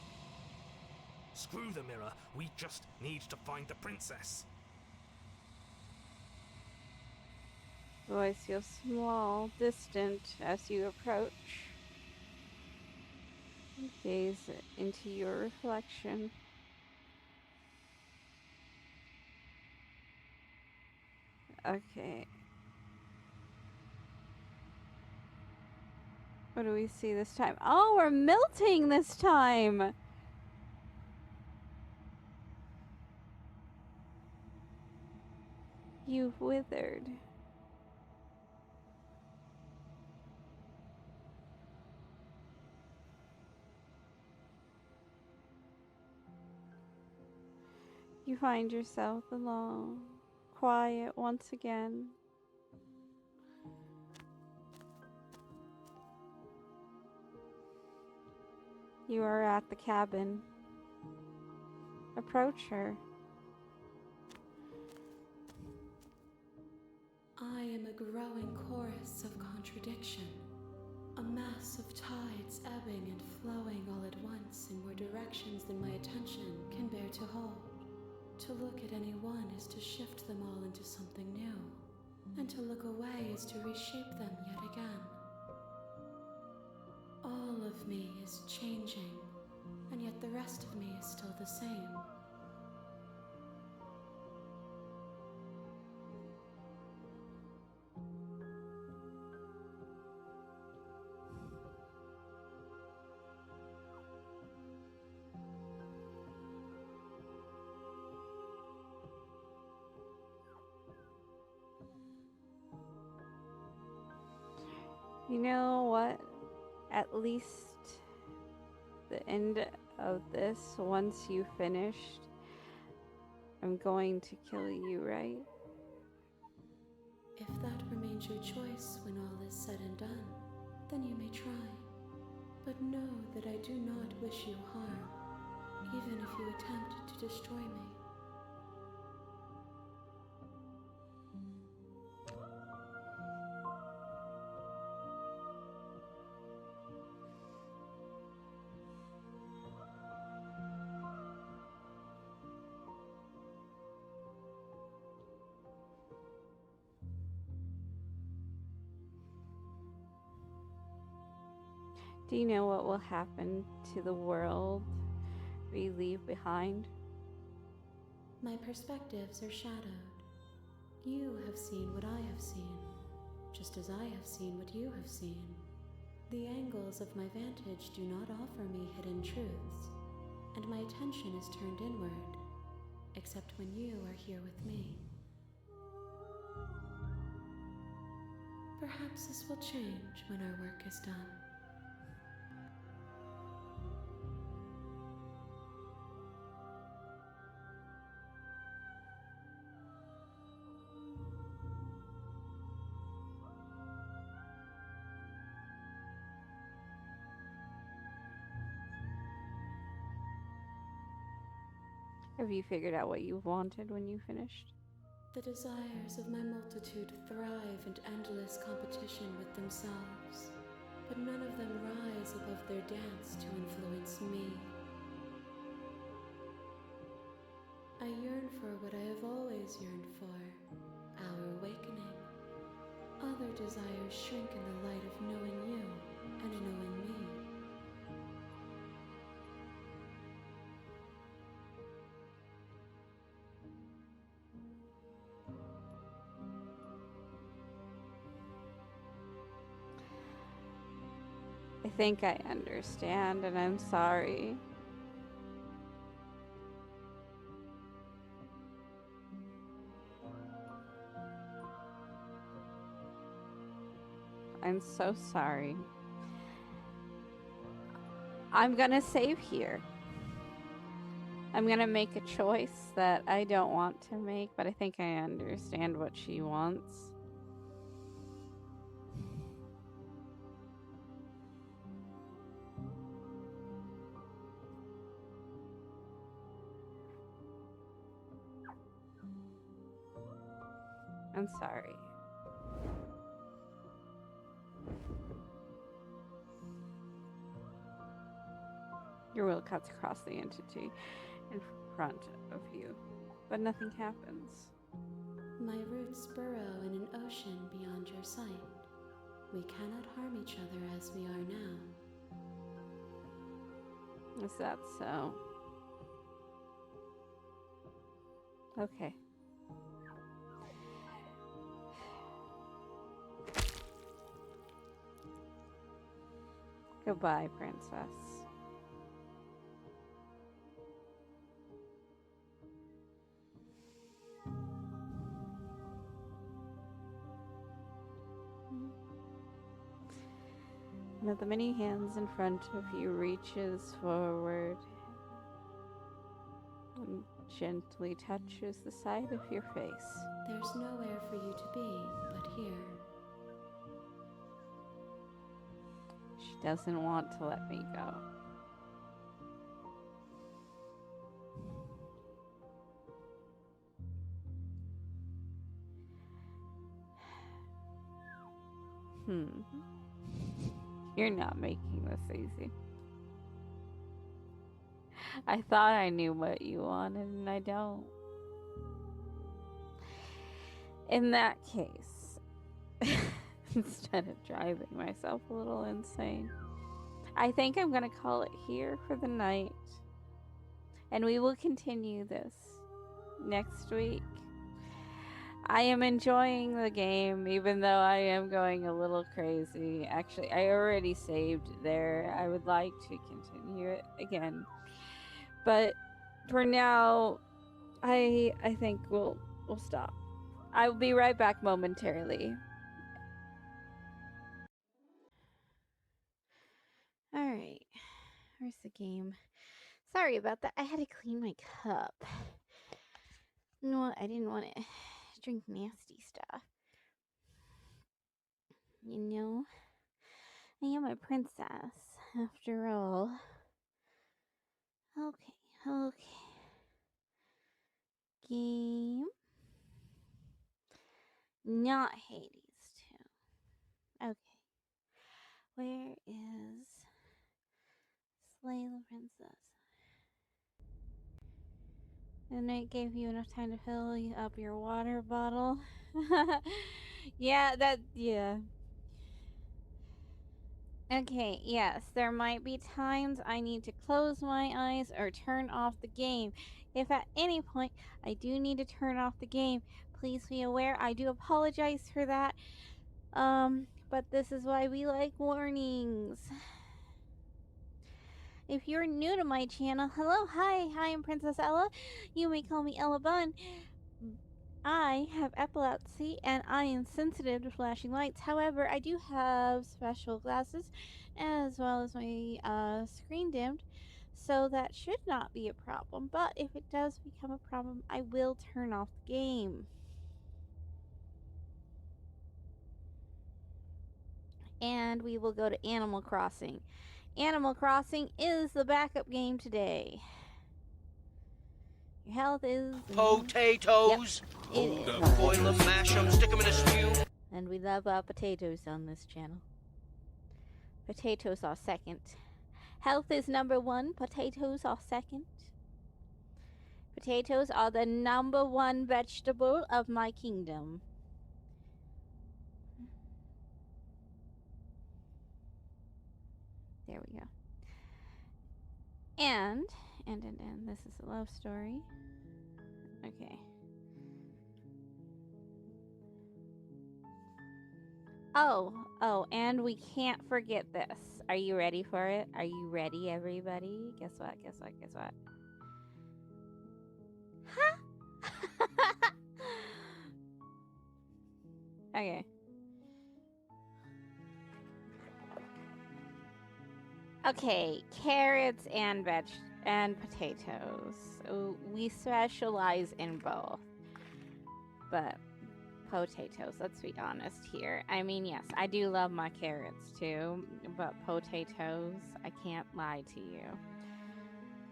Screw the mirror. We just need to find the princess. Voice feels small, distant as you approach. Gaze into your reflection. Okay. What do we see this time? Oh, we're melting this time! You've withered. You find yourself alone, quiet once again. You are at the cabin. Approach her. I am a growing chorus of contradiction, a mass of tides ebbing and flowing all at once in more directions than my attention can bear to hold. To look at any one is to shift them all into something new, and to look away is to reshape them yet again. All of me is changing, and yet the rest of me is still the same. You know what? At least the end of this, once you finished, I'm going to kill you, right? If that remains your choice when all is said and done, then you may try. But know that I do not wish you harm, even if you attempt to destroy me. Do you know what will happen to the world we leave behind? My perspectives are shadowed. You have seen what I have seen, just as I have seen what you have seen. The angles of my vantage do not offer me hidden truths, and my attention is turned inward, except when you are here with me. Perhaps this will change when our work is done. Have you figured out what you wanted when you finished? The desires of my multitude thrive in endless competition with themselves, but none of them rise above their dance to influence me. I yearn for what I have always yearned for, our awakening. Other desires shrink in the light of knowing you and knowing me. I think I understand, and I'm sorry. I'm so sorry. I'm gonna save here. I'm gonna make a choice that I don't want to make, but I think I understand what she wants. I'm sorry. Your will cuts across the entity in front of you, but nothing happens. My roots burrow in an ocean beyond your sight. We cannot harm each other as we are now. Is that so? Okay. Goodbye, princess. One of the many hands in front of you reaches forward and gently touches the side of your face. There's nowhere for you to be but here. She doesn't want to let me go. You're not making this easy. I thought I knew what you wanted, and I don't. In that case, instead of driving myself a little insane, I think I'm gonna call it here for the night. And we will continue this next week. I am enjoying the game, even though I am going a little crazy. Actually, I already saved there. I would like to continue it again. But for now, I think we'll stop. I will be right back momentarily. Alright. Where's the game? Sorry about that. I had to clean my cup. No, I didn't want to drink nasty stuff. You know, I am a princess, after all. Okay. Game. Not Hades 2. Okay. Where is Slay the Princess? And it gave you enough time to fill up your water bottle. Yeah. Okay, yes, there might be times I need to close my eyes or turn off the game. If at any point I do need to turn off the game, please be aware I do apologize for that. But this is why we like warnings. If you're new to my channel, hello, hi, I'm Princess Ella. You may call me Ella Bun. I have epilepsy and I am sensitive to flashing lights. However, I do have special glasses as well as my screen dimmed, so that should not be a problem. But if it does become a problem, I will turn off the game. And we will go to Animal Crossing. Animal Crossing is the backup game today. Your health is... Potatoes. Yep, it is. Boil them, mash them, stick them in a stew. And we love our potatoes on this channel. Potatoes are second. Health is number 1. Potatoes are second. Potatoes are the number 1 vegetable of my kingdom. There we go. And this is a love story. Okay. Oh, and we can't forget this. Are you ready for it? Are you ready, everybody? Guess what? Huh? Okay. Okay, carrots and potatoes. So we specialize in both. But potatoes, let's be honest here. I mean, yes, I do love my carrots too, but potatoes, I can't lie to you.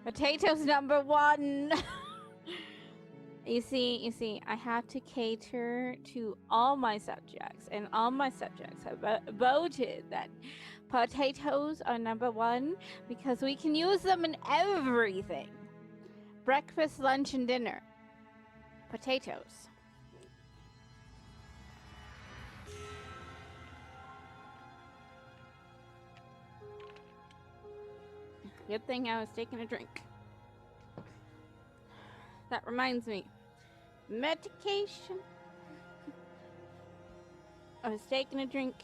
Potatoes number 1. You see, I have to cater to all my subjects, and all my subjects have voted that potatoes are number 1 because we can use them in everything. Breakfast, lunch, and dinner. Potatoes. Good thing I was taking a drink. That reminds me. Medication. I was taking a drink.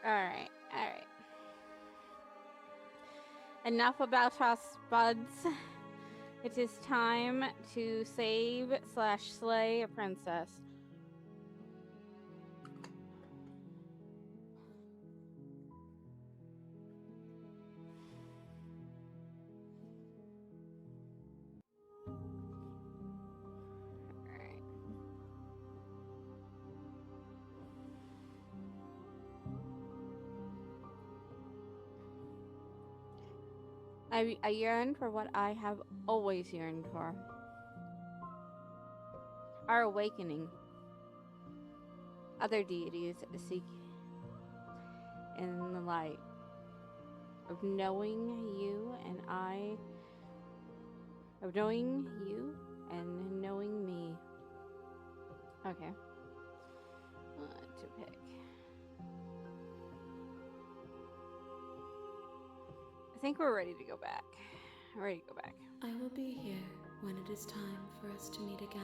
Alright. Enough about us, buds. It is time to save/slay a princess. I yearn for what I have always yearned for. Our awakening. Other deities seek in the light of knowing you and knowing me. Okay. What to pick? I think we're ready to go back. Ready to go back. I will be here when it is time for us to meet again.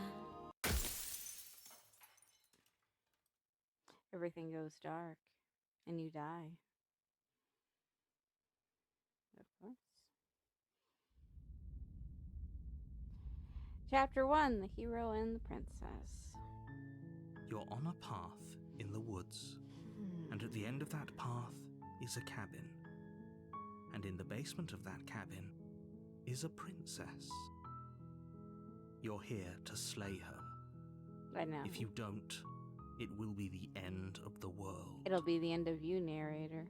Everything goes dark and you die. Of course. Chapter 1, The Hero and the Princess. You're on a path in the woods, and at the end of that path is a cabin. And in the basement of that cabin is a princess. You're here to slay her. I know. If you don't, it will be the end of the world. It'll be the end of you, narrator.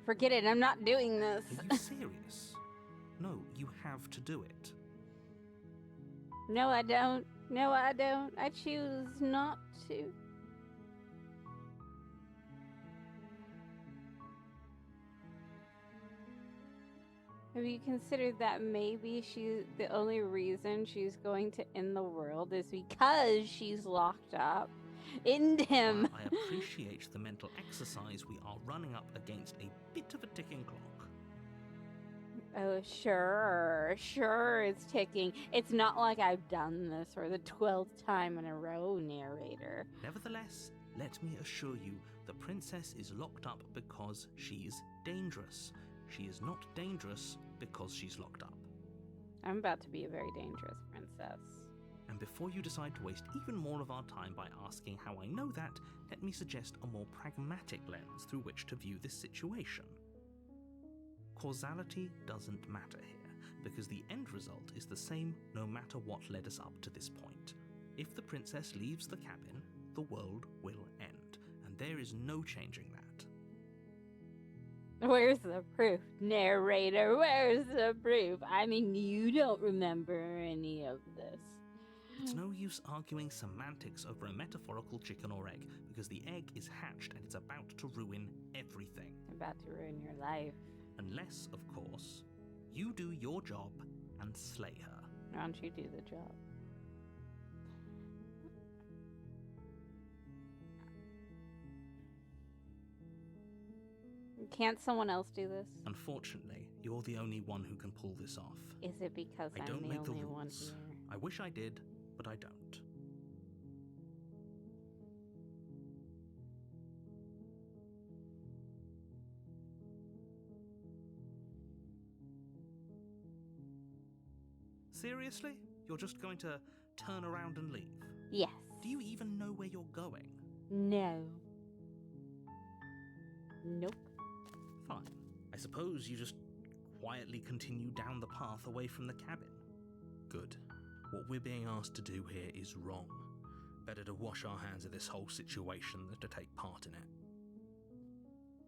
Forget it, I'm not doing this. Are you serious? No, you have to do it. No, I don't. No, I don't. I choose not to. Have you considered that maybe the only reason she's going to end the world is because she's locked up in him? I appreciate the mental exercise. We are running up against a bit of a ticking clock. Oh, sure, it's ticking. It's not like I've done this for the 12th time in a row, narrator. Nevertheless, let me assure you, the princess is locked up because she's dangerous. She is not dangerous because she's locked up. I'm about to be a very dangerous princess. And before you decide to waste even more of our time by asking how I know that, let me suggest a more pragmatic lens through which to view this situation. Causality doesn't matter here, because the end result is the same no matter what led us up to this point. If the princess leaves the cabin, the world will end, and there is no changing that. Where's the proof, narrator? Where's the proof? I mean, you don't remember any of this. It's no use arguing semantics over a metaphorical chicken or egg, because the egg is hatched and it's about to ruin everything. About to ruin your life. Unless, of course, you do your job and slay her. Why don't you do the job? Can't someone else do this? Unfortunately, you're the only one who can pull this off. Is it because I I'm don't the make the only one rules. here? I wish I did, but I don't. Seriously? You're just going to turn around and leave? Yes. Do you even know where you're going? No. Nope. Fine. I suppose you just quietly continue down the path away from the cabin. Good. What we're being asked to do here is wrong. Better to wash our hands of this whole situation than to take part in it.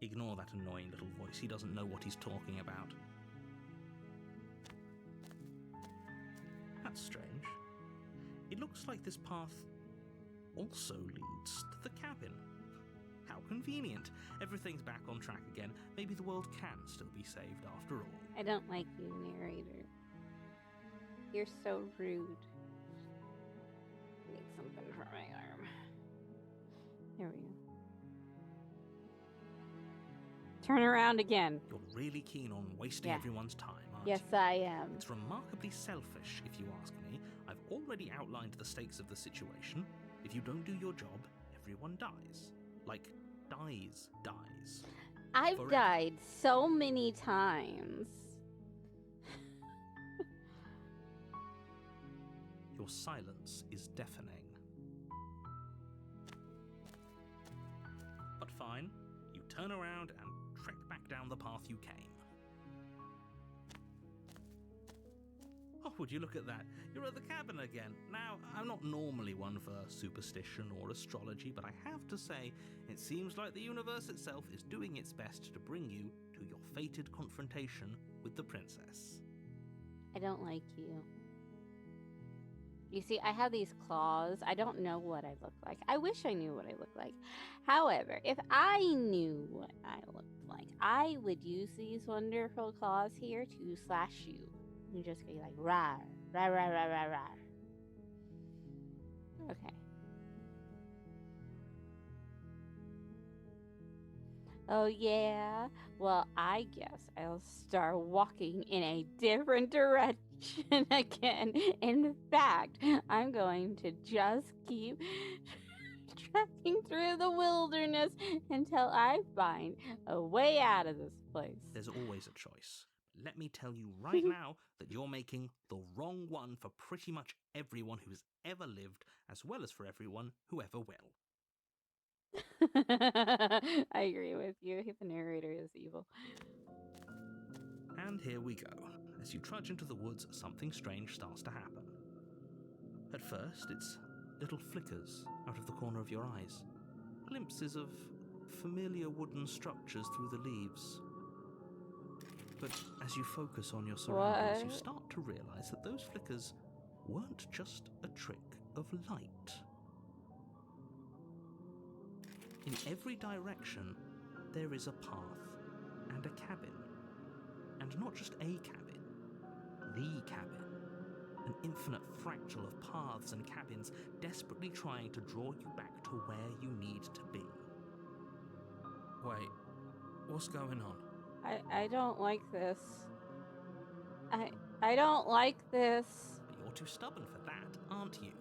Ignore that annoying little voice. He doesn't know what he's talking about. That's strange. It looks like this path also leads to the cabin. How convenient. Everything's back on track again. Maybe the world can still be saved after all. I don't like you, narrator. You're so rude. I need something for my arm. There we go. Turn around again. You're really keen on wasting everyone's time, aren't Yes, you? I am. It's remarkably selfish, if you ask me. I've already outlined the stakes of the situation. If you don't do your job, everyone dies. Like, dies. I've Forever. died so many times. Your silence is deafening. But fine, you turn around and trek back down the path you came. Oh, would you look at that? You're at the cabin again. Now, I'm not normally one for superstition or astrology, but I have to say, it seems like the universe itself is doing its best to bring you to your fated confrontation with the princess. I don't like you. You see, I have these claws. I don't know what I look like. I wish I knew what I look like. However, if I knew what I looked like, I would use these wonderful claws here to slash you. You just be like, rawr, rawr, rawr, rawr, rawr, rawr. Okay. Oh, yeah? Well, I guess I'll start walking in a different direction again. In fact, I'm going to just keep trekking through the wilderness until I find a way out of this place. There's always a choice. Let me tell you right now that you're making the wrong one for pretty much everyone who's ever lived, as well as for everyone who ever will. I agree with you. The narrator is evil. And here we go. As you trudge into the woods, something strange starts to happen. At first, it's little flickers out of the corner of your eyes, glimpses of familiar wooden structures through the leaves. But as you focus on your surroundings, you start to realize that those flickers weren't just a trick of light. In every direction, there is a path and a cabin. And not just a cabin, the cabin. An infinite fractal of paths and cabins desperately trying to draw you back to where you need to be. Wait, what's going on? I don't like this. I don't like this. But you're too stubborn for that, aren't you?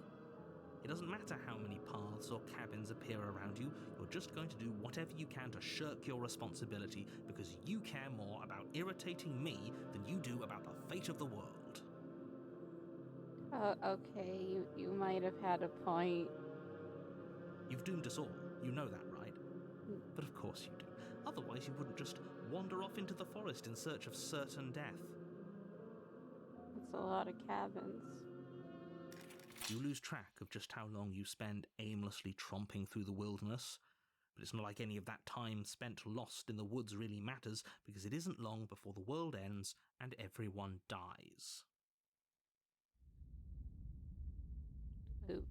It doesn't matter how many paths or cabins appear around you, you're just going to do whatever you can to shirk your responsibility because you care more about irritating me than you do about the fate of the world. Okay, you might have had a point. You've doomed us all, you know that, right? But of course you do. Otherwise you wouldn't just wander off into the forest in search of certain death. It's a lot of cabins. You lose track of just how long you spend aimlessly tromping through the wilderness, but it's not like any of that time spent lost in the woods really matters, because it isn't long before the world ends and everyone dies. Oops.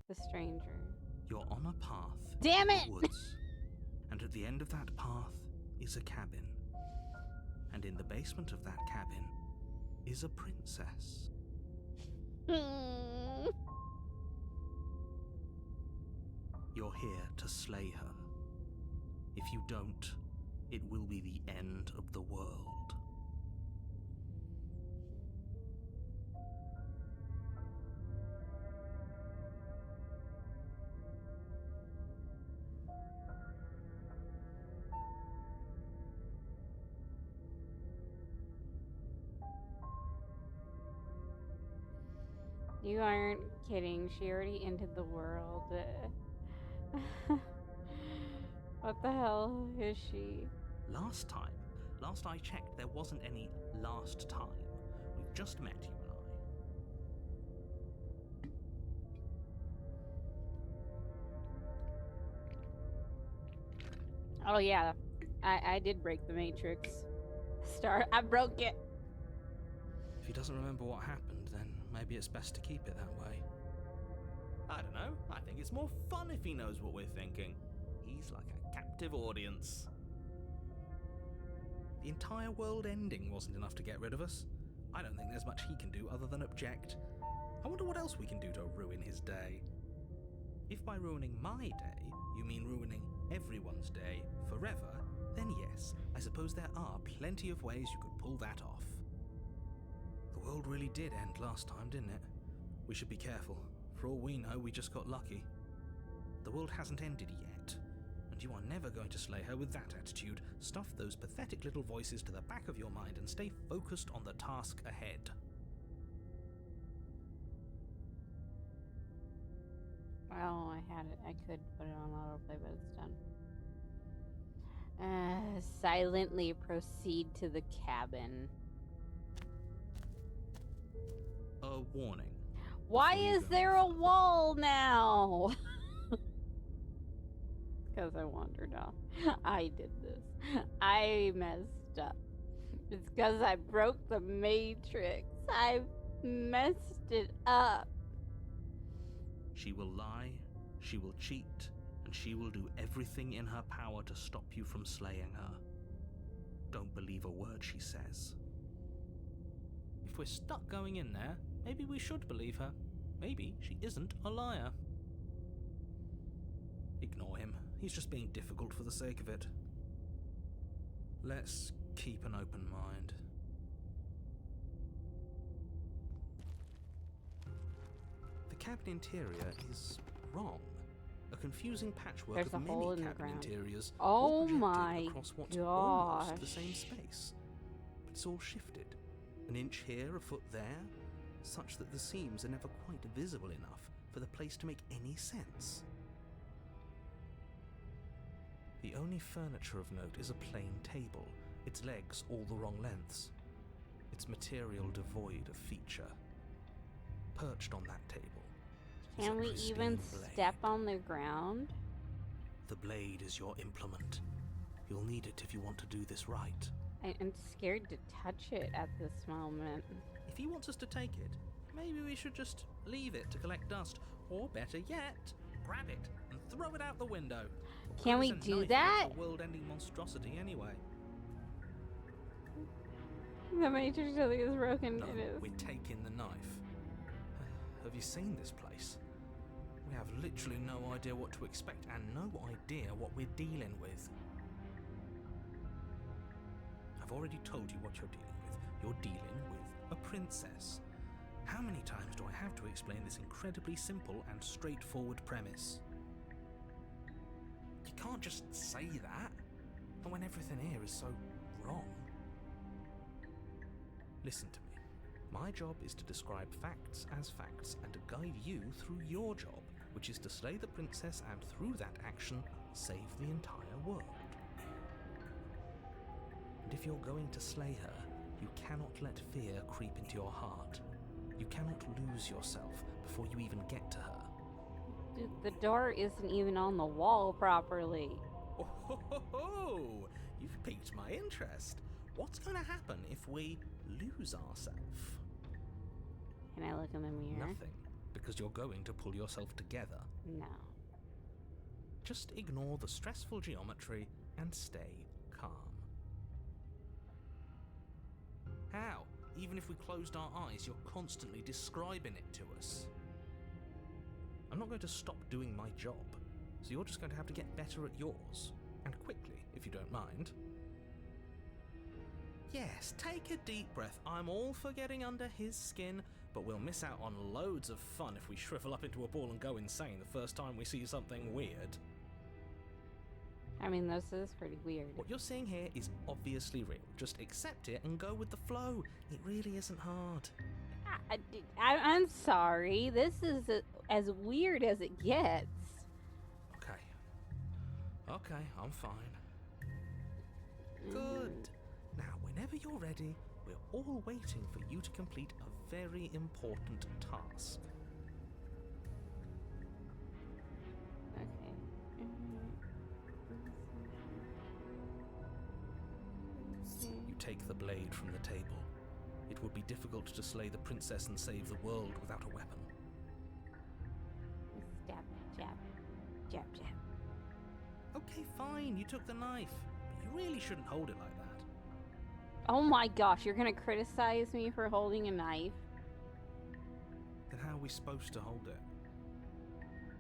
The stranger. You're on a path Damn in it! the woods, and at the end of that path is a cabin. And in the basement of that cabin is a princess. You're here to slay her. If you don't, it will be the end of the world. You aren't kidding. She already ended the world. What the hell is she? Last I checked, there wasn't any last time. We've just met, you and I. Oh yeah, I did break the Matrix. I broke it. If he doesn't remember what happened, then maybe it's best to keep it that way. I don't know. I think it's more fun if he knows what we're thinking. He's like a captive audience. The entire world ending wasn't enough to get rid of us. I don't think there's much he can do other than object. I wonder what else we can do to ruin his day. If by ruining my day, you mean ruining everyone's day forever, then yes, I suppose there are plenty of ways you could pull that off. The world really did end last time, didn't it? We should be careful. For all we know, we just got lucky. The world hasn't ended yet, and you are never going to slay her with that attitude. Stuff those pathetic little voices to the back of your mind and stay focused on the task ahead. Oh, I could put it on autoplay, but it's done. Silently proceed to the cabin. a warning. Why before you is go there a further. wall now? Because I wandered off. I did this. I messed up. It's because I broke the matrix. I messed it up. She will lie, she will cheat, and she will do everything in her power to stop you from slaying her. Don't believe a word she says. If we're stuck going in there, maybe we should believe her. Maybe she isn't a liar. Ignore him. He's just being difficult for the sake of it. Let's keep an open mind. The cabin interior is wrong. A confusing patchwork There's of a hole many in the cabin ground. interiors, Oh all projected my across what's almost the gosh. same space. But it's all shifted. An inch here, a foot there, such that the seams are never quite visible enough for the place to make any sense. The only furniture of note is a plain table, its legs all the wrong lengths, its material devoid of feature. Perched on that table is a Can we pristine even blade. step on the ground? The blade is your implement. You'll need it if you want to do this right. I'm scared to touch it at this moment. If he wants us to take it, maybe we should just leave it to collect dust. Or better yet, grab it and throw it out the window. What Can good we is a do knife that? against a world-ending monstrosity anyway? The matrix really is broken. No, It is. we're taking the knife. Have you seen this place? We have literally no idea what to expect and no idea what we're dealing with. I've already told you what you're dealing with. You're dealing with a princess. How many times do I have to explain this incredibly simple and straightforward premise? You can't just say that, and when everything here is so wrong. Listen to me. My job is to describe facts as facts and to guide you through your job, which is to slay the princess and through that action, save the entire world. And if you're going to slay her, you cannot let fear creep into your heart. You cannot lose yourself before you even get to her. Dude, the door isn't even on the wall properly. Oh, ho, ho, ho. You've piqued my interest. What's going to happen if we lose ourselves? Can I look in the mirror? Nothing, because you're going to pull yourself together. No. Just ignore the stressful geometry and stay calm. How? Even if we closed our eyes, you're constantly describing it to us. I'm not going to stop doing my job, so you're just going to have to get better at yours. And quickly, if you don't mind. Yes, take a deep breath. I'm all for getting under his skin, but we'll miss out on loads of fun if we shrivel up into a ball and go insane the first time we see something weird. I mean, this is pretty weird. What you're seeing here is obviously real. Just accept it and go with the flow. It really isn't hard. I'm sorry. This is as weird as it gets. Okay, I'm fine. Good. Now, whenever you're ready, we're all waiting for you to complete a very important task. Okay. You take the blade from the table. It would be difficult to slay the princess and save the world without a weapon. Stab, jab, jab, jab. Okay, fine, you took the knife, but you really shouldn't hold it like that. Oh my gosh, you're gonna criticize me for holding a knife? Then how are we supposed to hold it?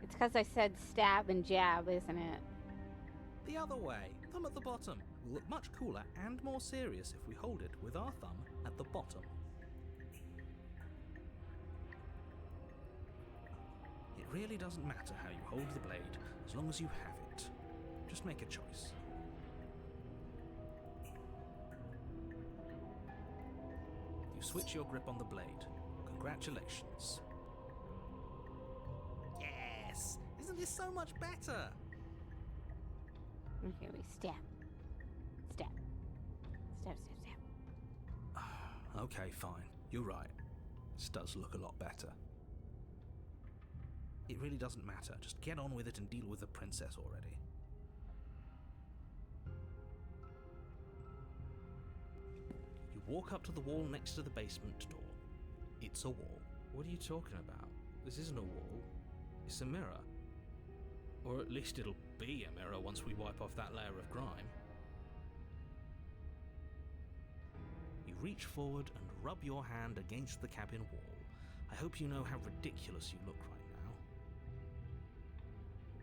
It's because I said stab and jab, isn't it? The other way, thumb at the bottom. Will look much cooler and more serious if we hold it with our thumb at the bottom. It really doesn't matter how you hold the blade, as long as you have it. Just make a choice. You switch your grip on the blade. Congratulations. Yes! Isn't this so much better? Okay, we stab. Stab. Stab, stab, stab. Okay, fine. You're right. This does look a lot better. It really doesn't matter. Just get on with it and deal with the princess already. You walk up to the wall next to the basement door. It's a wall. What are you talking about? This isn't a wall. It's a mirror. Or at least it'll be a mirror once we wipe off that layer of grime. You reach forward and rub your hand against the cabin wall. I hope you know how ridiculous you look right now.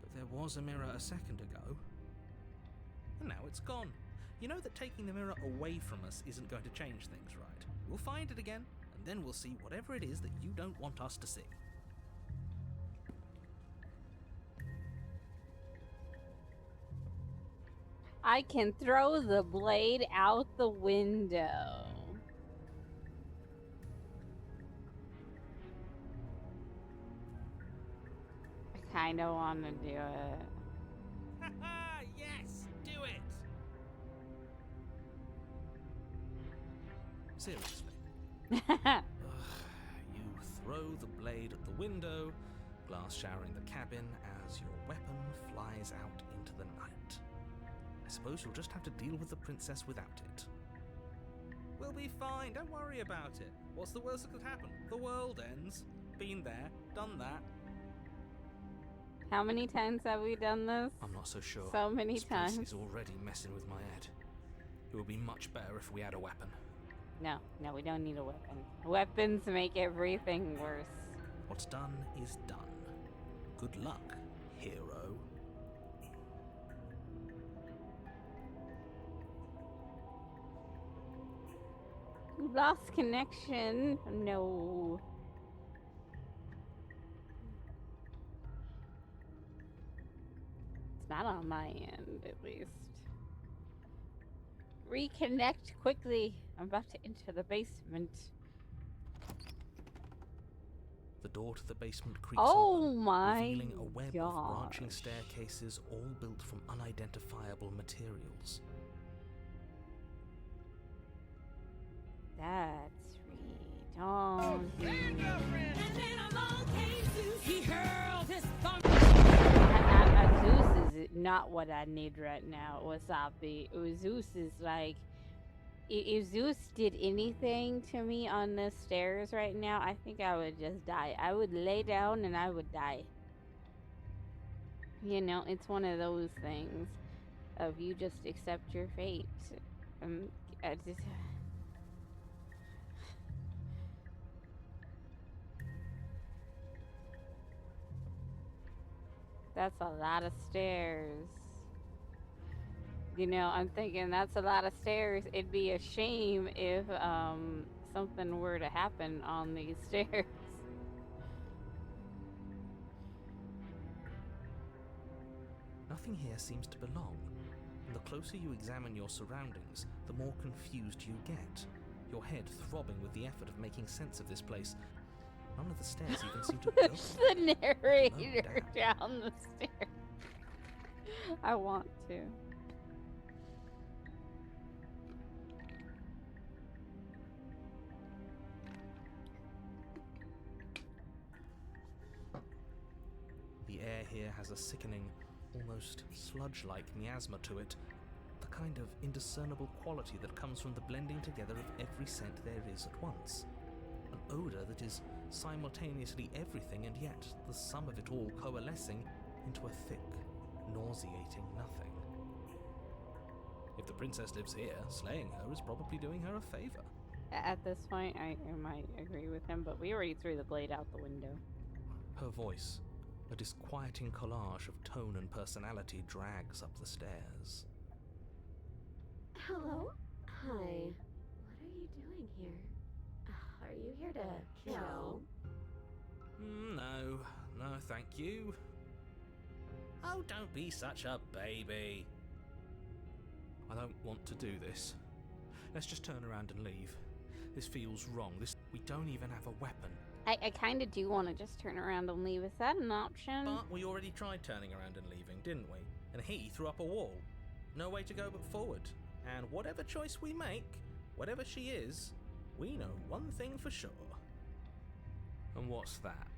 But there was a mirror a second ago. And now it's gone. You know that taking the mirror away from us isn't going to change things, right? We'll find it again, and then we'll see whatever it is that you don't want us to see. I can throw the blade out the window. I kind of want to do it. Haha, yes, do it! Seriously. You throw the blade at the window, glass showering the cabin as your weapon flies out into the night. I suppose you'll just have to deal with the princess without it. We'll be fine, don't worry about it. What's the worst that could happen? The world ends. Been there, done that. How many times have we done this? I'm not so sure. So many this place times. is already messing with my head. It would be much better if we had a weapon. No, we don't need a weapon. Weapons make everything worse. What's done is done. Good luck, hero. You lost connection. No. It's not on my end, at least. Reconnect quickly. I'm about to enter the basement. The door to the basement creaks Oh open, my revealing a web of branching gosh. staircases all built from unidentifiable materials. That's redundant. Zeus is not what I need right now, Wasabi. Zeus is like, if Zeus did anything to me on the stairs right now, I think I would just die. I would lay down and I would die. You know, it's one of those things of you just accept your fate. I just... That's a lot of stairs. You know, I'm thinking that's a lot of stairs. It'd be a shame if something were to happen on these stairs. Nothing here seems to belong, and the closer you examine your surroundings, the more confused you get, your head throbbing with the effort of making sense of this place. None of the stairs even seem to go. Push the narrator down the stairs. I want to. The air here has a sickening, almost sludge-like miasma to it, the kind of indiscernible quality that comes from the blending together of every scent there is at once. An odour that is simultaneously everything and yet the sum of it all coalescing into a thick, nauseating nothing. If the princess lives here, slaying her is probably doing her a favour. At this point, I might agree with him, but we already threw the blade out the window. Her voice, a disquieting collage of tone and personality, drags up the stairs. Hello? Hi. What are you doing here? Are you here to kill? No, thank you. Oh, don't be such a baby. I don't want to do this. Let's just turn around and leave. This feels wrong. We don't even have a weapon. I kind of do want to just turn around and leave. Is that an option? But we already tried turning around and leaving, didn't we? And he threw up a wall. No way to go but forward. And whatever choice we make, whatever she is, we know one thing for sure. And what's that?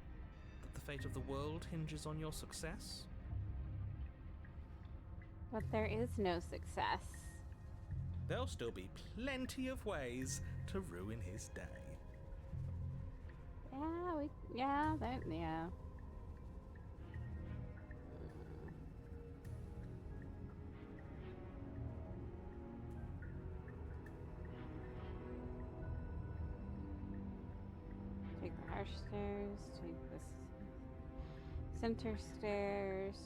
That the fate of the world hinges on your success? But there is no success. There'll still be plenty of ways to ruin his day. Yeah. Take the harsh stairs, take this center stairs,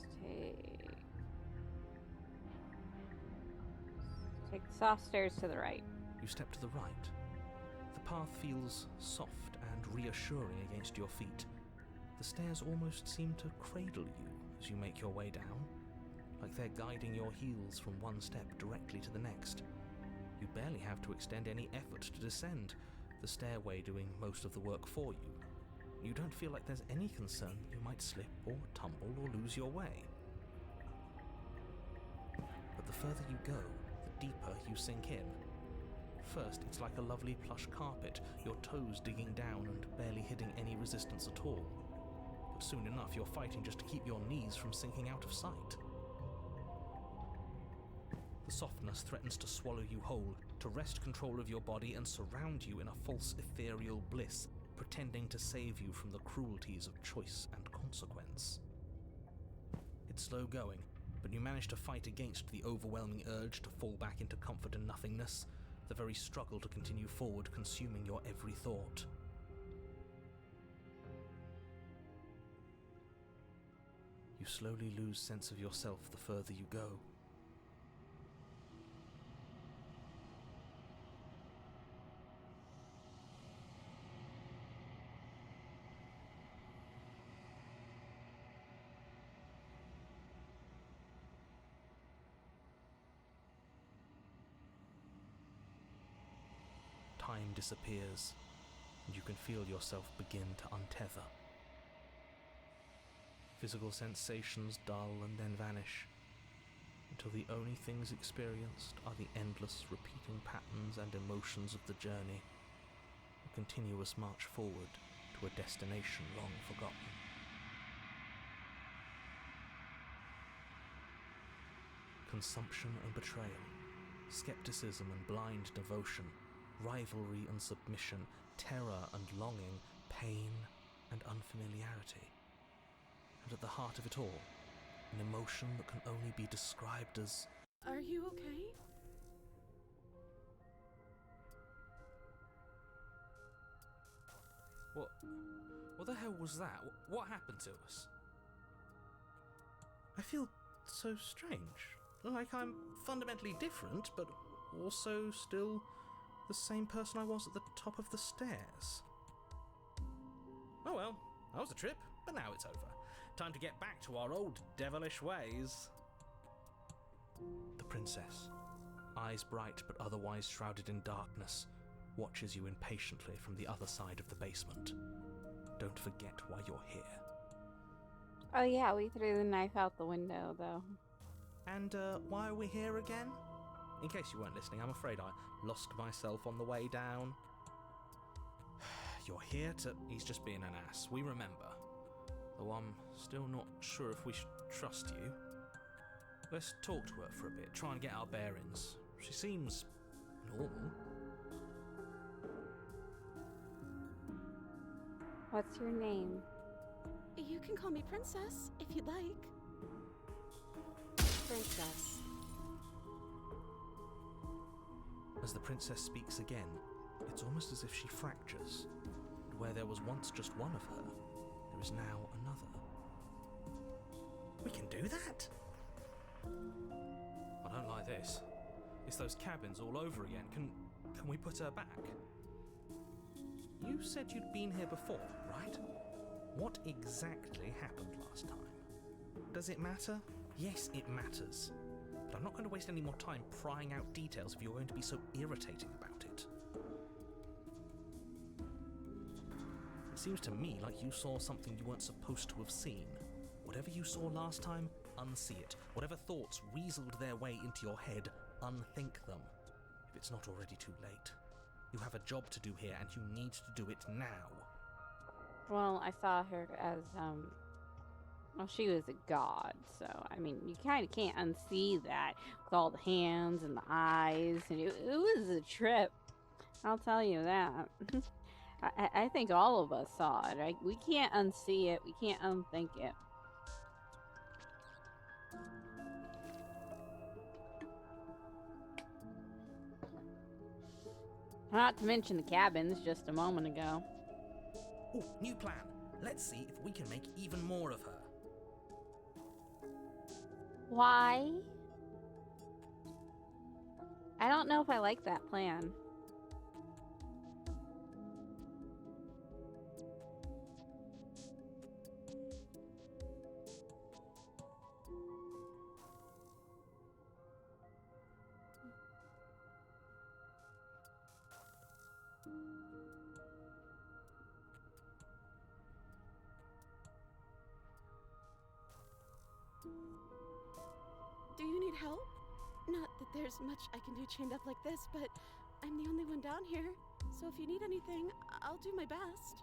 take the soft stairs to the right. You step to the right. The path feels soft and reassuring against your feet. The stairs almost seem to cradle you as you make your way down, like they're guiding your heels from one step directly to the next. You barely have to extend any effort to descend, the stairway doing most of the work for you. You don't feel like there's any concern you might slip or tumble or lose your way. But the further you go, the deeper you sink in. First, it's like a lovely plush carpet, your toes digging down and barely hitting any resistance at all. But soon enough, you're fighting just to keep your knees from sinking out of sight. The softness threatens to swallow you whole, to wrest control of your body and surround you in a false ethereal bliss, pretending to save you from the cruelties of choice and consequence. It's slow going, but you manage to fight against the overwhelming urge to fall back into comfort and nothingness, the very struggle to continue forward consuming your every thought. You slowly lose sense of yourself the further you go. Time disappears, and you can feel yourself begin to untether. Physical sensations dull and then vanish, until the only things experienced are the endless repeating patterns and emotions of the journey, a continuous march forward to a destination long forgotten. Consumption and betrayal, skepticism and blind devotion, rivalry and submission, terror and longing, pain and unfamiliarity. And at the heart of it all, an emotion that can only be described as... Are you okay? What the hell was that? What happened to us? I feel so strange. Like I'm fundamentally different, but also still the same person I was at the top of the stairs. Oh well, that was a trip, but now it's over. Time to get back to our old devilish ways. The princess, eyes bright but otherwise shrouded in darkness, watches you impatiently from the other side of the basement. Don't forget why you're here. Oh yeah, we threw the knife out the window, though. And why are we here again? In case you weren't listening, I'm afraid I lost myself on the way down. You're here to... He's just being an ass, we remember. Though I'm still not sure if we should trust you. Let's talk to her for a bit, try and get our bearings. She seems normal. What's your name? You can call me Princess, if you'd like. Princess. As the princess speaks again, it's almost as if she fractures. And where there was once just one of her, there is now another. We can do that? I don't like this. It's those cabins all over again. Can we put her back? You said you'd been here before, right? What exactly happened last time? Does it matter? Yes, it matters. But I'm not going to waste any more time prying out details if you're going to be so irritating about it. It seems to me like you saw something you weren't supposed to have seen. Whatever you saw last time, unsee it. Whatever thoughts weaseled their way into your head, unthink them. If it's not already too late. You have a job to do here and you need to do it now. Well, I saw her as well, she was a god, so I mean, you kind of can't unsee that with all the hands and the eyes, and it was a trip. I'll tell you that. I think all of us saw it. Right? We can't unsee it. We can't unthink it. Not to mention the cabins just a moment ago. Oh, new plan. Let's see if we can make even more of her. Why? I don't know if I like that plan. Do you need help? Not that there's much I can do chained up like this, but I'm the only one down here. So if you need anything, I'll do my best.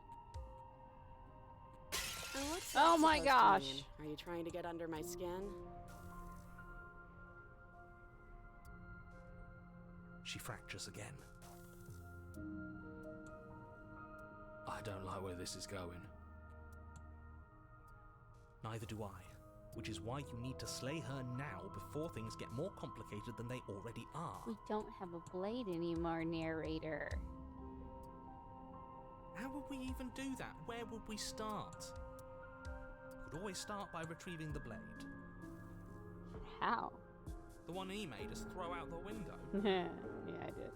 And what's that Oh my supposed to gosh. mean? Are you trying to get under my skin? She fractures again. I don't like where this is going. Neither do I. Which is why you need to slay her now before things get more complicated than they already are. We don't have a blade anymore, narrator. How would we even do that? Where would we start? We could always start by retrieving the blade. How? The one he made us throw out the window. Yeah, I did.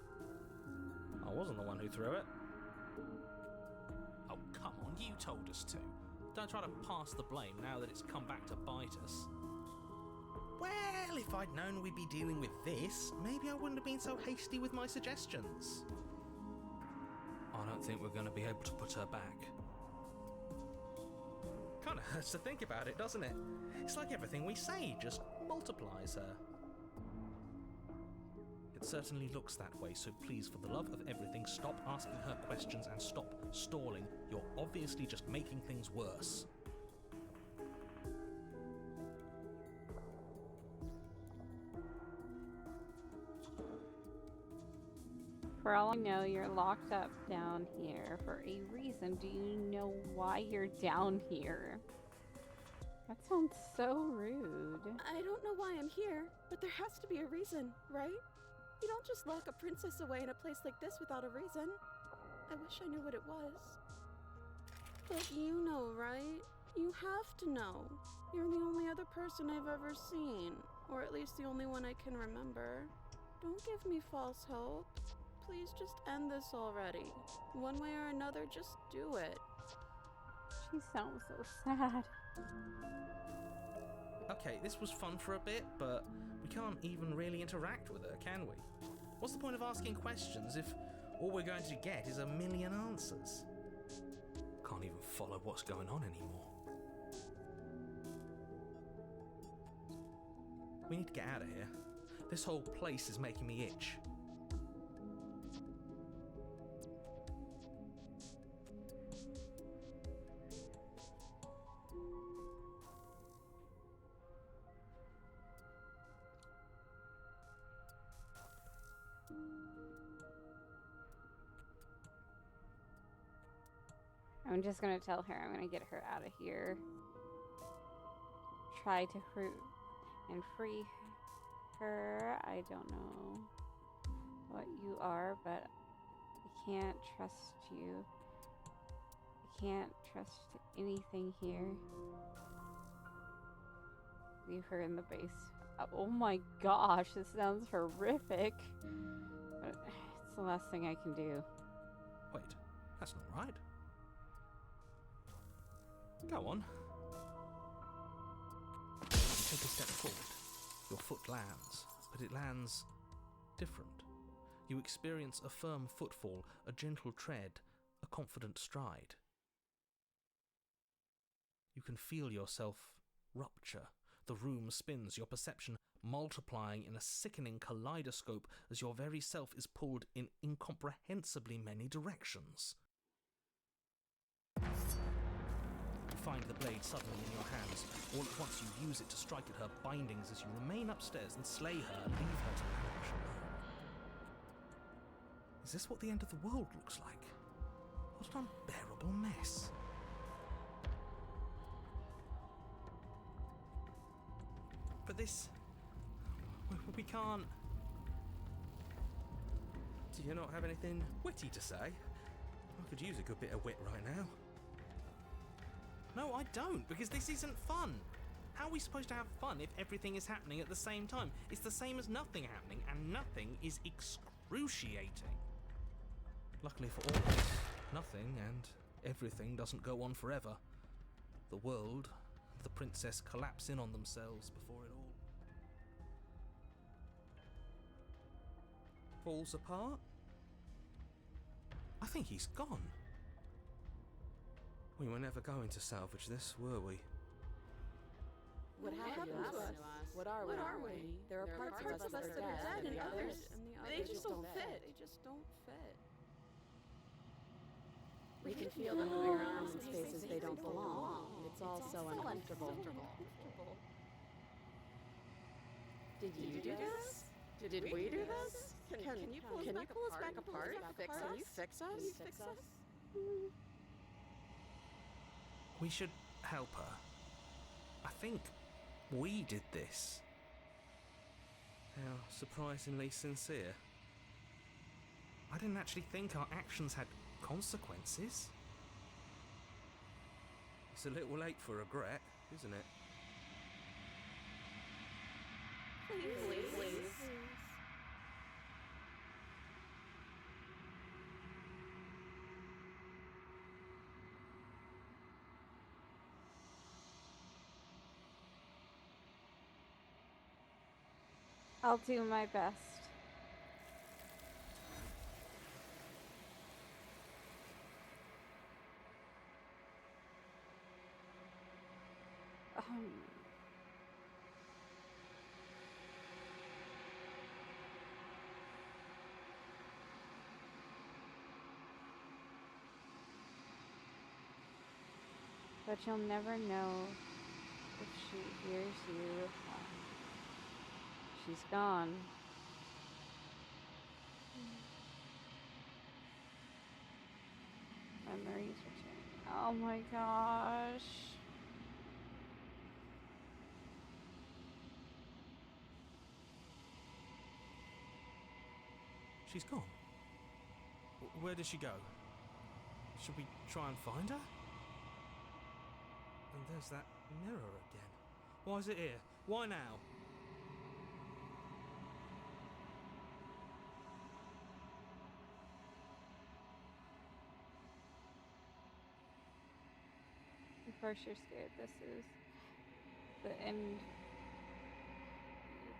I wasn't the one who threw it. Oh, come on, you told us to. Don't try to pass the blame now that it's come back to bite us. Well, if I'd known we'd be dealing with this, maybe I wouldn't have been so hasty with my suggestions. I don't think we're going to be able to put her back. Kind of hurts to think about it, doesn't it? It's like everything we say just multiplies her. It certainly looks that way, so please, for the love of everything, stop asking her questions and stop stalling. You're obviously just making things worse. For all I know, you're locked up down here for a reason. Do you know why you're down here? That sounds so rude. I don't know why I'm here, but there has to be a reason, right? You don't just lock a princess away in a place like this without a reason. I wish I knew what it was. But you know, right? You have to know. You're the only other person I've ever seen. Or at least the only one I can remember. Don't give me false hope. Please just end this already. One way or another, just do it. She sounds so sad. Okay, this was fun for a bit, but we can't even really interact with her, can we? What's the point of asking questions if all we're going to get is a million answers? Can't even follow what's going on anymore. We need to get out of here. This whole place is making me itch. I'm just gonna tell her I'm gonna get her out of here. Try to free her. I don't know what you are, but I can't trust you. I can't trust anything here. Leave her in the base. Oh my gosh, this sounds horrific. But it's the last thing I can do. Wait, that's not right. Go on. You take a step forward. Your foot lands, but it lands different. You experience a firm footfall, a gentle tread, a confident stride. You can feel yourself rupture. The room spins, your perception multiplying in a sickening kaleidoscope as your very self is pulled in incomprehensibly many directions. find the blade suddenly in your hands. All at once you use it to strike at her bindings as you remain upstairs and slay her and leave her to languish alone. Is this what the end of the world looks like? What an unbearable mess. But this... we can't... Do you not have anything witty to say? I could use a good bit of wit right now. No, I don't, because this isn't fun. How are we supposed to have fun if everything is happening at the same time? It's the same as nothing happening, and nothing is excruciating. Luckily for all of us, nothing and everything doesn't go on forever. The world and the princess collapse in on themselves before it all falls apart. I think he's gone. We were never going to salvage this, were we? What happened to us? What are we? There are parts of us that are dead, and others, they just don't fit. They just don't fit. We can feel them moving around in spaces they don't belong. It's all so uncomfortable. Did you do this? Did we do this? Can you pull us back apart? Can you fix us? We should help her. I think we did this. How surprisingly sincere. I didn't actually think our actions had consequences. It's a little late for regret, isn't it? Please. I'll do my best. But you'll never know if she hears you. She's gone. Memories return. Oh my gosh. She's gone. Where did she go? Should we try and find her? And there's that mirror again. Why is it here? Why now? Of course you're scared this is the end.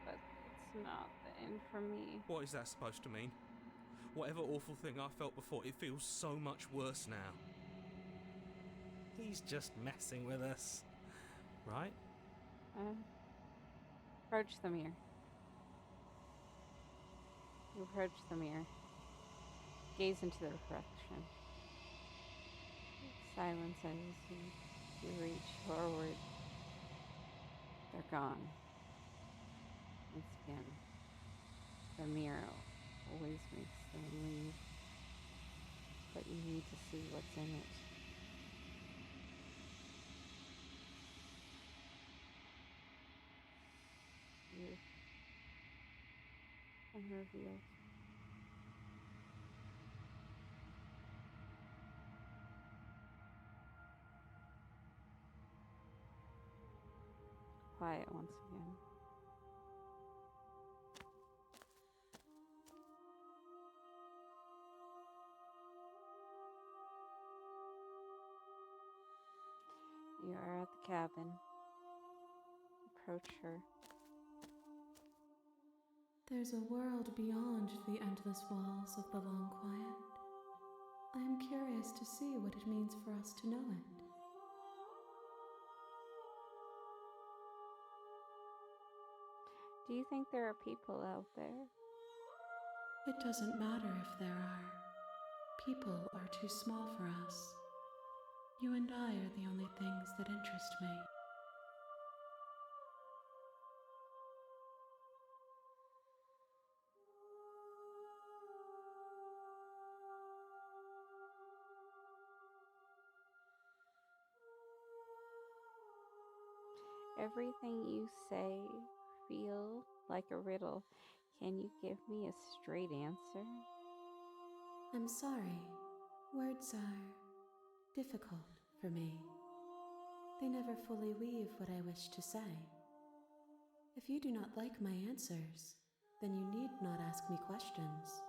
But it's not the end for me. What is that supposed to mean? Whatever awful thing I felt before, it feels so much worse now. He's just messing with us, right? Approach the mirror. You approach the mirror. Gaze into the reflection. Silence as you reach forward. They're gone. Once again, the mirror always makes them leave. But you need to see what's in it. Unrevealed. Quiet once again. You are at the cabin. Approach her. There's a world beyond the endless walls of the long quiet. I am curious to see what it means for us to know it. Do you think there are people out there? It doesn't matter if there are. People are too small for us. You and I are the only things that interest me. Everything you say feel like a riddle. Can you give me a straight answer? I'm sorry. Words are difficult for me. They never fully weave what I wish to say. If you do not like my answers, then you need not ask me questions.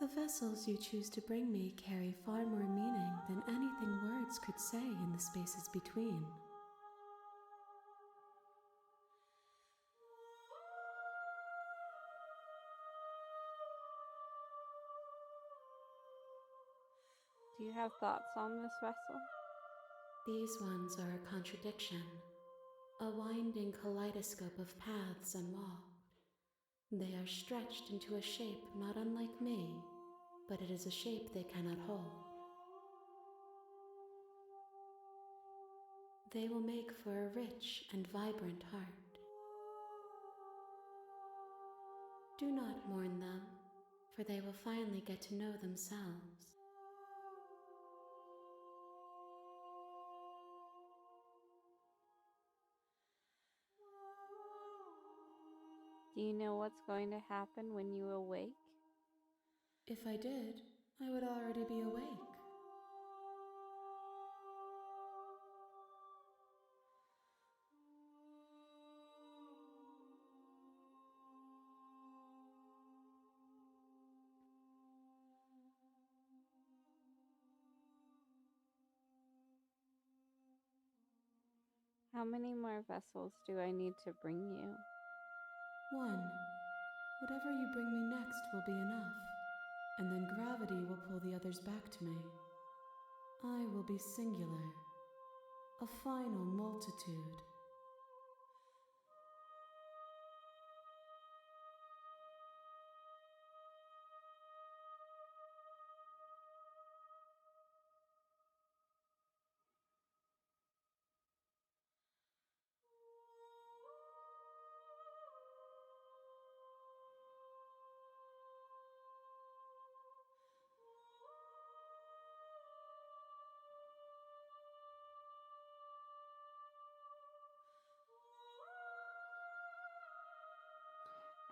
The vessels you choose to bring me carry far more meaning than anything words could say in the spaces between. Do you have thoughts on this vessel? These ones are a contradiction, a winding kaleidoscope of paths unwalked. They are stretched into a shape not unlike me, but it is a shape they cannot hold. They will make for a rich and vibrant heart. Do not mourn them, for they will finally get to know themselves. Do you know what's going to happen when you awake? If I did, I would already be awake. How many more vessels do I need to bring you? One. Whatever you bring me next will be enough, and then gravity will pull the others back to me. I will be singular, a final multitude.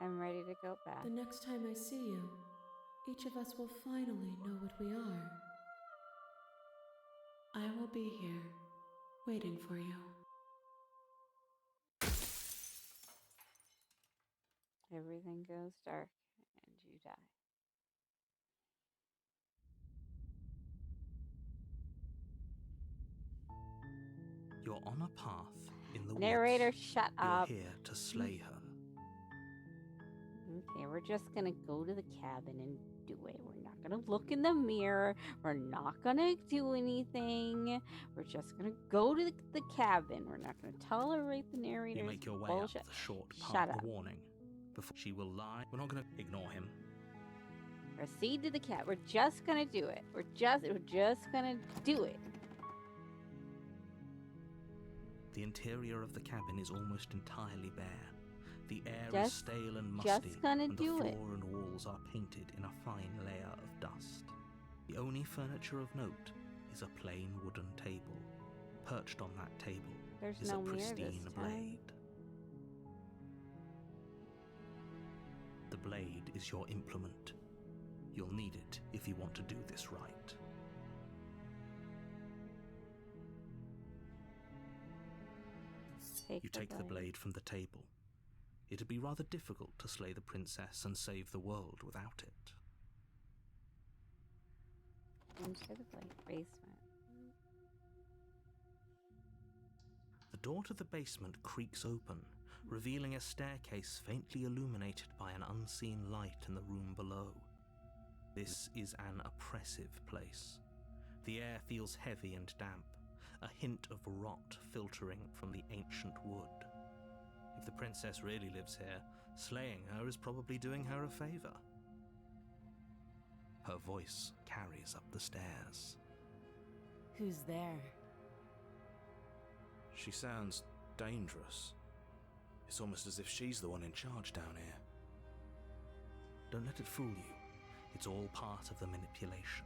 I'm ready to go back. The next time I see you, each of us will finally know what we are. I will be here, waiting for you. Everything goes dark and you die. You're on a path in the Narrator, woods. shut You're up. here to slay her. Okay, we're just gonna go to the cabin and do it. We're not gonna look in the mirror. We're not gonna do anything. We're just gonna go to the cabin. We're not gonna tolerate the narrator's You make your way bullshit. up the short Shut part of up. the warning. Before she will lie, we're not going to ignore him. Proceed to the cab. We're just gonna do it. We're just gonna do it. The interior of the cabin is almost entirely bare. The air is Just- stale and musty, just gonna and the do floor it. and walls are painted in a fine layer of dust. The only furniture of note is a plain wooden table. Perched on that table There's is no a mirror this pristine time. blade. The blade is your implement. You'll need it if you want to do this right. You take the blade from the table. It'd be rather difficult to slay the princess and save the world without it. Into the basement. The door to the basement creaks open, revealing a staircase faintly illuminated by an unseen light in the room below. This is an oppressive place. The air feels heavy and damp, a hint of rot filtering from the ancient wood. If the princess really lives here, slaying her is probably doing her a favor. Her voice carries up the stairs. Who's there? She sounds dangerous. It's almost as if she's the one in charge down here. Don't let it fool you. It's all part of the manipulation.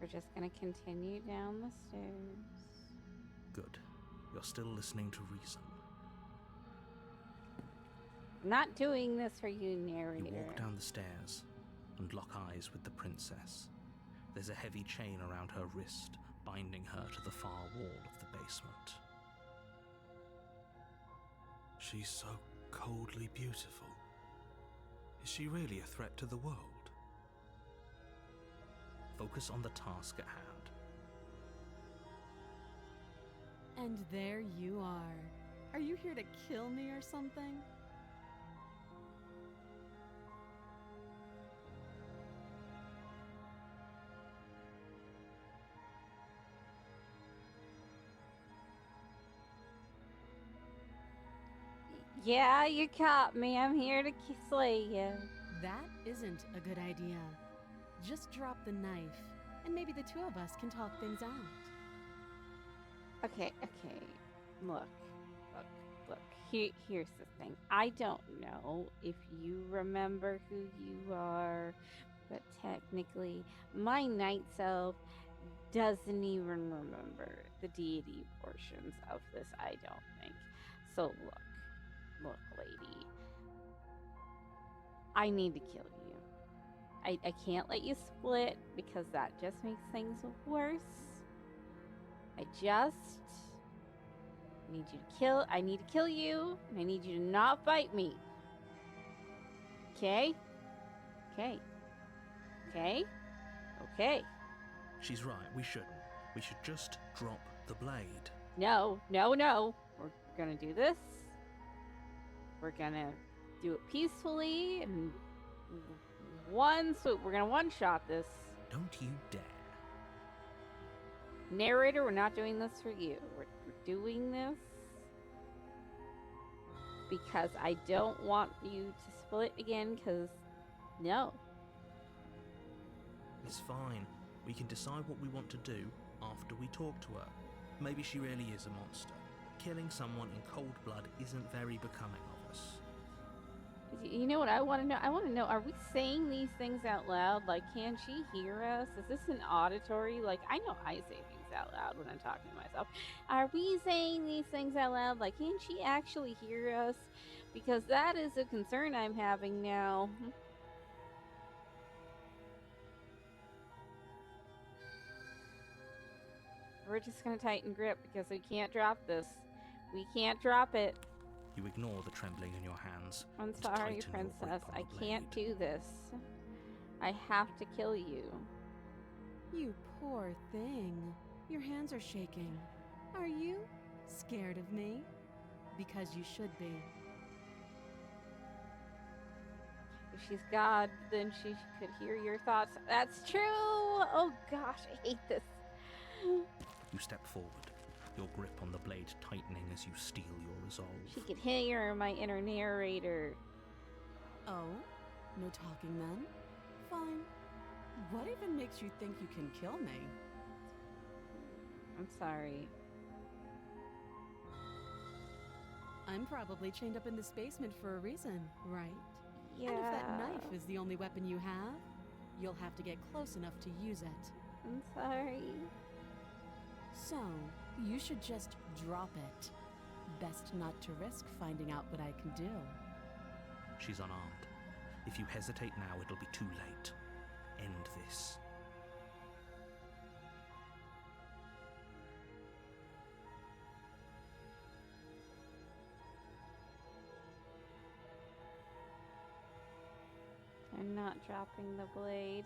We're just gonna continue down the stairs. Good. You're still listening to reason. I'm not doing this for you, You narrator. walk down the stairs and lock eyes with the princess. There's a heavy chain around her wrist, binding her to the far wall of the basement. She's so coldly beautiful. Is she really a threat to the world? Focus on the task at hand. And there you are. Are you here to kill me or something? Yeah, you caught me. I'm here to slay you. That isn't a good idea. Just drop the knife, and maybe the two of us can talk things out. Okay. Look. Here's the thing. I don't know if you remember who you are, but technically, my night self doesn't even remember the deity portions of this, I don't think. So look, lady. I need to kill you. I can't let you split because that just makes things worse. I need to kill you, and I need you to not fight me. Okay? Okay. She's right, we shouldn't. We should just drop the blade. No. We're gonna do this. We're gonna do it peacefully, and we're gonna one-shot this. Don't you dare. Narrator, we're not doing this for you. We're doing this because I don't want you to split again, because no. It's fine. We can decide what we want to do after we talk to her. Maybe she really is a monster. Killing someone in cold blood isn't very becoming of us. You know what I want to know? I want to know, are we saying these things out loud? Like, can she hear us? Is this an auditory? Like, I know I say things out loud when I'm talking to myself. Are we saying these things out loud? Like, can she actually hear us? Because that is a concern I'm having now. We're just going to tighten grip because we can't drop this. We can't drop it. You ignore the trembling in your hands. I'm and sorry, tighten your grip princess. on I the can't blade. do this. I have to kill you. You poor thing. Your hands are shaking. Are you scared of me? Because you should be. If she's God, then she could hear your thoughts. That's true! Oh gosh, I hate this. You step forward, your grip on the blade tightening as you steel your resolve. She could hear my inner narrator. Oh? No talking then? Fine. What even makes you think you can kill me? I'm sorry. I'm probably chained up in this basement for a reason, right? Yeah. And if that knife is the only weapon you have, you'll have to get close enough to use it. I'm sorry. So, you should just drop it. Best not to risk finding out what I can do. She's unarmed. If you hesitate now, it'll be too late. End this. I'm not dropping the blade.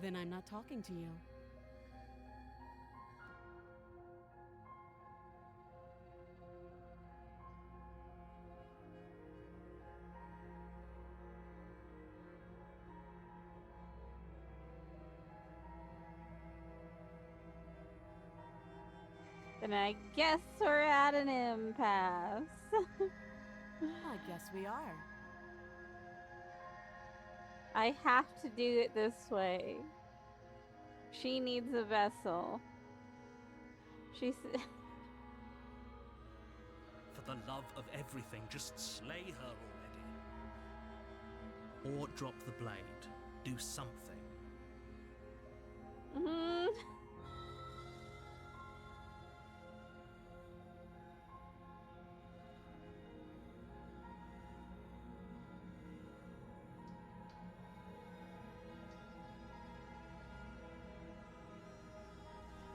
Then I'm not talking to you. Then I guess we're at an impasse. I guess we are. I have to do it this way. She needs a vessel. She's. For the love of everything, just slay her already. Or drop the blade. Do something.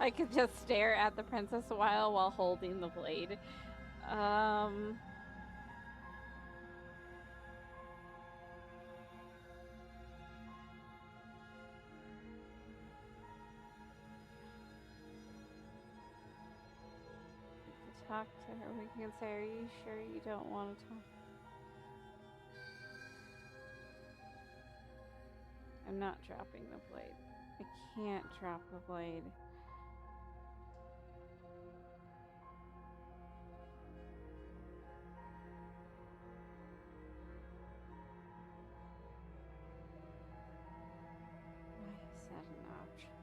I could just stare at the princess a while holding the blade. Talk to her. We can say, are you sure you don't want to talk? I'm not dropping the blade. I can't drop the blade. Why is that an option?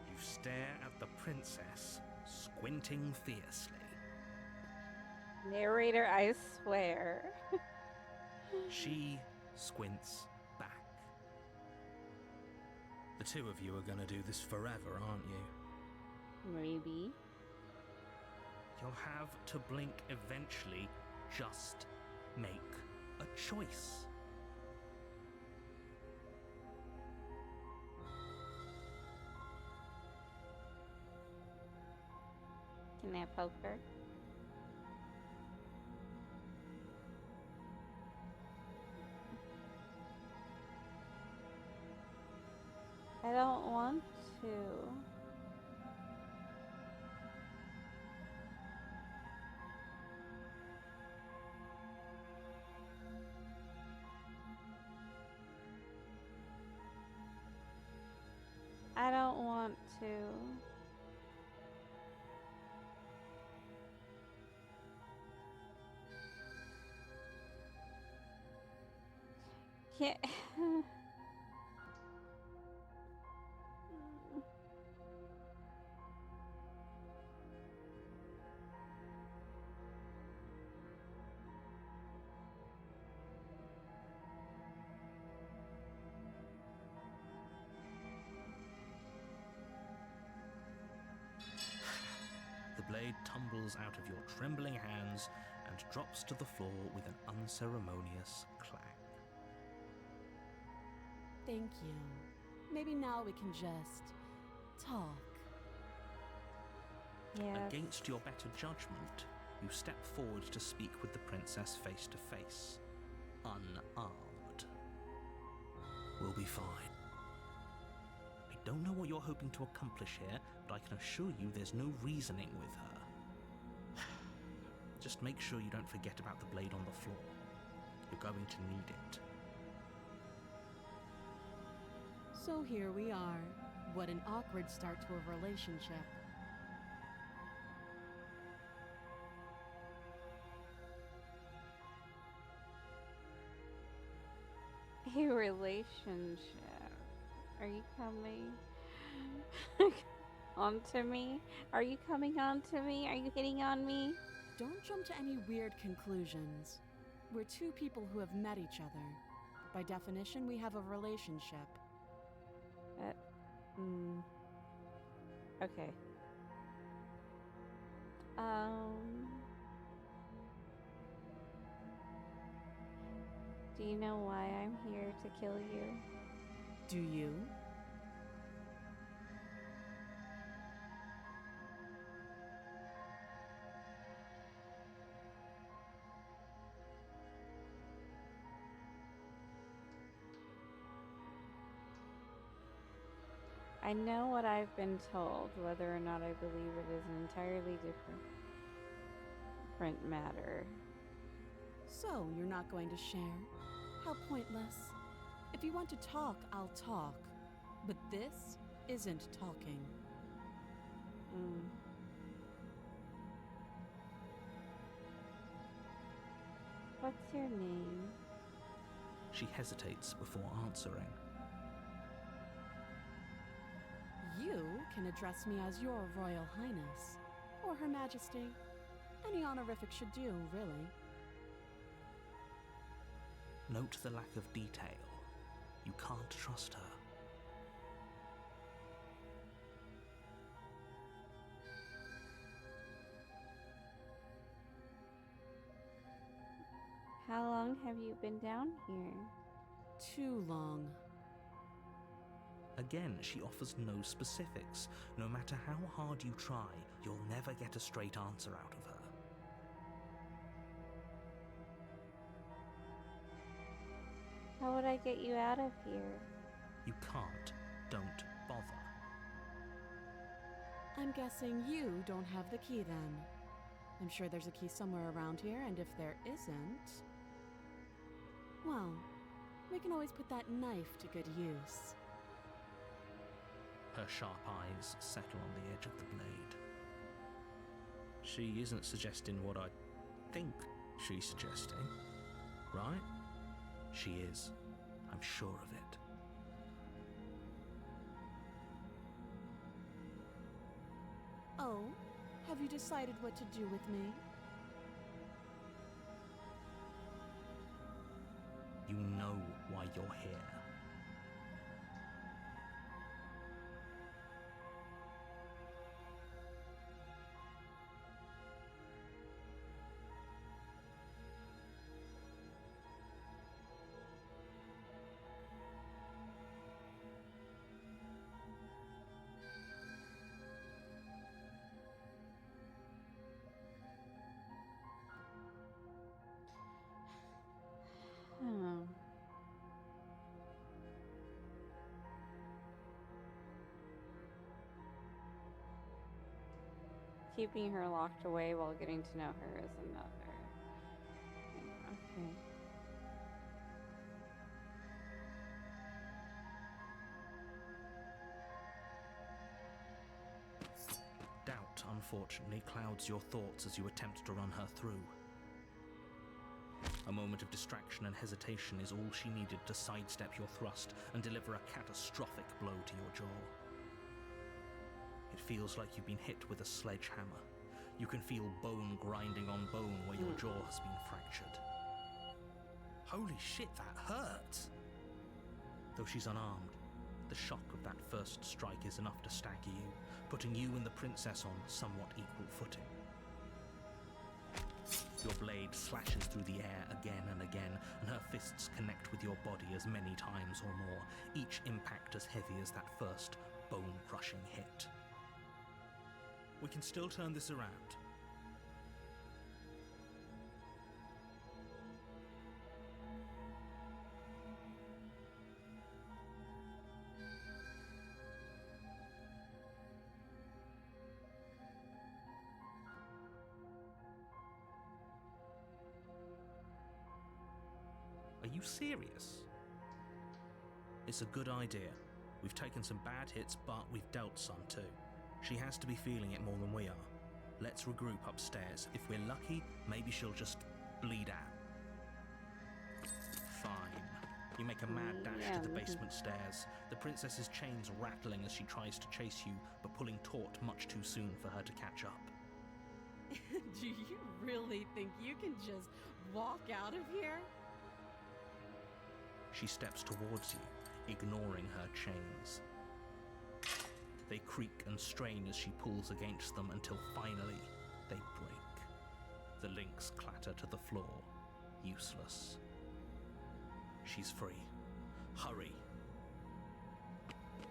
You stare at the princess, squinting fiercely. Narrator, I swear. She squints back. The two of you are gonna do this forever, aren't you? Maybe. You'll have to blink eventually. Just make a choice. Can I poke her? I don't want to. I don't want to. Can't. The blade tumbles out of your trembling hands and drops to the floor with an unceremonious clang. Thank you. Maybe now we can just talk. Yes. Against your better judgment, you step forward to speak with the princess face to face, unarmed. We'll be fine. I don't know what you're hoping to accomplish here, but I can assure you there's no reasoning with her. Just make sure you don't forget about the blade on the floor. You're going to need it. So here we are. What an awkward start to a relationship. A relationship. Are you coming onto me? Are you coming onto me? Are you hitting on me? Don't jump to any weird conclusions. We're two people who have met each other. By definition, we have a relationship. Okay. Do you know why I'm here to kill you? Do you? I know what I've been told, whether or not I believe it is an entirely different matter. So, you're not going to share? How pointless. If you want to talk, I'll talk. But this isn't talking. What's your name? She hesitates before answering. You can address me as Your Royal Highness, or Her Majesty. Any honorific should do, really. Note the lack of detail. You can't trust her. How long have you been down here? Too long. Again, she offers no specifics. No matter how hard you try, you'll never get a straight answer out of her. How would I get you out of here? You can't. Don't bother. I'm guessing you don't have the key then. I'm sure there's a key somewhere around here, and if there isn't... well, we can always put that knife to good use. Her sharp eyes settle on the edge of the blade. She isn't suggesting what I think she's suggesting, right? She is. I'm sure of it. Oh, have you decided what to do with me? You know why you're here. Oh. Keeping her locked away while getting to know her is another thing. Okay. Doubt, unfortunately, clouds your thoughts as you attempt to run her through. A moment of distraction and hesitation is all she needed to sidestep your thrust and deliver a catastrophic blow to your jaw. It feels like you've been hit with a sledgehammer. You can feel bone grinding on bone where your jaw has been fractured. Holy shit, that hurts! Though she's unarmed, the shock of that first strike is enough to stagger you, putting you and the princess on somewhat equal footing. Your blade slashes through the air again and again, and her fists connect with your body as many times or more, each impact as heavy as that first bone-crushing hit. We can still turn this around. Are you serious? It's a good idea. We've taken some bad hits, but we've dealt some too. She has to be feeling it more than we are. Let's regroup upstairs. If we're lucky, maybe she'll just bleed out. Fine. You make a mad dash to the basement stairs, the princess's chains rattling as she tries to chase you, but pulling taut much too soon for her to catch up. Do you really think you can just walk out of here? She steps towards you, ignoring her chains. They creak and strain as she pulls against them until finally they break. The links clatter to the floor, useless. She's free. Hurry.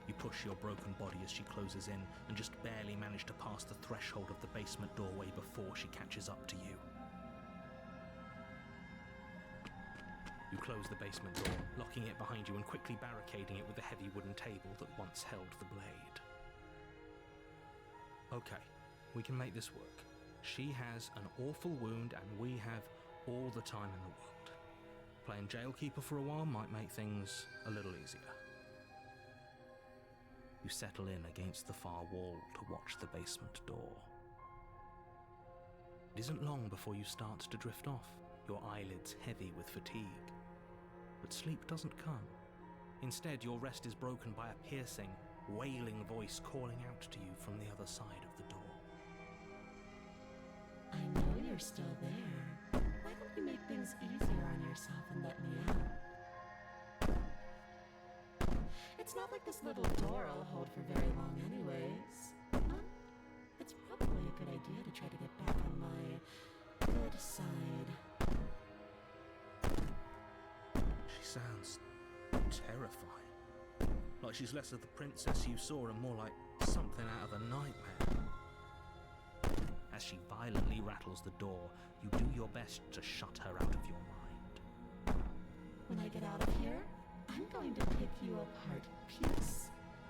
You push your broken body as she closes in and just barely manage to pass the threshold of the basement doorway before she catches up to you. You close the basement door, locking it behind you and quickly barricading it with the heavy wooden table that once held the blade. Okay, we can make this work. She has an awful wound and we have all the time in the world. Playing jailkeeper for a while might make things a little easier. You settle in against the far wall to watch the basement door. It isn't long before you start to drift off, your eyelids heavy with fatigue. But sleep doesn't come. Instead, your rest is broken by a piercing, wailing voice calling out to you from the other side of the door. I know you're still there. Why don't you make things easier on yourself and let me out? It's not like this little door will hold for very long anyways. It's probably a good idea to try to get back on my good side. She sounds terrifying. Like she's less of the princess you saw and more like something out of a nightmare. As she violently rattles the door, you do your best to shut her out of your mind. When I get out of here, I'm going to pick you apart piece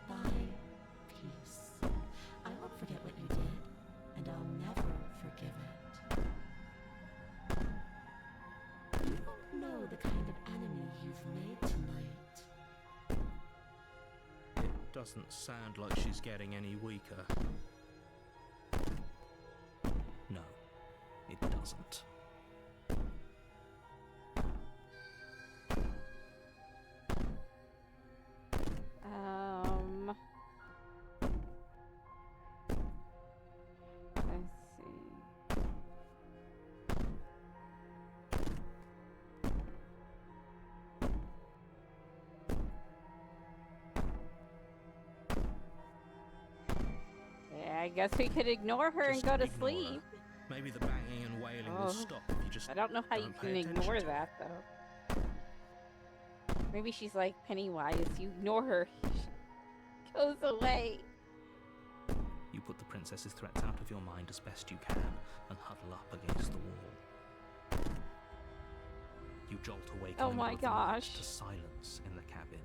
by piece. I won't forget what you did, and I'll never forgive it. You don't know the kind of enemy you've made tonight. It doesn't sound like she's getting any weaker. No, it doesn't. Let's see. Yeah, I guess we could ignore her and Just go to ignore her. sleep. Maybe the banging and wailing will Oh. stop if you just I don't know how you don't can pay attention ignore to that, though. Maybe she's like Pennywise. You ignore her, she goes away. You put the princess's threats out of your mind as best you can and huddle up against the wall. You jolt awake Oh in the my middle of the night gosh. to silence in the cabin.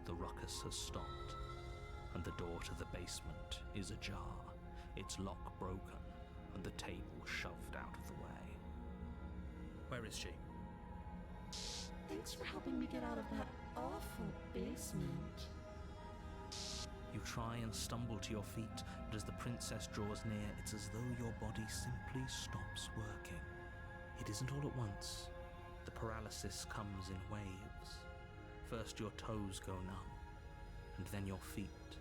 The ruckus has stopped, and the door to the basement is ajar, its lock broken, and the table shoved out of the way. Where is she? Thanks for helping me get out of that awful basement. You try and stumble to your feet, but as the princess draws near, it's as though your body simply stops working. It isn't all at once. The paralysis comes in waves. First your toes go numb, and then your feet,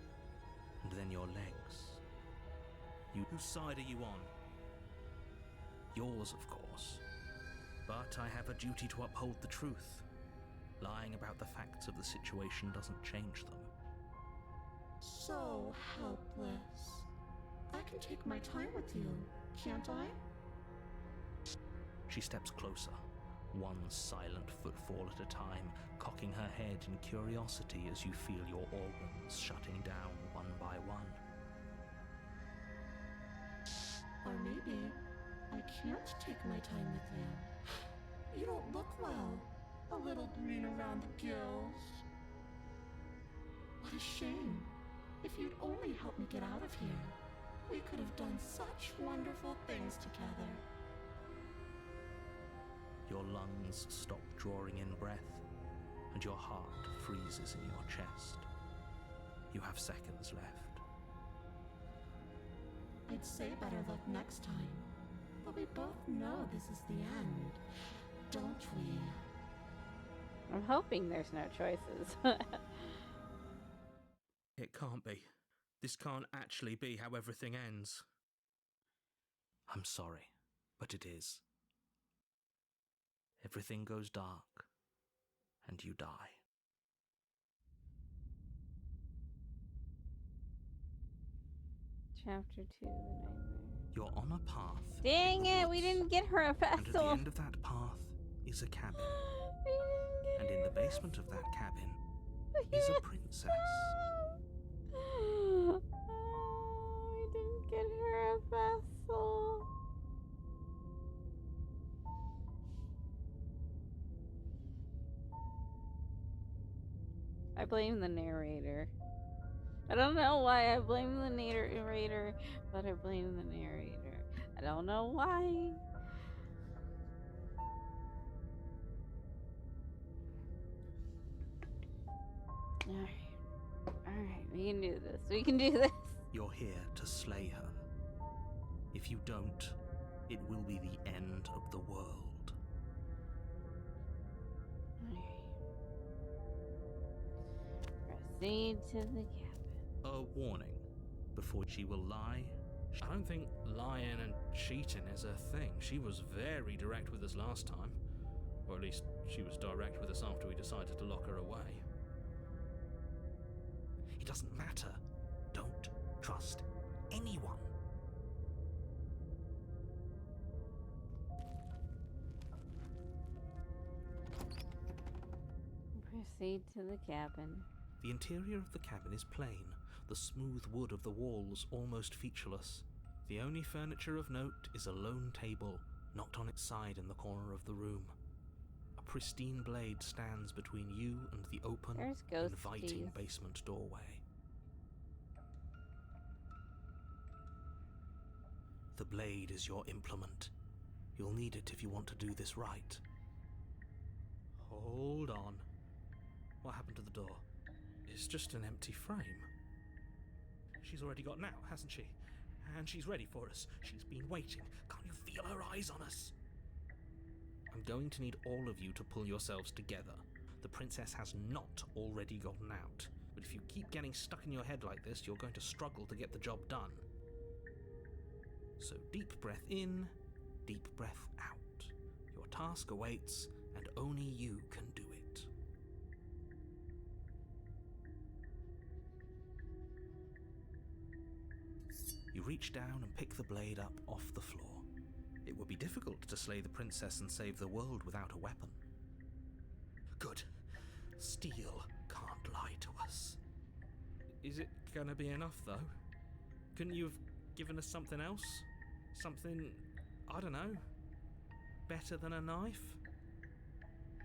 and then your legs. Whose side are you on? Yours, of course. But I have a duty to uphold the truth. Lying about the facts of the situation doesn't change them. So helpless. I can take my time with you, can't I? She steps closer, one silent footfall at a time, cocking her head in curiosity as you feel your organs shutting down one by one. Or maybe I can't take my time with you. You don't look well. A little green around the gills. What a shame. If you'd only helped me get out of here, we could have done such wonderful things together. Your lungs stop drawing in breath, and your heart freezes in your chest. You have seconds left. I'd say better luck next time. But we both know this is the end, don't we? I'm hoping there's no choices. It can't be. This can't actually be how everything ends. I'm sorry, but it is. Everything goes dark, and you die. Chapter 2, The Nightmare. You're on a path. Dang in the it, we woods, didn't get her a And at the vessel. end of that path is a cabin. We didn't And get in the her a basement of that cabin vessel. is a princess. Oh, we didn't get her a vessel. I blame the narrator. I don't know why I blame the narrator, but I blame the narrator. I don't know why. Alright, we can do this. We can do this. You're here to slay her. If you don't, it will be the end of the world. Proceed to the cabin. A warning. Before she will lie. I don't think lying and cheating is her thing. She was very direct with us last time. Or at least she was direct with us after we decided to lock her away. It doesn't matter. Don't trust anyone. Proceed to the cabin. The interior of the cabin is plain, the smooth wood of the walls almost featureless. The only furniture of note is a lone table, knocked on its side in the corner of the room. A pristine blade stands between you and the open, There's ghost inviting teeth. basement doorway. The blade is your implement. You'll need it if you want to do this right. Hold on. What happened to the door? It's just an empty frame. She's already gotten out, hasn't she? And she's ready for us. She's been waiting. Can't you feel her eyes on us? I'm going to need all of you to pull yourselves together. The princess has not already gotten out. But if you keep getting stuck in your head like this, you're going to struggle to get the job done. So deep breath in, deep breath out. Your task awaits, and only you can do it. You reach down and pick the blade up off the floor. It would be difficult to slay the princess and save the world without a weapon. Good. Steel can't lie to us. Is it gonna be enough, though? Couldn't you have given us something else? Something, I don't know, better than a knife?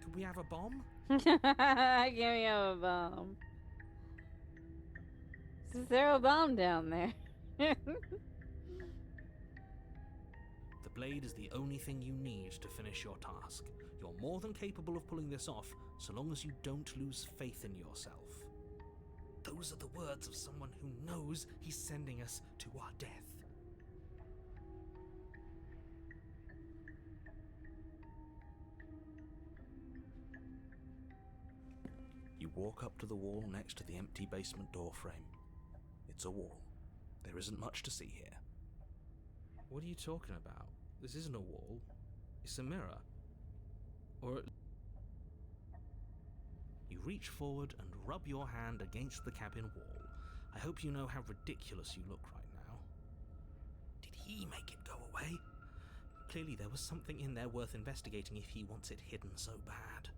Could we have a bomb? Give me a bomb. Is there a bomb down there? The blade is the only thing you need to finish your task. You're more than capable of pulling this off, so long as you don't lose faith in yourself. Those are the words of someone who knows he's sending us to our death. You walk up to the wall next to the empty basement door frame. It's a wall. There isn't much to see here. What are you talking about? This isn't a wall. It's a mirror. Or... You reach forward and rub your hand against the cabin wall. I hope you know how ridiculous you look right now. Did he make it go away? Clearly there was something in there worth investigating if he wants it hidden so bad.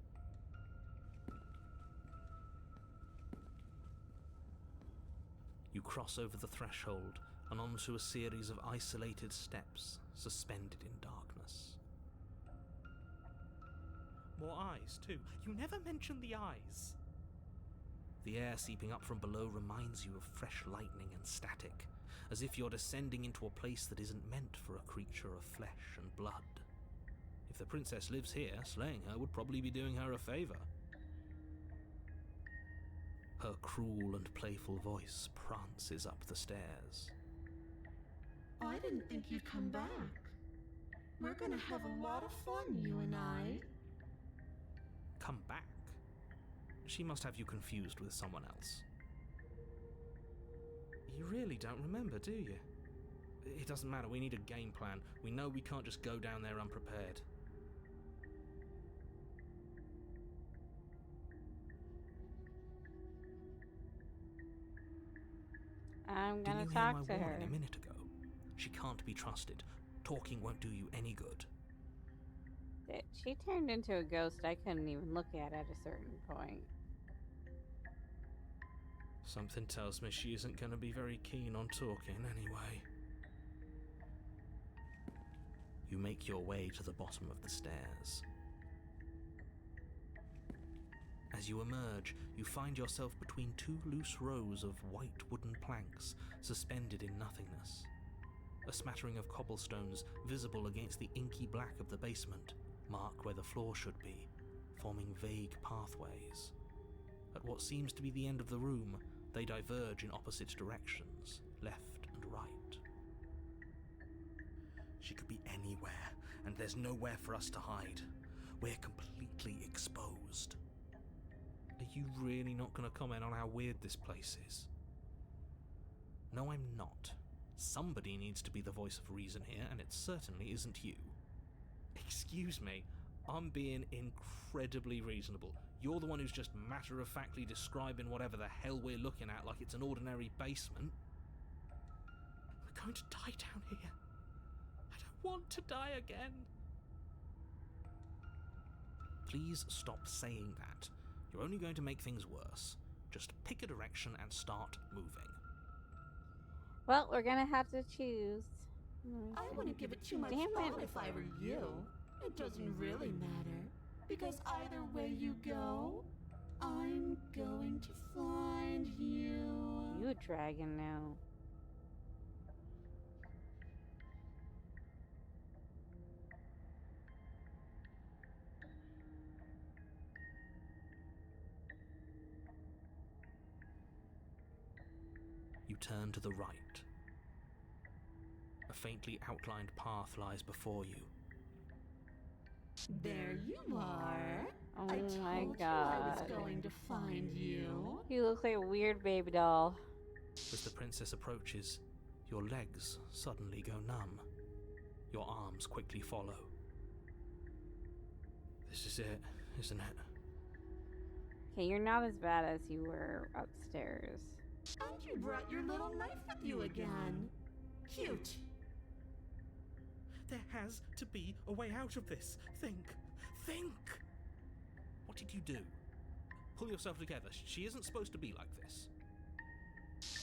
You cross over the threshold and onto a series of isolated steps, suspended in darkness. More eyes, too. You never mentioned the eyes. The air seeping up from below reminds you of fresh lightning and static, as if you're descending into a place that isn't meant for a creature of flesh and blood. If the princess lives here, slaying her would probably be doing her a favor. Her cruel and playful voice prances up the stairs. I didn't think you'd come back. We're gonna have a lot of fun, you and I. Come back? She must have you confused with someone else. You really don't remember, do you? It doesn't matter, we need a game plan. We know we can't just go down there unprepared. I'm gonna Didn't you hear talk to my her. warning a minute ago? She can't be trusted. Talking won't do you any good. She turned into a ghost I couldn't even look at a certain point. Something tells me she isn't going to be very keen on talking anyway. You make your way to the bottom of the stairs. As you emerge, you find yourself between two loose rows of white wooden planks suspended in nothingness. A smattering of cobblestones visible against the inky black of the basement mark where the floor should be, forming vague pathways. At what seems to be the end of the room, they diverge in opposite directions, left and right. She could be anywhere, and there's nowhere for us to hide. We're completely exposed. Are you really not going to comment on how weird this place is? No, I'm not. Somebody needs to be the voice of reason here, and it certainly isn't you. Excuse me, I'm being incredibly reasonable. You're the one who's just matter-of-factly describing whatever the hell we're looking at like it's an ordinary basement. We're going to die down here. I don't want to die again. Please stop saying that. You're only going to make things worse. Just pick a direction and start moving. Well, we're gonna have to choose. I wouldn't give it too much thought if I were you. It doesn't really matter, because either way you go, I'm going to find you. You a dragon now. You turn to the right. A faintly outlined path lies before you. There you are. Oh I told my you I god. was going to find you. You look like a weird baby doll. As the princess approaches, your legs suddenly go numb. Your arms quickly follow. This is it, isn't it? Okay, you're not as bad as you were upstairs. And you brought your little knife with you again. Cute. There has to be a way out of this. Think. What did you do? Pull yourself together. She isn't supposed to be like this.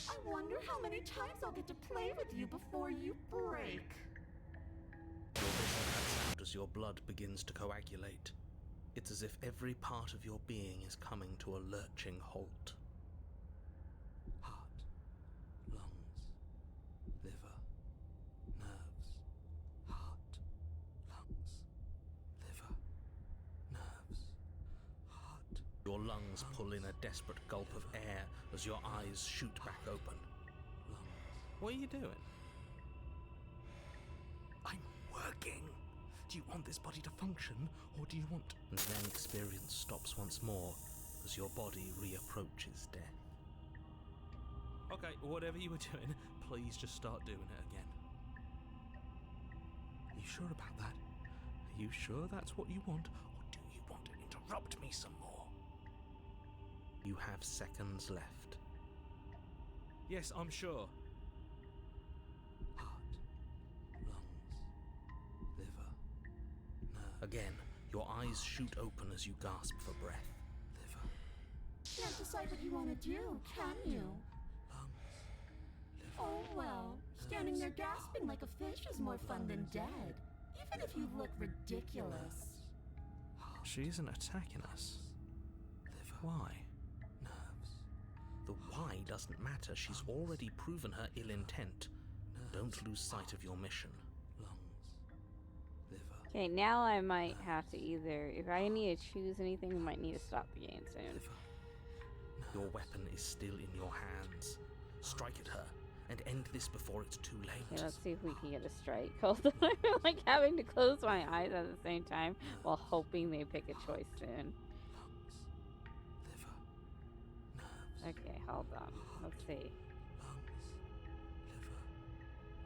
I wonder how many times I'll get to play with you before you break. Your vision cuts out as your blood begins to coagulate. It's as if every part of your being is coming to a lurching halt. Heart, lungs, liver, nerves. Heart, lungs, liver, nerves, heart. Your lungs pull in a desperate gulp of air as your eyes shoot back open. Lungs. What are you doing? I'm working. Do you want this body to function, or do you want... And then experience stops once more as your body reapproaches death. Okay, whatever you were doing, please just start doing it again. Are you sure about that? Are you sure that's what you want, or do you want to interrupt me some more? You have seconds left. Yes, I'm sure. Heart, lungs, liver, nerve. Again, your eyes shoot open as you gasp for breath. Liver, Can't decide what you want to do, can you? lungs, liver. Oh well, standing there gasping like a fish is more fun than dead. Even if you look ridiculous. She isn't attacking us. Liver. Why? Nerves. The why doesn't matter. She's already proven her ill intent. Don't lose sight of your mission. Lungs. Liver. Okay, now I might have to either, if I need to choose anything, we might need to stop the game soon. Liver. Your weapon is still in your hands. Strike at her and end this before it's too late. Okay, let's see if we can get a strike. Hold on, I'm like having to close my eyes at the same time while hoping they pick a choice soon. Lungs. Liver. Nerves. Okay, hold on. Let's see. Lungs. Liver.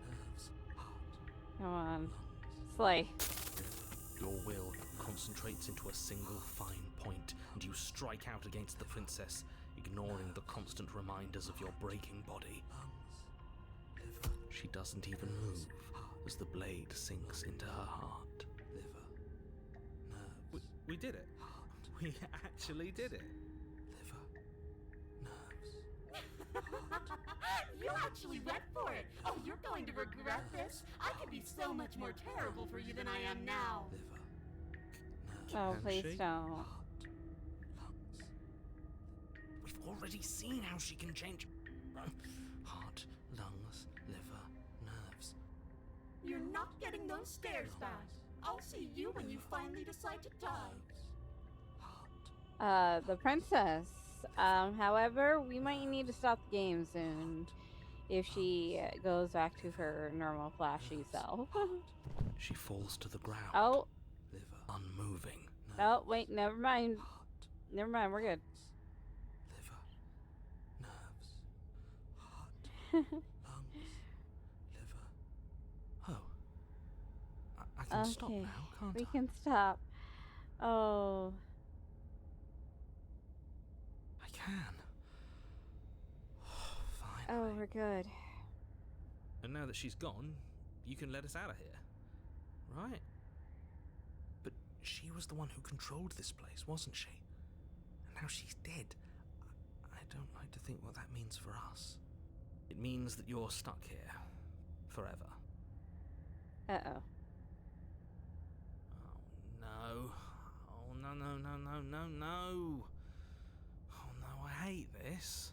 Nerves. Heart. Come on. Lungs. Slay. Your will concentrates into a single fine point, and you strike out against the princess, ignoring the constant reminders of your breaking body. She doesn't even move as the blade sinks into her heart. Liver, nerves. We did it. Heart. We actually did it. Liver, nerves. You actually went for it! Oh, you're going to regret this! I could be so much more terrible for you than I am now! Liver, nerves. Oh, Can please she? don't. Heart, lungs. We've already seen how she can change. Heart, lungs, liver, nerves. You're not getting those stairs back! I'll see you when you finally decide to die! Heart. The princess. However, we might need to stop the game soon if she goes back to her normal flashy self. She falls to the ground. Oh, Liver, unmoving. oh, wait, never mind. Heart, Never mind, we're good. lungs, liver. Oh. I can stop Okay, now, can't we I? can stop. Oh, I can. Finally. oh, we're good. And now that she's gone, you can let us out of here. Right? But she was the one who controlled this place, wasn't she? And now she's dead. I don't like to think what that means for us. It means that you're stuck here. Forever. Uh-oh. Oh, no. Oh, no, no, no, no, no, no. Oh, no, I hate this.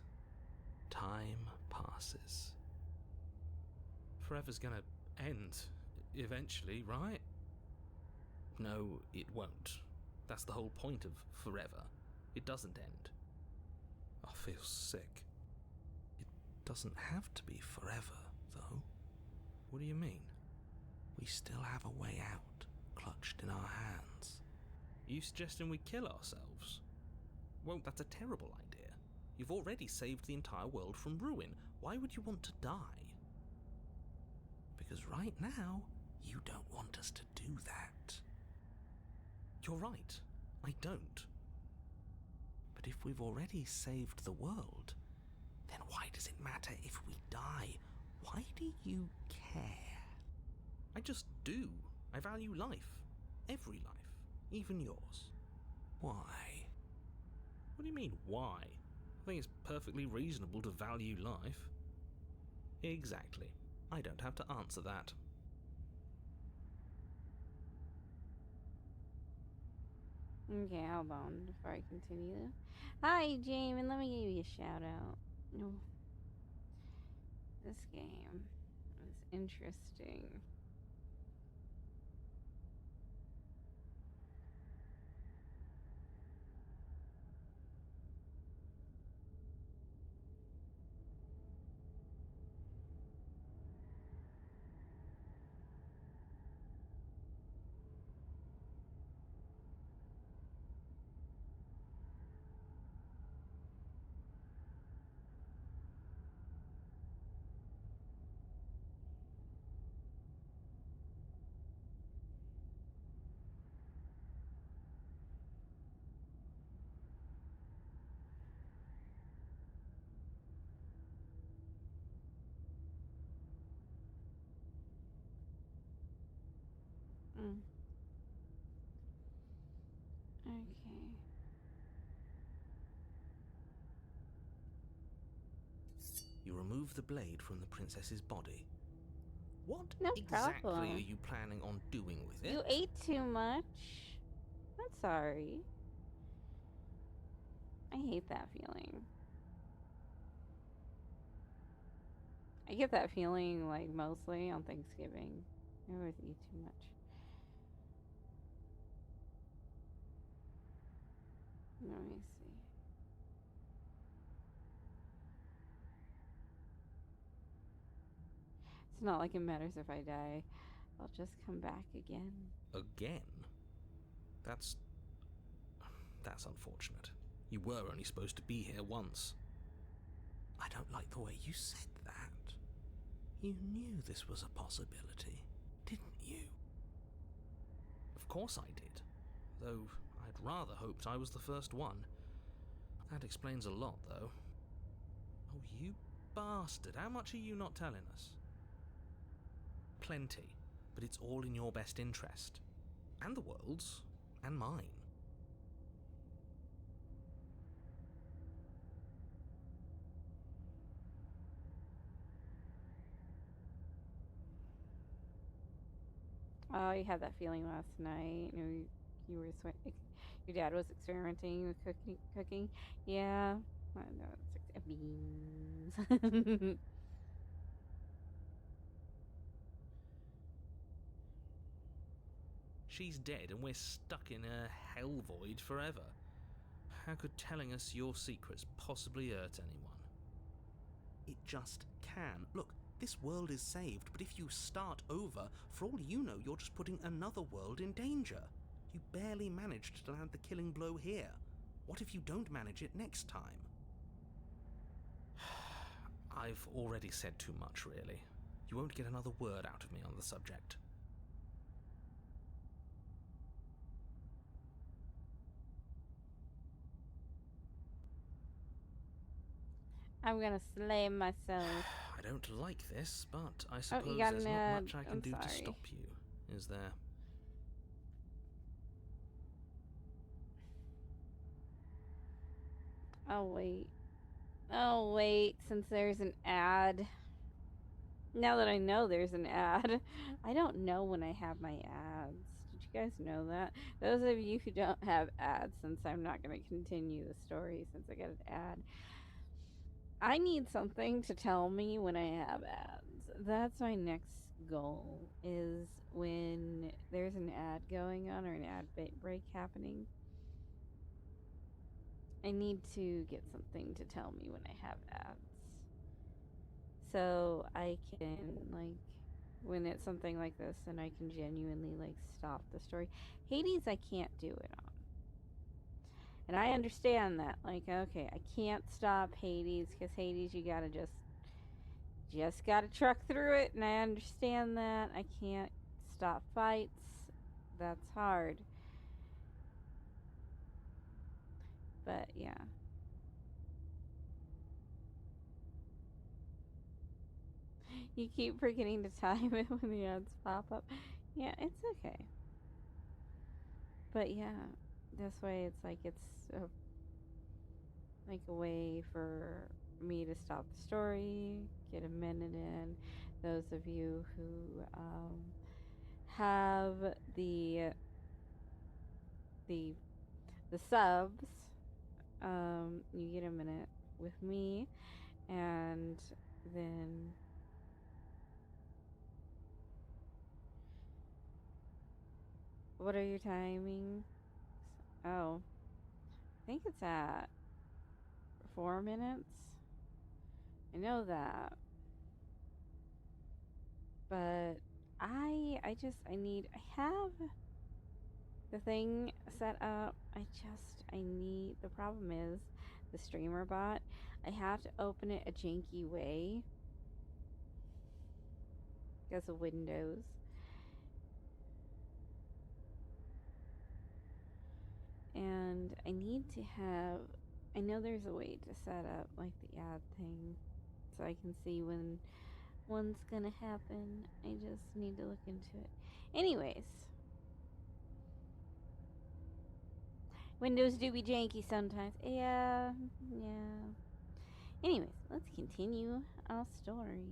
Time passes. Forever's gonna end. Eventually, right? No, it won't. That's the whole point of forever. It doesn't end. I feel sick. It doesn't have to be forever, though. What do you mean? We still have a way out, clutched in our hands. Are you suggesting we kill ourselves? Well, that's a terrible idea. You've already saved the entire world from ruin. Why would you want to die? Because right now, you don't want us to do that. You're right. I don't. But if we've already saved the world, then why does it matter if we die? Why do you care? I just do. I value life. Every life. Even yours. Why? What do you mean, why? I think it's perfectly reasonable to value life. Exactly. I don't have to answer that. Okay, hold on before I continue. Hi, Jamin. Let me give you a shout out. No. This game is interesting. Okay. You remove the blade from the princess's body. What No exactly problem. are you planning on doing with it? You ate too much. I'm sorry. I hate that feeling. I get that feeling like mostly on Thanksgiving. I always eat too much. Let me see. It's not like it matters if I die. I'll just come back again. Again? That's unfortunate. You were only supposed to be here once. I don't like the way you said that. You knew this was a possibility, didn't you? Of course I did. Though I'd rather hoped I was the first one. That explains a lot, though. Oh, you bastard. How much are you not telling us? Plenty. But it's all in your best interest. And the world's. And mine. Oh, you had that feeling last night. You were your dad was experimenting with cooking. Yeah. I know, it's beans. She's dead and we're stuck in a hell void forever. How could telling us your secrets possibly hurt anyone? It just can. Look, this world is saved, but if you start over, for all you know, you're just putting another world in danger. You barely managed to land the killing blow here. What if you don't manage it next time? I've already said too much, really. You won't get another word out of me on the subject. I'm gonna slay myself. I don't like this, but I Oh, suppose you got there's an not ad. much I can I'm do to sorry. stop you, is there? Oh, wait. Oh, wait, since there's an ad. Now that I know there's an ad, I don't know when I have my ads. Did you guys know that? Those of you who don't have ads, since I'm not going to continue the story since I got an ad, I need something to tell me when I have ads. That's my next goal, is when there's an ad going on or an ad break happening, I need to get something to tell me when I have ads. So I can, like, when it's something like this, then I can genuinely, like, stop the story. Hades, I can't do it on. And I understand that. Like, okay, I can't stop Hades, because Hades, you gotta just gotta truck through it, and I understand that. I can't stop fights. That's hard. But, yeah. You keep forgetting to time it when the ads pop up. Yeah, it's okay. But yeah, this way it's like like a way for me to stop the story, get a minute in. Those of you who have the subs, you get a minute with me, and then what are your timings? Oh, I think it's at 4 minutes. I know that. But I have the thing set up. The problem is the streamer bot. I have to open it a janky way because of Windows. And I know there's a way to set up like the ad thing so I can see when one's gonna happen. I just need to look into it. Anyways, Windows do be janky sometimes. Yeah. Anyways, let's continue our story.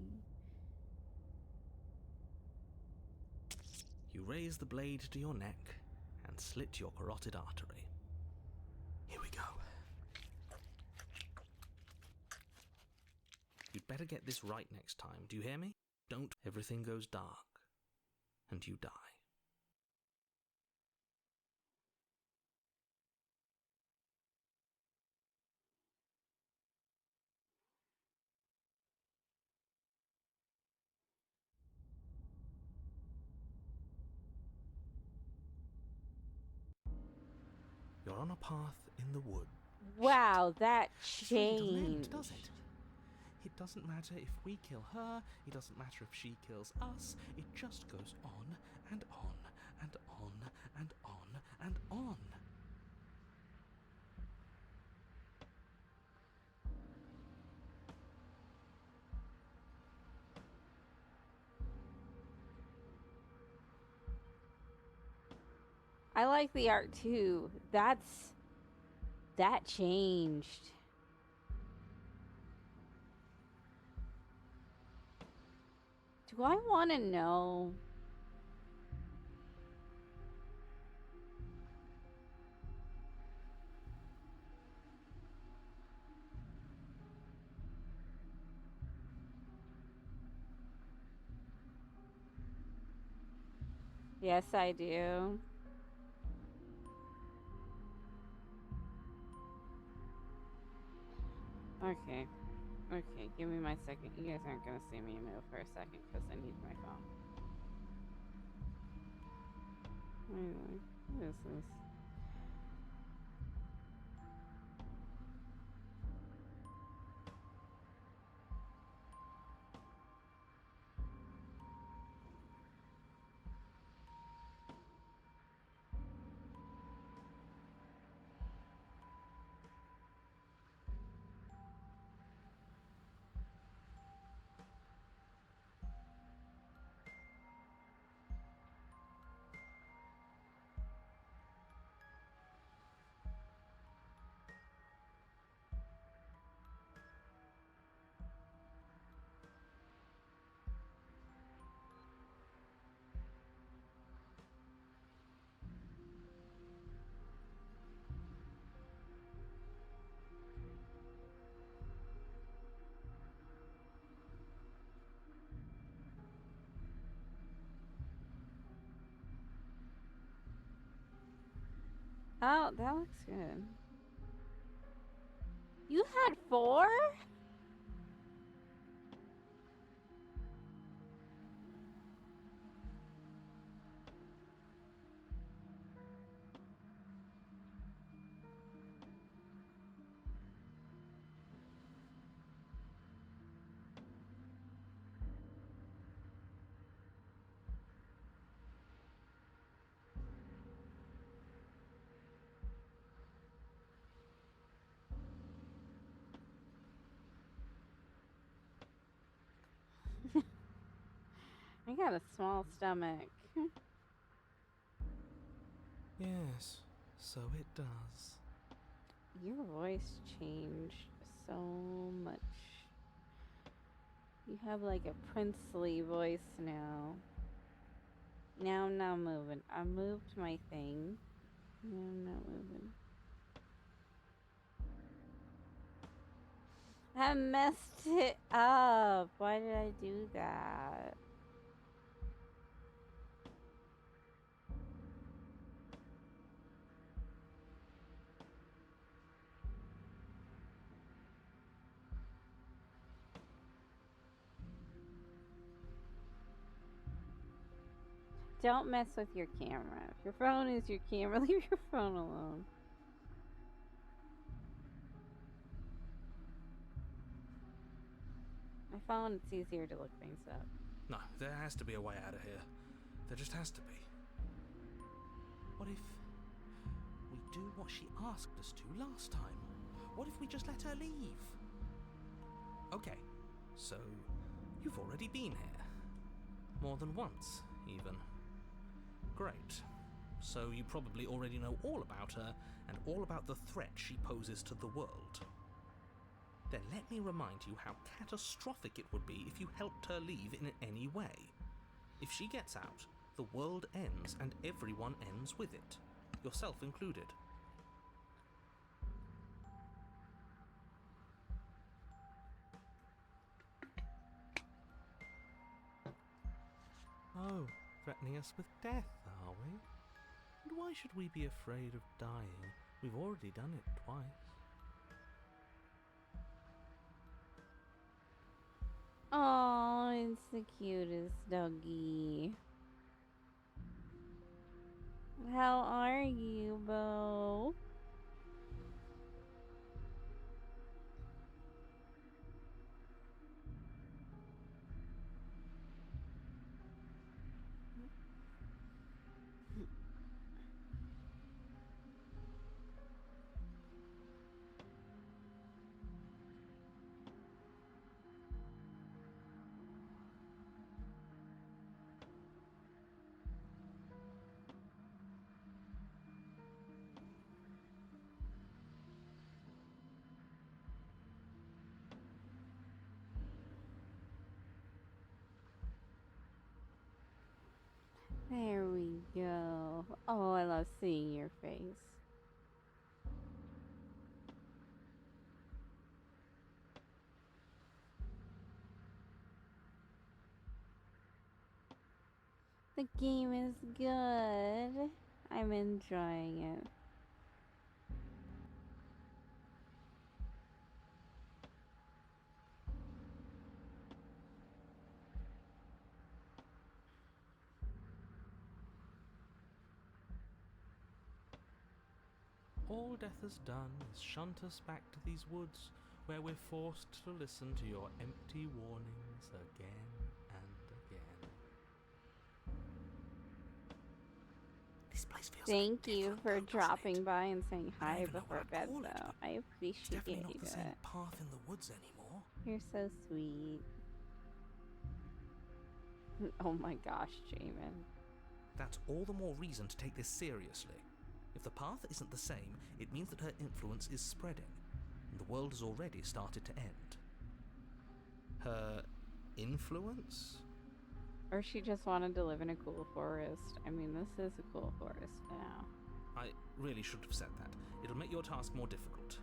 You raise the blade to your neck and slit your carotid artery. Here we go. You'd better get this right next time, do you hear me? Don't. Everything goes dark, and you die. You're on a path in the wood. Wow, that This really doesn't end, changed. does it? It doesn't matter if we kill her, it doesn't matter if she kills us, it just goes on and on and on and on and on. I like the art too. That changed. Do I want to know? Yes, I do. Okay. Okay, give me my second. You guys aren't gonna see me move for a second because I need my phone. Anyway, what is this? Oh, that looks good. You had 4? I got a small stomach. Yes, so it does. Your voice changed so much. You have like a princely voice now. Now I'm not moving. I moved my thing. Now I'm not moving. I messed it up. Why did I do that? Don't mess with your camera. If your phone is your camera, leave your phone alone. My phone, it's easier to look things up. No, there has to be a way out of here. There just has to be. What if we do what she asked us to last time? What if we just let her leave? Okay, so you've already been here. More than once, even. Great. So you probably already know all about her and all about the threat she poses to the world. Then let me remind you how catastrophic it would be if you helped her leave in any way. If she gets out, the world ends and everyone ends with it, yourself included. Oh, threatening us with death, are we? And why should we be afraid of dying? We've already done it twice. Oh, it's the cutest doggy. How are you, Bo? There we go. Oh, I love seeing your face. The game is good. I'm enjoying it. All death has done is shunt us back to these woods, where we're forced to listen to your empty warnings again and again. This place feels Thank like a you different for world, doesn't dropping it? by and saying I don't hi even know before what I'd bed, call it. though. I It's appreciate definitely not the it. same path in the woods anymore. You're so sweet. Oh my gosh, Jamin. That's all the more reason to take this seriously. If the path isn't the same, it means that her influence is spreading, and the world has already started to end. Her influence? Or she just wanted to live in a cool forest. I mean, this is a cool forest now. I really should have said that. It'll make your task more difficult.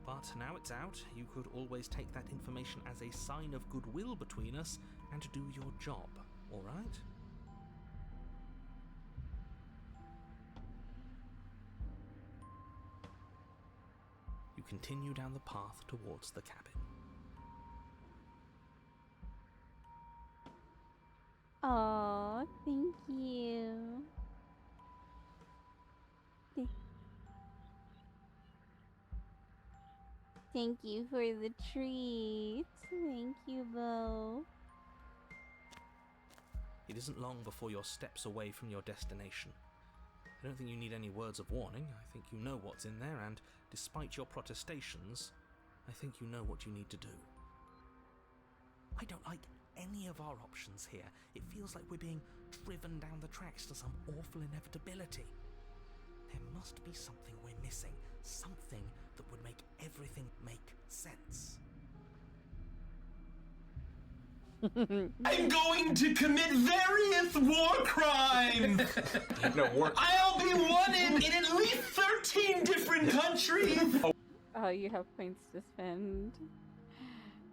But now it's out, you could always take that information as a sign of goodwill between us and do your job, alright? You continue down the path towards the cabin. Oh, thank you. Thank you for the treats. Thank you, Bo. It isn't long before you're steps away from your destination. I don't think you need any words of warning. I think you know what's in there, and despite your protestations, I think you know what you need to do. I don't like any of our options here. It feels like we're being driven down the tracks to some awful inevitability. There must be something we're missing, something that would make everything make sense. I'm going to commit various war crimes! I'll be wanted in at least 13 different countries! Oh, you have points to spend.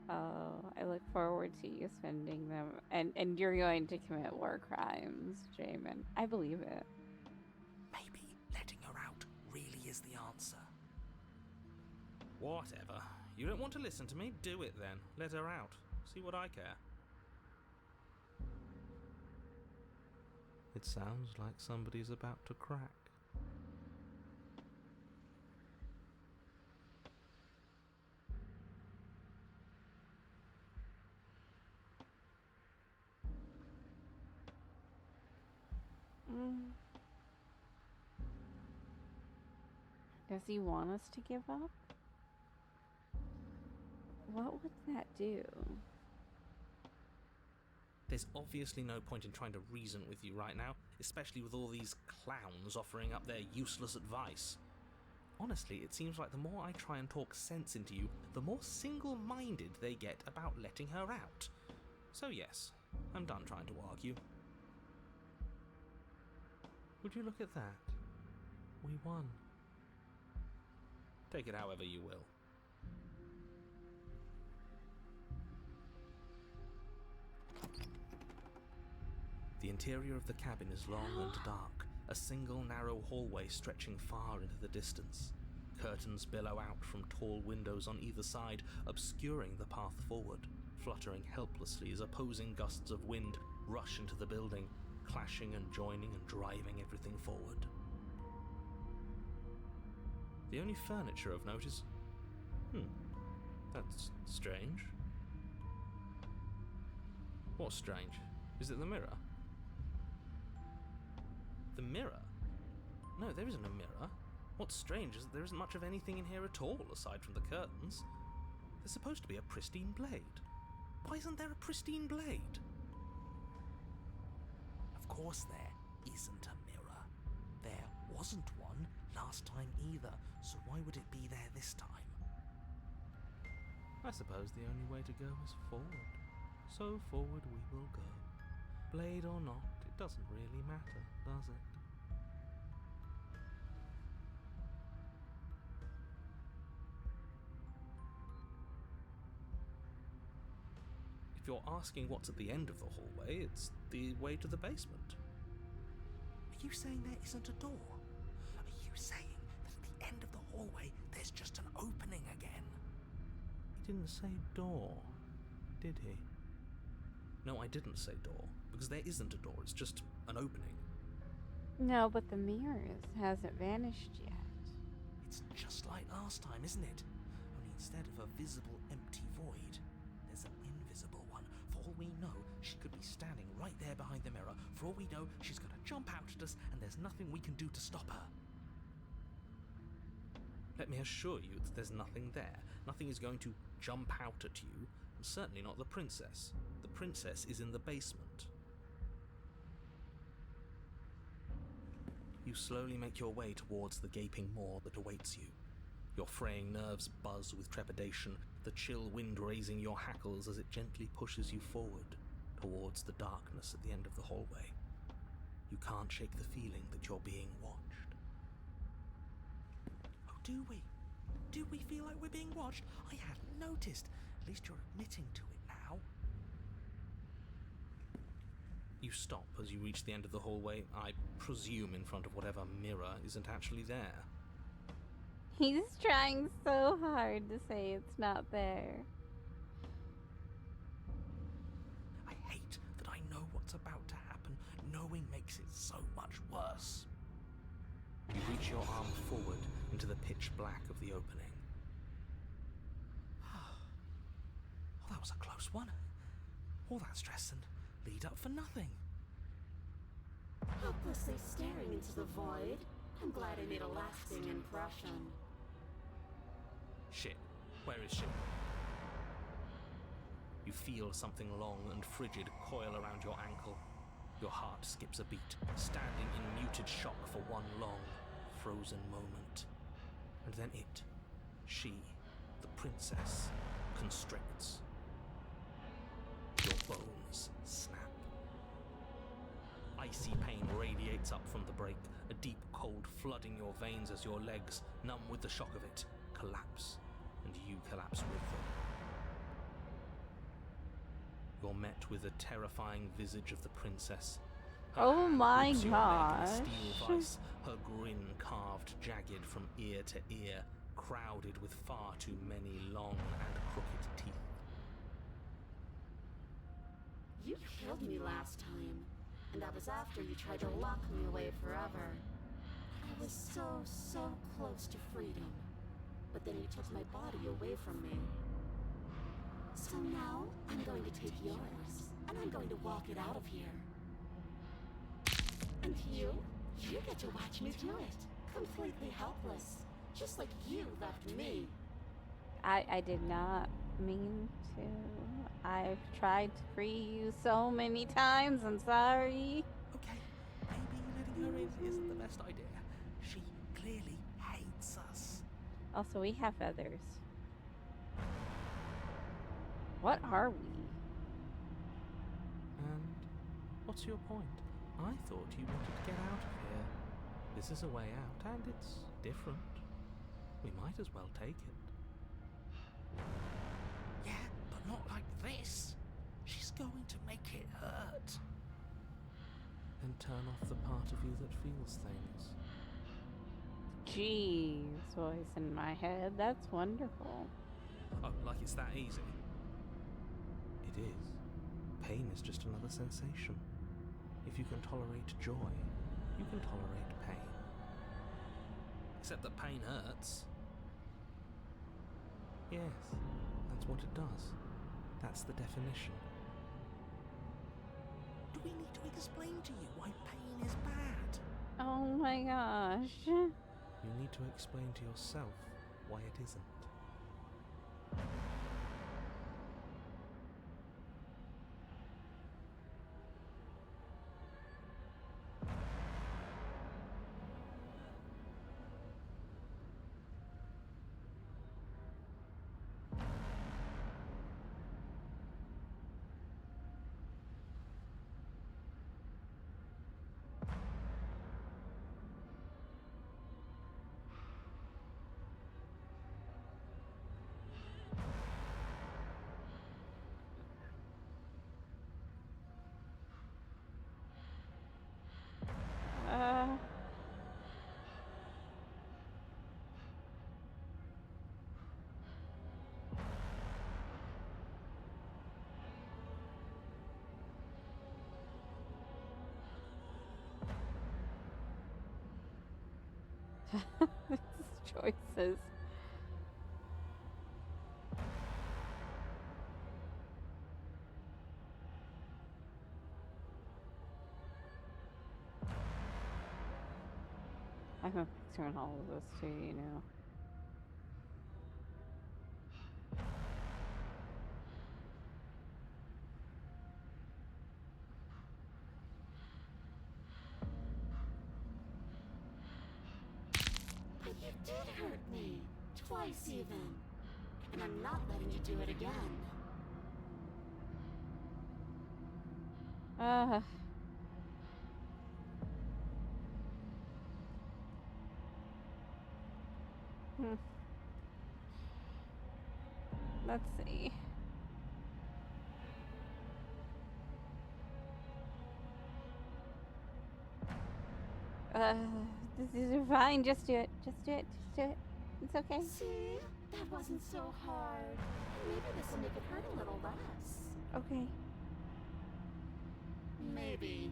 Oh, I look forward to you spending them. And you're going to commit war crimes, Jamin. I believe it. Maybe letting her out really is the answer. Whatever. You don't want to listen to me? Do it then. Let her out. See what I care. It sounds like somebody's about to crack. Does he want us to give up? What would that do? There's obviously no point in trying to reason with you right now, especially with all these clowns offering up their useless advice. Honestly, it seems like the more I try and talk sense into you, the more single-minded they get about letting her out. So yes, I'm done trying to argue. Would you look at that? We won. Take it however you will. The interior of the cabin is long and dark, a single narrow hallway stretching far into the distance. Curtains billow out from tall windows on either side, obscuring the path forward, fluttering helplessly as opposing gusts of wind rush into the building, clashing and joining and driving everything forward. The only furniture of note is... that's strange. What's strange? Is it the mirror? The mirror? No, there isn't a mirror. What's strange is that there isn't much of anything in here at all, aside from the curtains. There's supposed to be a pristine blade. Why isn't there a pristine blade? Of course there isn't a mirror. There wasn't one last time either, so why would it be there this time? I suppose the only way to go is forward. So forward we will go. Blade or not, it doesn't really matter, does it? If you're asking what's at the end of the hallway, it's the way to the basement. Are you saying there isn't a door? Are you saying that at the end of the hallway there's just an opening again? He didn't say door, did he? No, I didn't say door, because there isn't a door, it's just an opening. No, but the mirrors hasn't vanished yet. It's just like last time, isn't it? Only instead of a visible empty void, there's an invisible one. For all we know, she could be standing right there behind the mirror. For all we know, she's going to jump out at us, and there's nothing we can do to stop her. Let me assure you that there's nothing there. Nothing is going to jump out at you, and certainly not the princess. The princess is in the basement. You slowly make your way towards the gaping maw that awaits you. Your fraying nerves buzz with trepidation, the chill wind raising your hackles as it gently pushes you forward, towards the darkness at the end of the hallway. You can't shake the feeling that you're being watched. Oh, do we? Do we feel like we're being watched? I hadn't noticed. At least you're admitting to it now. You stop as you reach the end of the hallway, I presume in front of whatever mirror isn't actually there. He's trying so hard to say it's not there. I hate that I know what's about to happen. Knowing makes it so much worse. You reach your arm forward into the pitch black of the opening. Oh, that was a close one. All that stress and lead up for nothing. Helplessly staring into the void. I'm glad I made a lasting impression. Shit. Where is she? You feel something long and frigid coil around your ankle. Your heart skips a beat, standing in muted shock for one long, frozen moment. And then it, she, the princess, constricts. Your bones snap. Icy pain radiates up from the break, a deep cold flooding your veins as your legs, numb with the shock of it, collapse, and you collapse with them. You're met with the terrifying visage of the princess. Her Oh hand my grips your leg in gosh. steel vice, her grin carved jagged from ear to ear, crowded with far too many long and crooked teeth. You killed me last time, and that was after you tried to lock me away forever. I was so close to freedom, but then you took my body away from me. So now, I'm going to take yours, and I'm going to walk it out of here. And you get to watch me do it, completely helpless, just like you left me. I did not mean to. I've tried to free you so many times. I'm sorry. Okay, maybe letting her in isn't the best idea. She clearly hates us. Also, we have feathers. What are we? And what's your point? I thought you wanted to get out of here. This is a way out, and it's different. We might as well take it. Yeah, but not like this. She's going to make it hurt. Then turn off the part of you that feels things. Jeez, voice in my head. That's wonderful. Oh, like it's that easy? It is. Pain is just another sensation. If you can tolerate joy, you can tolerate pain. Except that pain hurts. Yes, that's what it does. That's the definition. Do we need to explain to you why pain is bad? Oh my gosh. You need to explain to yourself why it isn't. Choices. I'm a picture in all of this too, you know. But you did hurt me, twice even. And I'm not letting you do it again. Let's see. This is fine. Just do it. Just do it. Just do it. It's okay. See? That wasn't so hard. Maybe this will make it hurt a little less. Okay. Maybe.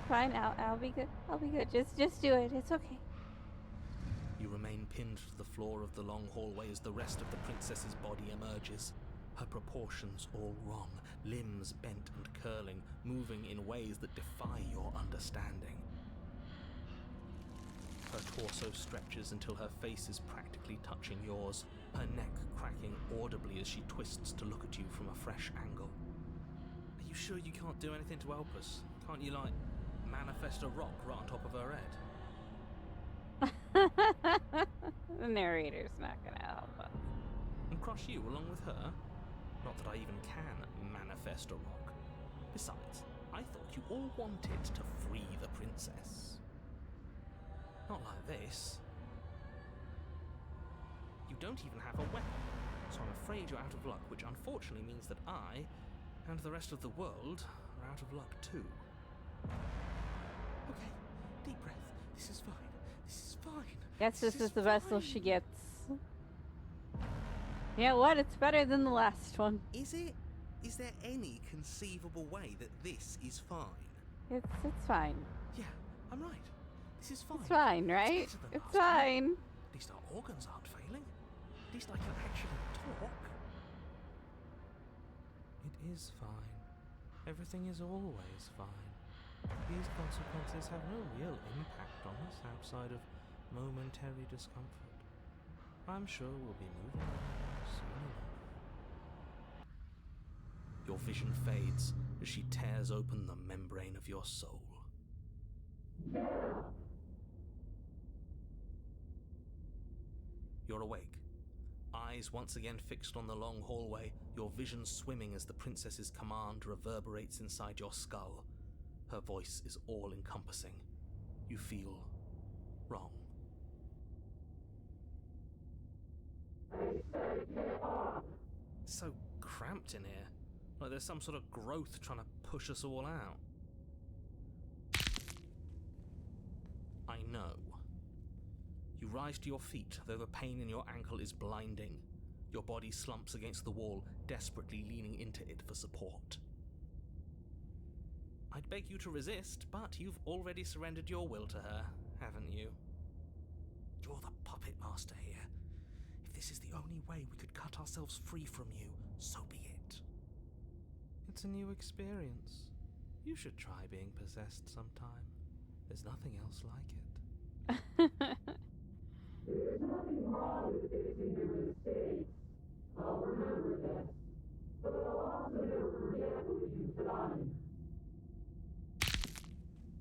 Fine, I'll be good. I'll be good. Just do it. It's okay. You remain pinned to the floor of the long hallway as the rest of the princess's body emerges. Her proportions all wrong, limbs bent and curling, moving in ways that defy your understanding. Her torso stretches until her face is practically touching yours, her neck cracking audibly as she twists to look at you from a fresh angle. Are you sure you can't do anything to help us? Can't you, like, manifest a rock right on top of her head? The narrator's not gonna help us. And crush you along with her? Not that I even can manifest a rock. Besides, I thought you all wanted to free the princess. Not like this. You don't even have a weapon, so I'm afraid you're out of luck, which unfortunately means that I, and the rest of the world, are out of luck too. Okay, deep breath. This is fine. This is fine. Guess this is the vessel she gets. Yeah, what? It's better than the last one. Is it? Is there any conceivable way that this is fine? It's fine. Yeah, I'm right. This is fine. It's fine, right? It's fine. At least our organs aren't failing. At least I can actually talk. It is fine. Everything is always fine. These consequences have no real impact on us outside of momentary discomfort. I'm sure we'll be moving on soon enough. Your vision fades as she tears open the membrane of your soul. You're awake, eyes once again fixed on the long hallway, your vision swimming as the princess's command reverberates inside your skull. Her voice is all-encompassing. You feel wrong. It's so cramped in here. Like there's some sort of growth trying to push us all out. I know. You rise to your feet, though the pain in your ankle is blinding. Your body slumps against the wall, desperately leaning into it for support. I'd beg you to resist, but you've already surrendered your will to her, haven't you? You're the puppet master here. If this is the only way we could cut ourselves free from you, so be it. It's a new experience. You should try being possessed sometime. There's nothing else like it. There's nothing wrong with facing your mistakes. I'll remember this, but I'll also never forget what you've done.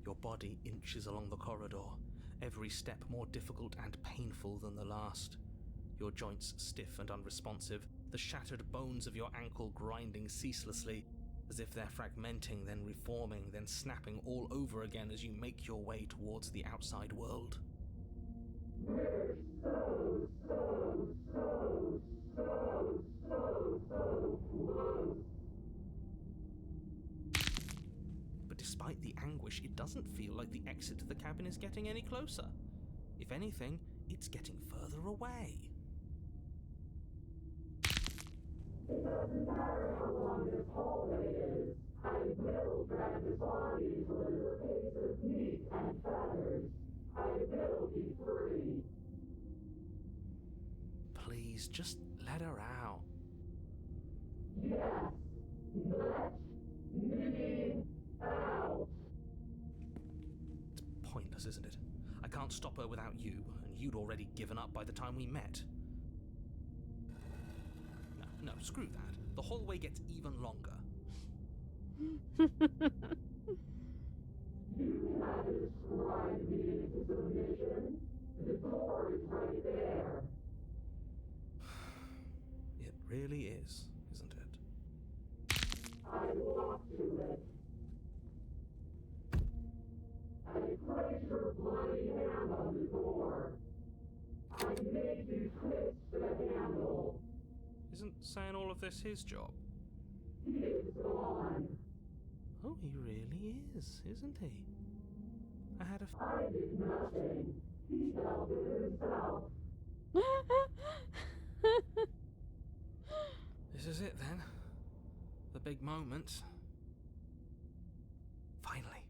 Your body inches along the corridor, every step more difficult and painful than the last. Your joints stiff and unresponsive, the shattered bones of your ankle grinding ceaselessly, as if they're fragmenting, then reforming, then snapping all over again as you make your way towards the outside world. We're so close. But despite the anguish, it doesn't feel like the exit to the cabin is getting any closer. If anything, it's getting further away. It doesn't matter how long this hallway is. I will drag this body to a little piece of meat and feathers. I will be free. Please, just let her out. Yes, let me out. It's pointless, isn't it? I can't stop her without you, and you'd already given up by the time we met. No, screw that. The hallway gets even longer. You have described me into submission. The door is right there. It really is, isn't it? I walk to it. I place your bloody hand on the door. I made you twist the handle. Isn't saying all of this his job? He's gone. Oh, he really is, isn't he? I did nothing. This is it then. The big moment. Finally,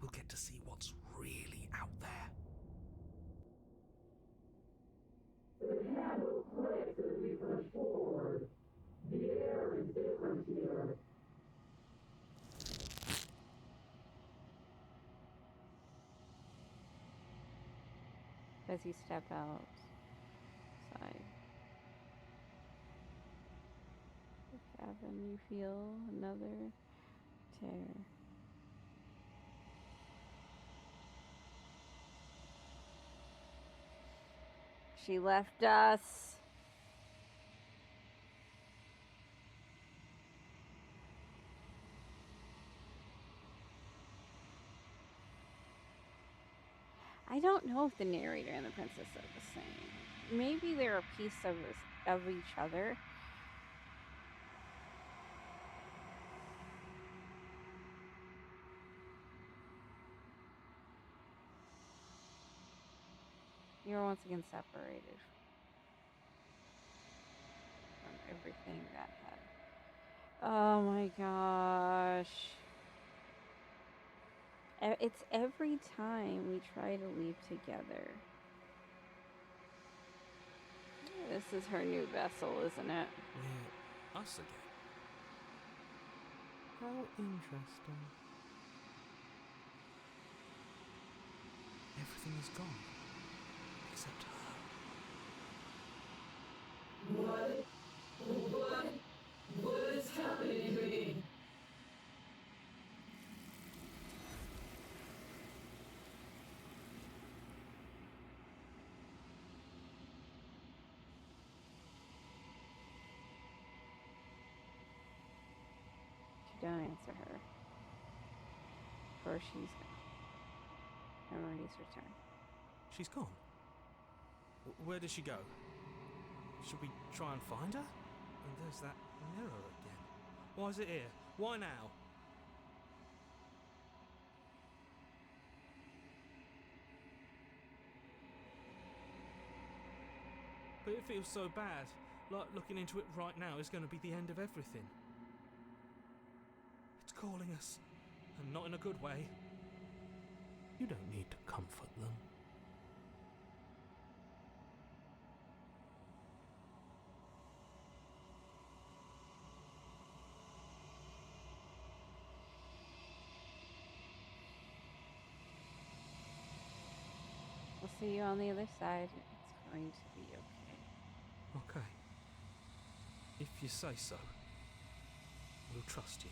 we'll get to see what's really out there. As you step outside. The cabin, you feel another tear. She left us. I don't know if the narrator and the princess are the same. Maybe they're a piece of each other. You're once again separated from everything that had. Oh my gosh. It's every time we try to leave together. This is her new vessel, isn't it? We're us again. How interesting. Everything is gone. Except her. What is happening to me? Don't answer her. For she's gone. Memories return. She's gone? Where did she go? Should we try and find her? And there's that mirror again. Why is it here? Why now? But it feels so bad. Like looking into it right now is going to be the end of everything. It's calling us. And not in a good way. You don't need to comfort them. We'll see you on the other side. It's going to be okay. Okay. If you say so, we'll trust you.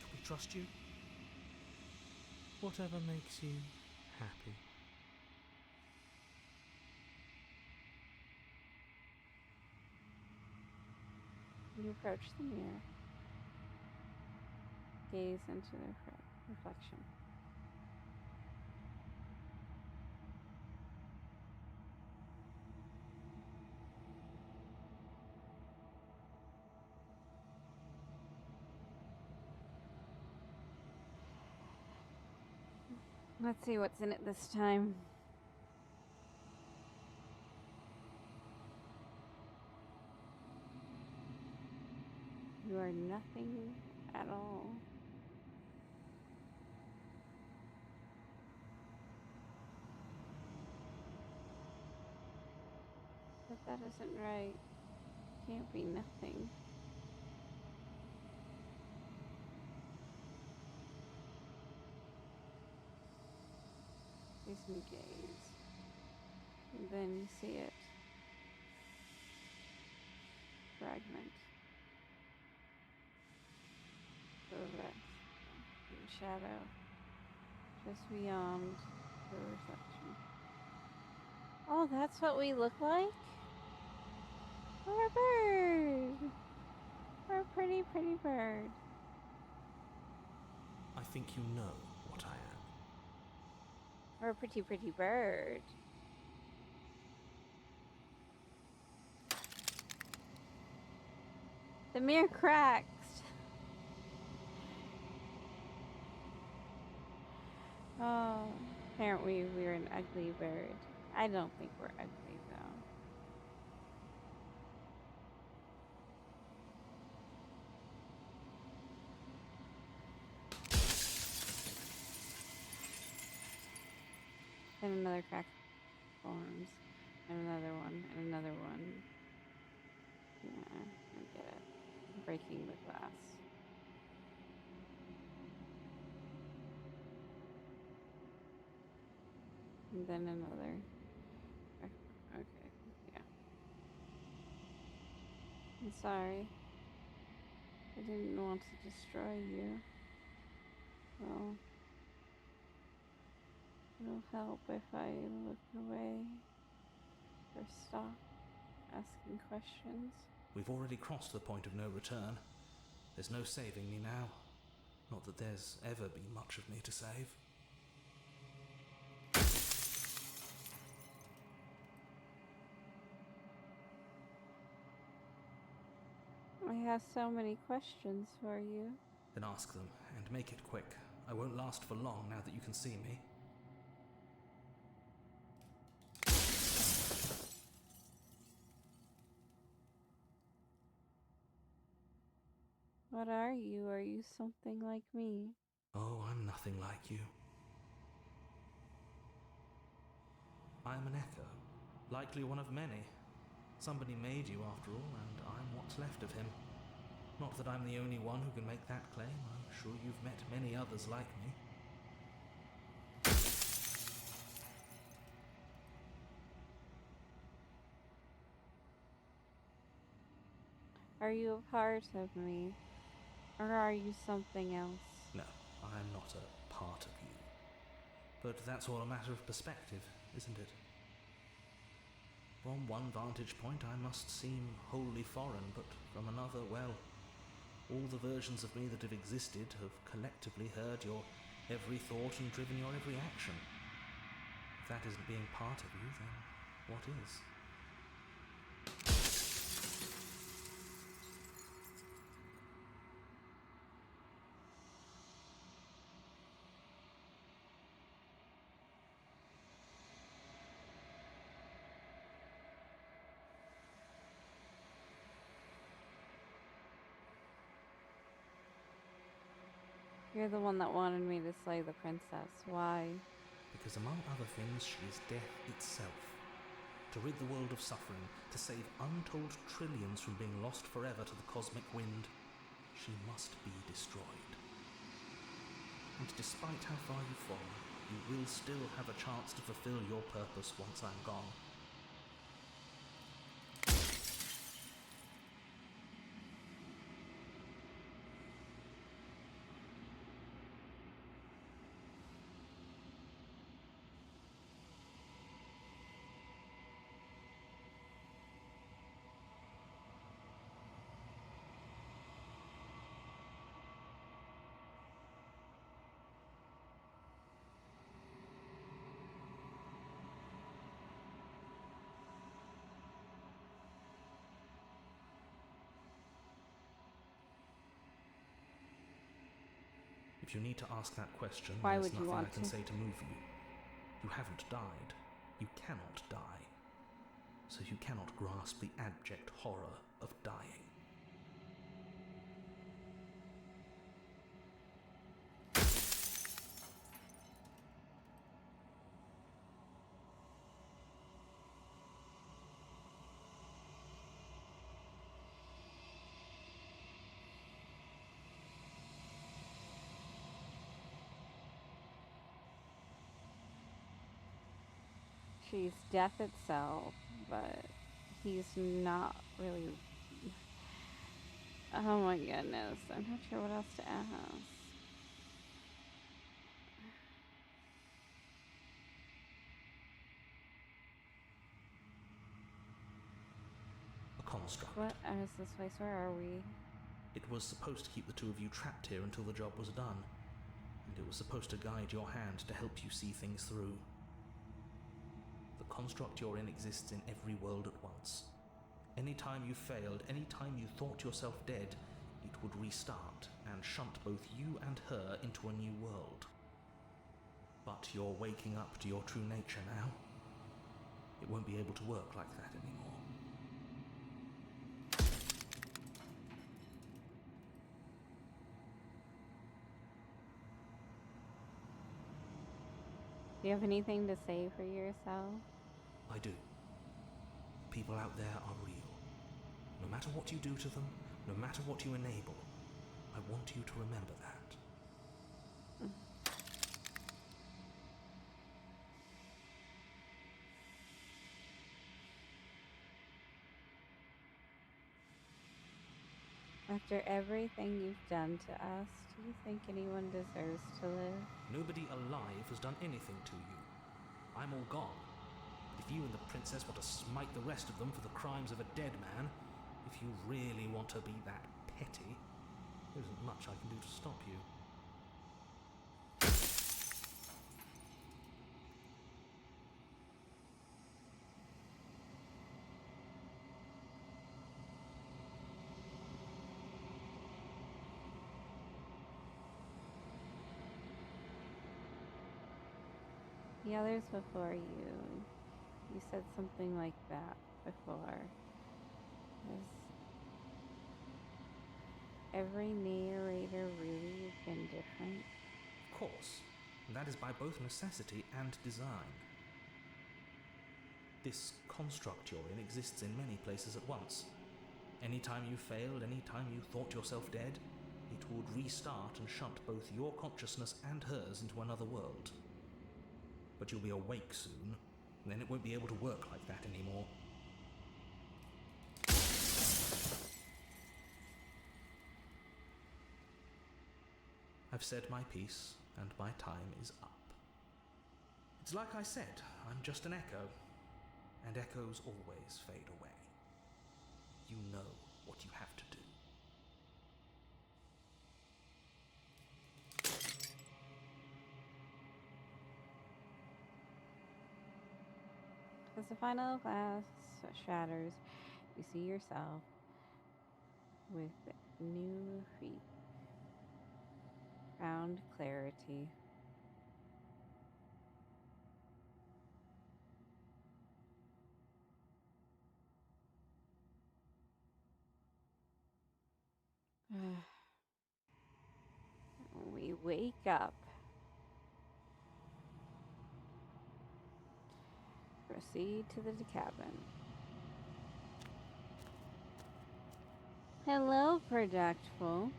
Can we trust you? Whatever makes you happy. You approach the mirror. Gaze into the reflection. Let's see what's in it this time. You are nothing at all. But that isn't right. Can't be nothing. Makes me gaze. And then you see it. Fragment. The rest. The shadow. Just beyond the reflection. Oh, that's what we look like? We're a bird. We're a pretty, pretty bird. I think you know what I am. We're a pretty, pretty bird. The mirror cracks. Oh, Aren't we? We're an ugly bird. I don't think we're ugly, though. And another crack forms. And another one. And another one. Yeah, I get it. Breaking the glass. And then another. Okay, yeah. I'm sorry. I didn't want to destroy you. Well, it'll help if I look away or stop asking questions. We've already crossed the point of no return. There's no saving me now. Not that there's ever been much of me to save. I have so many questions for you. Then ask them, and make it quick. I won't last for long now that you can see me. What are you? Are you something like me? Oh, I'm nothing like you. I'm an echo, likely one of many. Somebody made you after all, and I'm what's left of him. Not that I'm the only one who can make that claim. I'm sure you've met many others like me. Are you a part of me? Or are you something else? No, I'm not a part of you. But that's all a matter of perspective, isn't it? From one vantage point I must seem wholly foreign, but from another, well, all the versions of me that have existed have collectively heard your every thought and driven your every action. If that isn't being part of you, then what is? You're the one that wanted me to slay the princess. Why? Because among other things, she is death itself. To rid the world of suffering, to save untold trillions from being lost forever to the cosmic wind, she must be destroyed. And despite how far you fall, you will still have a chance to fulfill your purpose once I'm gone. If you need to ask that question, Why there's would you nothing want I can to? say to move you. You haven't died. You cannot die. So you cannot grasp the abject horror of dying. She's death itself, but he's not really. Oh my goodness, I'm not sure what else to ask. A construct. What is this place? Where are we? It was supposed to keep the two of you trapped here until the job was done. And it was supposed to guide your hand to help you see things through. The construct you're in exists in every world at once. Any time you failed, any time you thought yourself dead, it would restart and shunt both you and her into a new world. But you're waking up to your true nature now. It won't be able to work like that anymore. Do you have anything to say for yourself? I do. People out there are real. No matter what you do to them, no matter what you enable, I want you to remember that. After everything you've done to us, do you think anyone deserves to live? Nobody alive has done anything to you. I'm all gone. If you and the princess want to smite the rest of them for the crimes of a dead man, if you really want to be that petty, there isn't much I can do to stop you. The others before you said something like that before. Has every narrator really been different? Of course, and that is by both necessity and design. This construct you're in exists in many places at once. Anytime you failed, anytime you thought yourself dead, it would restart and shunt both your consciousness and hers into another world. But you'll be awake soon, and then it won't be able to work like that anymore. I've said my piece, and my time is up. It's like I said, I'm just an echo, and echoes always fade away. You know what you have to do. As the final glass shatters, you see yourself with new feet, found clarity. We wake up. Proceed to the cabin. Hello, Projectful.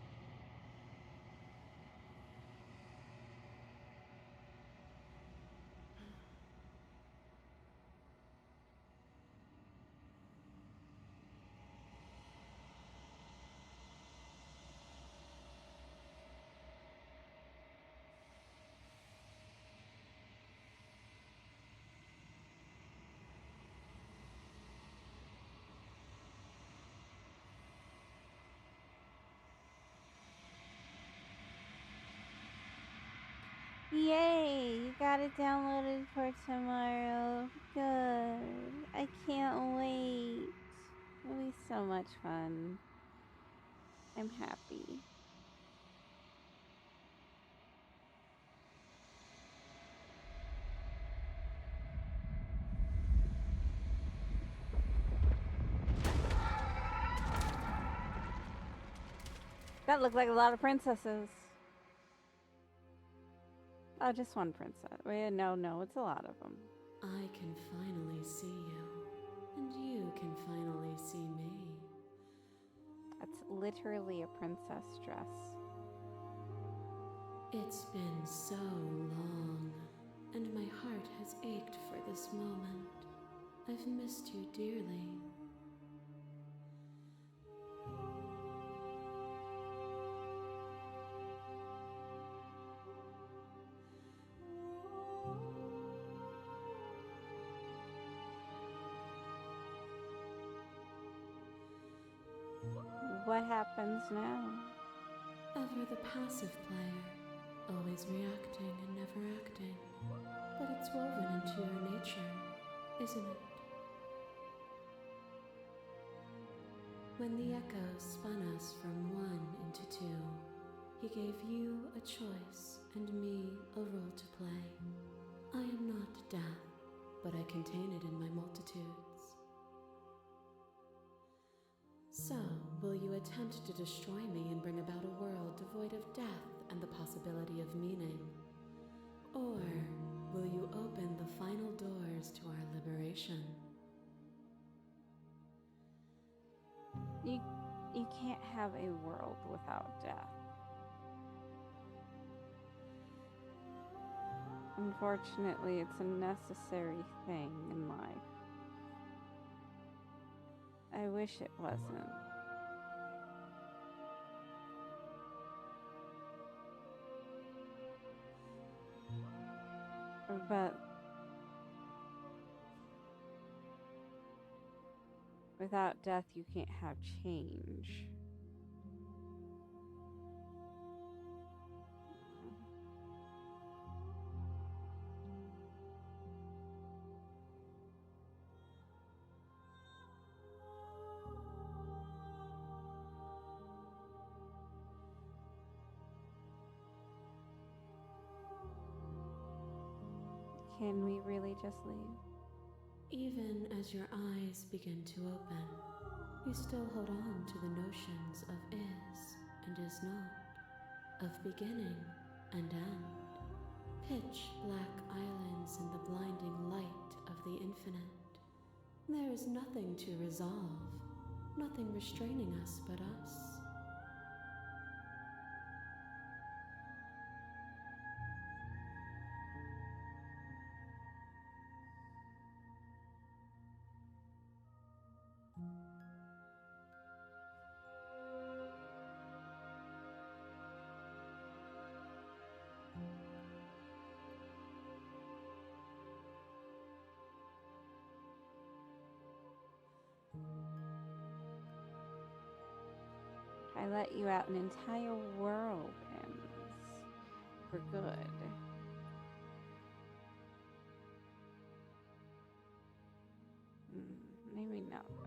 Yay! You got it downloaded for tomorrow. Good. I can't wait. It'll be so much fun. I'm happy. That looked like a lot of princesses. Oh, just one princess. Wait, no, it's a lot of them. I can finally see you, and you can finally see me. That's literally a princess dress. It's been so long, and my heart has ached for this moment. I've missed you dearly. What happens now? Ever the passive player, always reacting and never acting. But it's woven into your nature, isn't it? When the echoes spun us from one into two, He gave you a choice and me a role to play. I am not death, but I contain it in my multitudes. So, will you attempt to destroy me and bring about a world devoid of death and the possibility of meaning? Or will you open the final doors to our liberation? You can't have a world without death. Unfortunately, it's a necessary thing in life. I wish it wasn't. But without death, you can't have change. Can we really just leave? Even as your eyes begin to open, you still hold on to the notions of is and is not, of beginning and end, pitch black islands in the blinding light of the infinite. There is nothing to resolve, nothing restraining us but us. I let you out, an entire world ends for good. Maybe not, though.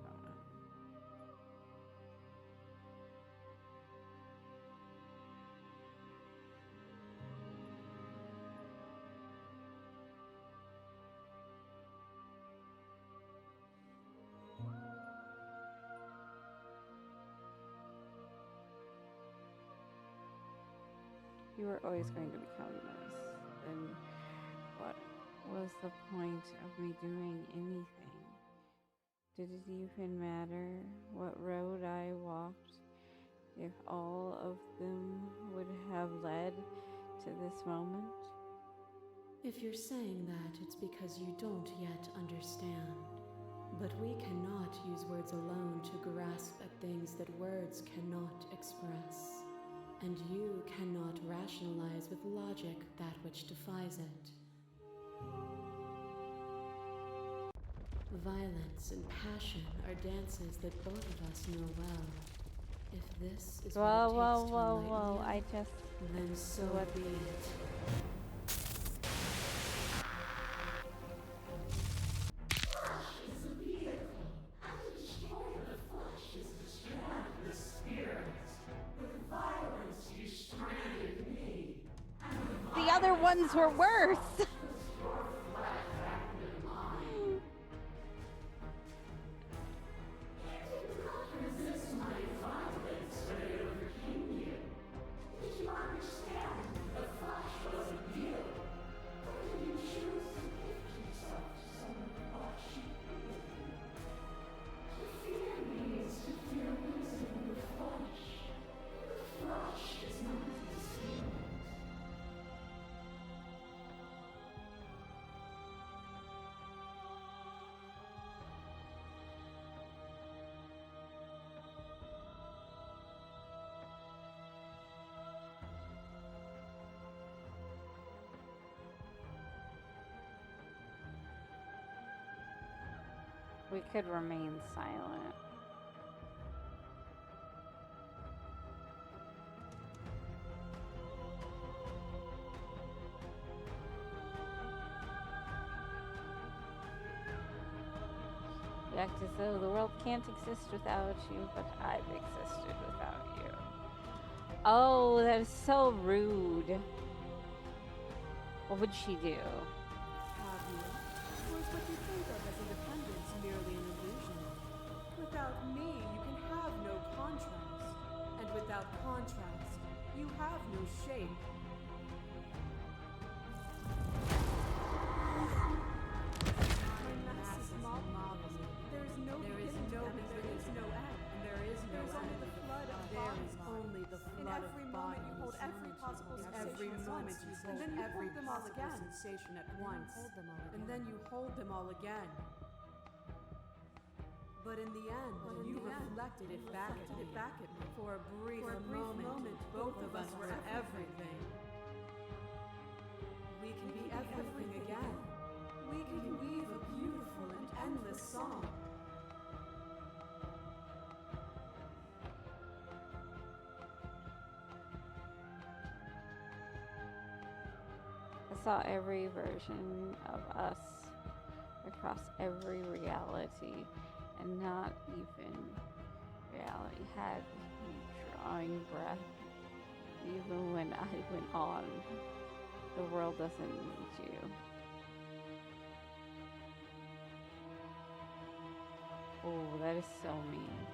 You were always going to become this. Then what was the point of me doing anything? Did it even matter what road I walked if all of them would have led to this moment? If you're saying that, it's because you don't yet understand. But we cannot use words alone to grasp at things that words cannot express. And you cannot rationalize with logic that which defies it. Violence and passion are dances that both of us know well. If this is what it takes to enlighten you, then so be it. The other ones were worse. We could remain silent. You act as though the world can't exist without you, but I've existed without you. Oh, that is so rude. What would she do? Have you? Or is what you think of as independence merely an illusion? Without me, you can have no contrast. And without contrast, you have no shape. My mass is marvelous. There is no beginning, there is no end, and there is no end. The flood of there is only the flood of bodies. You hold every possible sensation at once, and then you hold them all again. Sensation at once, and then you hold them all again. But in the end, you reflected it back at me. For a brief moment, both of us were everything. We can be everything again. We can weave a beautiful and endless song. I saw every version of us across every reality, and not even reality had me drawing breath. Even when I went on, the world doesn't need you. Oh, that is so mean.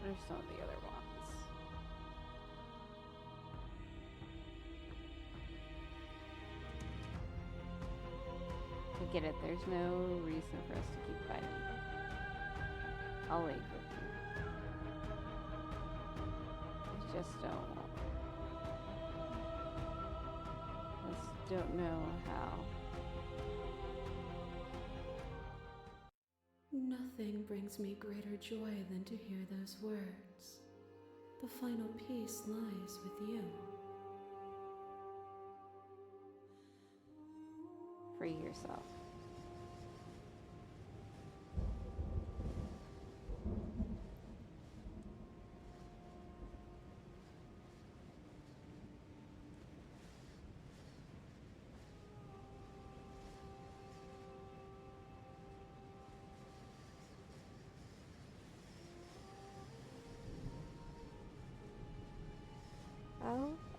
There's some of the other ones. I get it, there's no reason for us to keep fighting. I'll leave with you. I just don't know how. Nothing brings me greater joy than to hear those words. The final peace lies with you. Free yourself.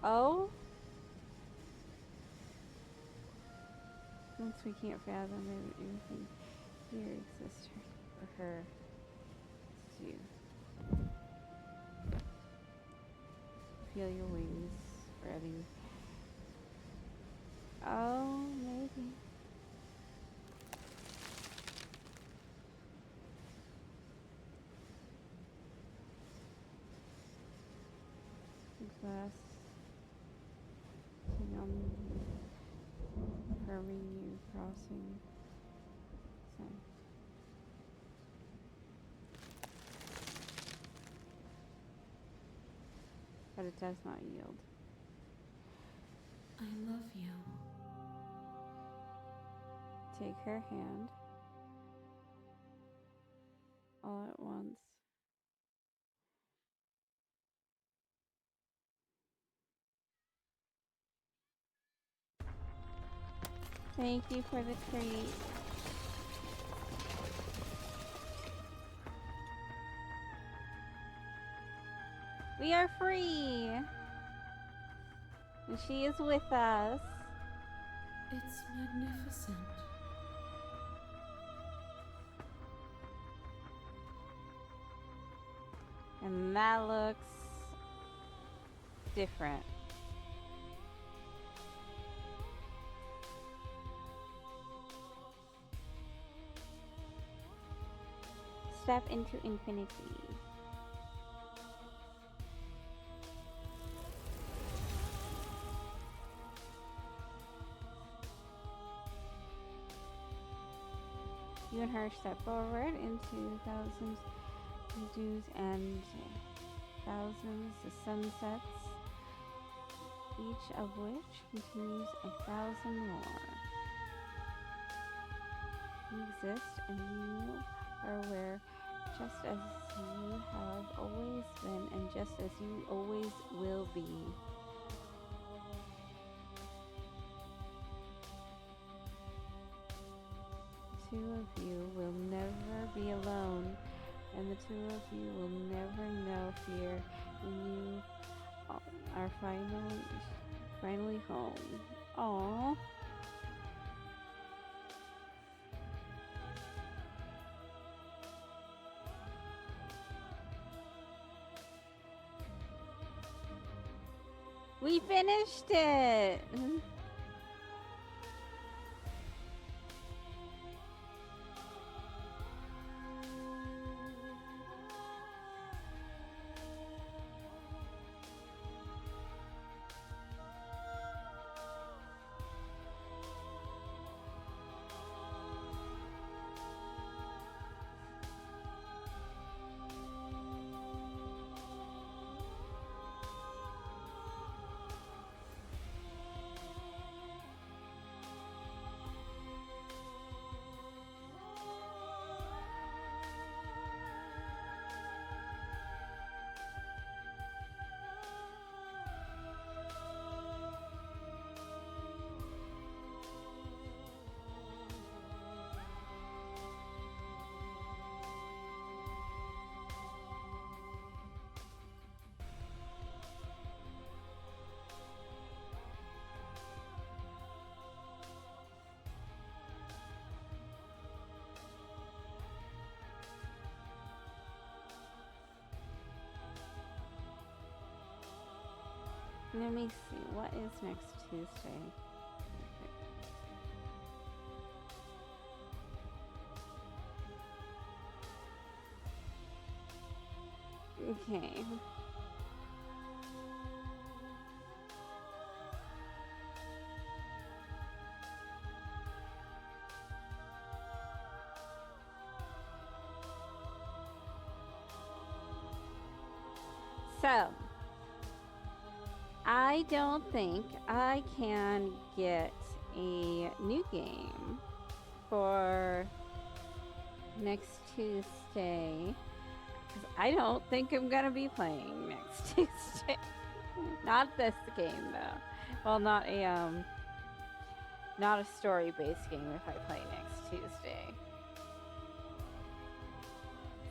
Oh? Once we can't fathom anything here exists for her. It's you. Feel your wings spreading. Oh, maybe. Glass. Confirming you crossing. So. But it does not yield. I love you. Take her hand. All at once. Thank you for the treat. We are free. And she is with us. It's magnificent. And that looks different. Step into infinity. You and her step forward into thousands of dews and thousands of sunsets, each of which continues 1,000 more. You exist and you are where, just as you have always been and just as you always will be. The two of you will never be alone, and the two of you will never know fear when you are finally home. Aww. We finished it! Let me see, what is next Tuesday? Okay. So, I don't think I can get a new game for next Tuesday, because I don't think I'm gonna be playing next Tuesday. Not this game though. Well, not a story-based game if I play next Tuesday.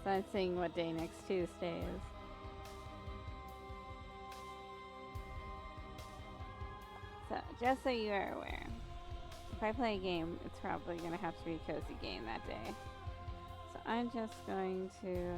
So I'm seeing what day next Tuesday is. So, just so you are aware, if I play a game, it's probably going to have to be a cozy game that day. So I'm just going to,